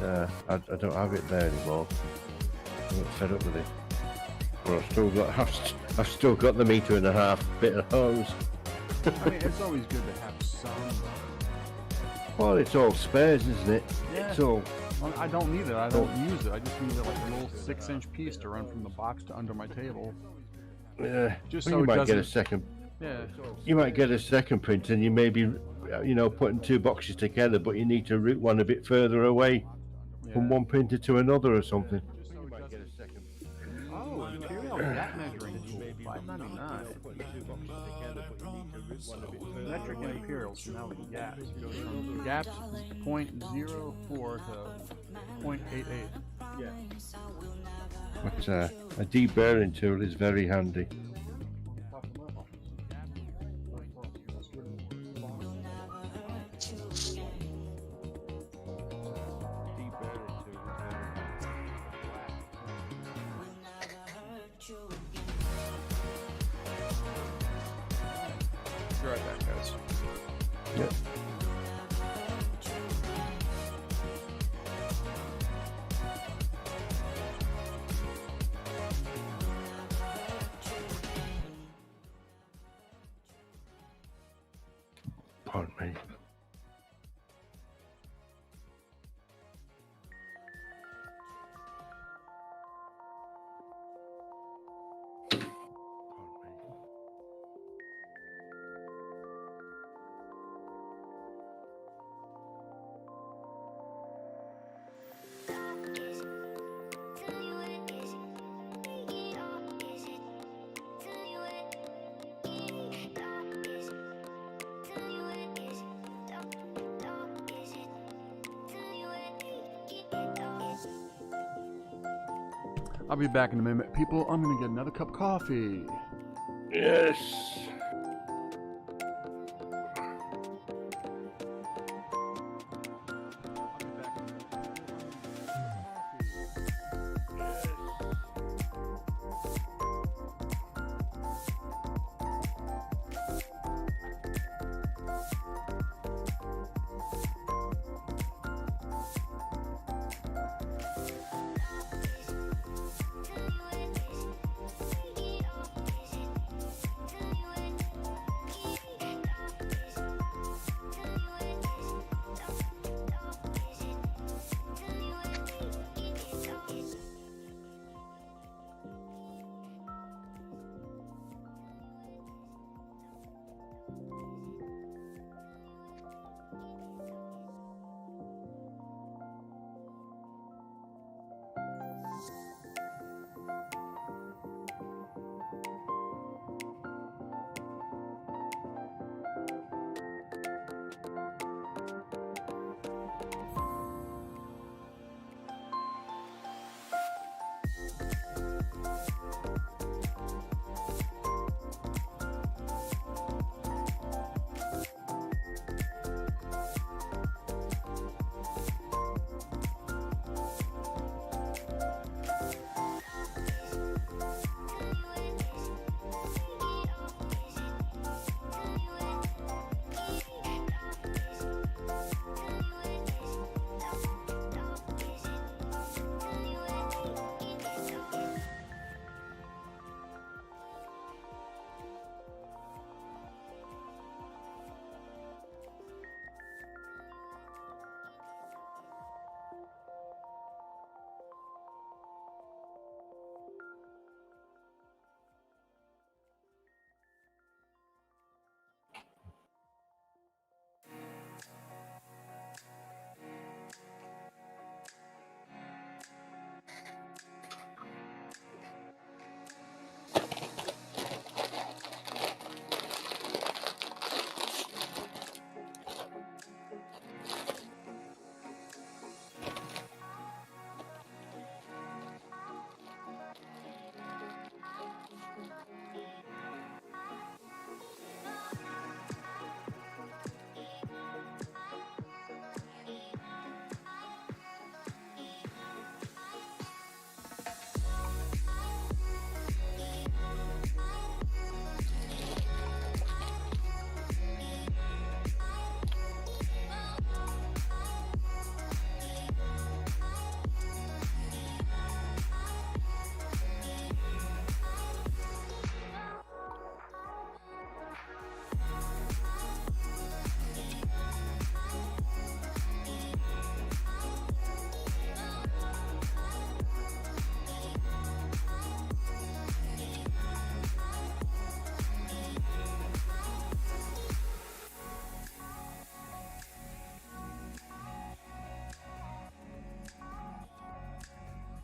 But I don't have it there anymore. I'm not fed up with it. Well, I've still got the 1.5 bit of hose. I mean, it's always good to have some. Well, it's all spares, isn't it? Yeah. It's all. Well, I don't need it. I don't use it. I just need like a little 6-inch piece to run from the box to under my table. Yeah. Just Well, so you it might doesn't. get a second. Yeah. You might get a second print, and you may be, putting two boxes together, but you need to route one a bit further away from one printer to another or something. Oh, Imperial gap measuring tool, $5.99. Metric and Imperial, so now with gaps. It goes from gaps 0.04 to 0.88. Yeah. But a deburring tool is very handy. Be right back, guys. Yep. Pardon me. I'll be back in a minute. People, I'm gonna get another cup of coffee. Yes.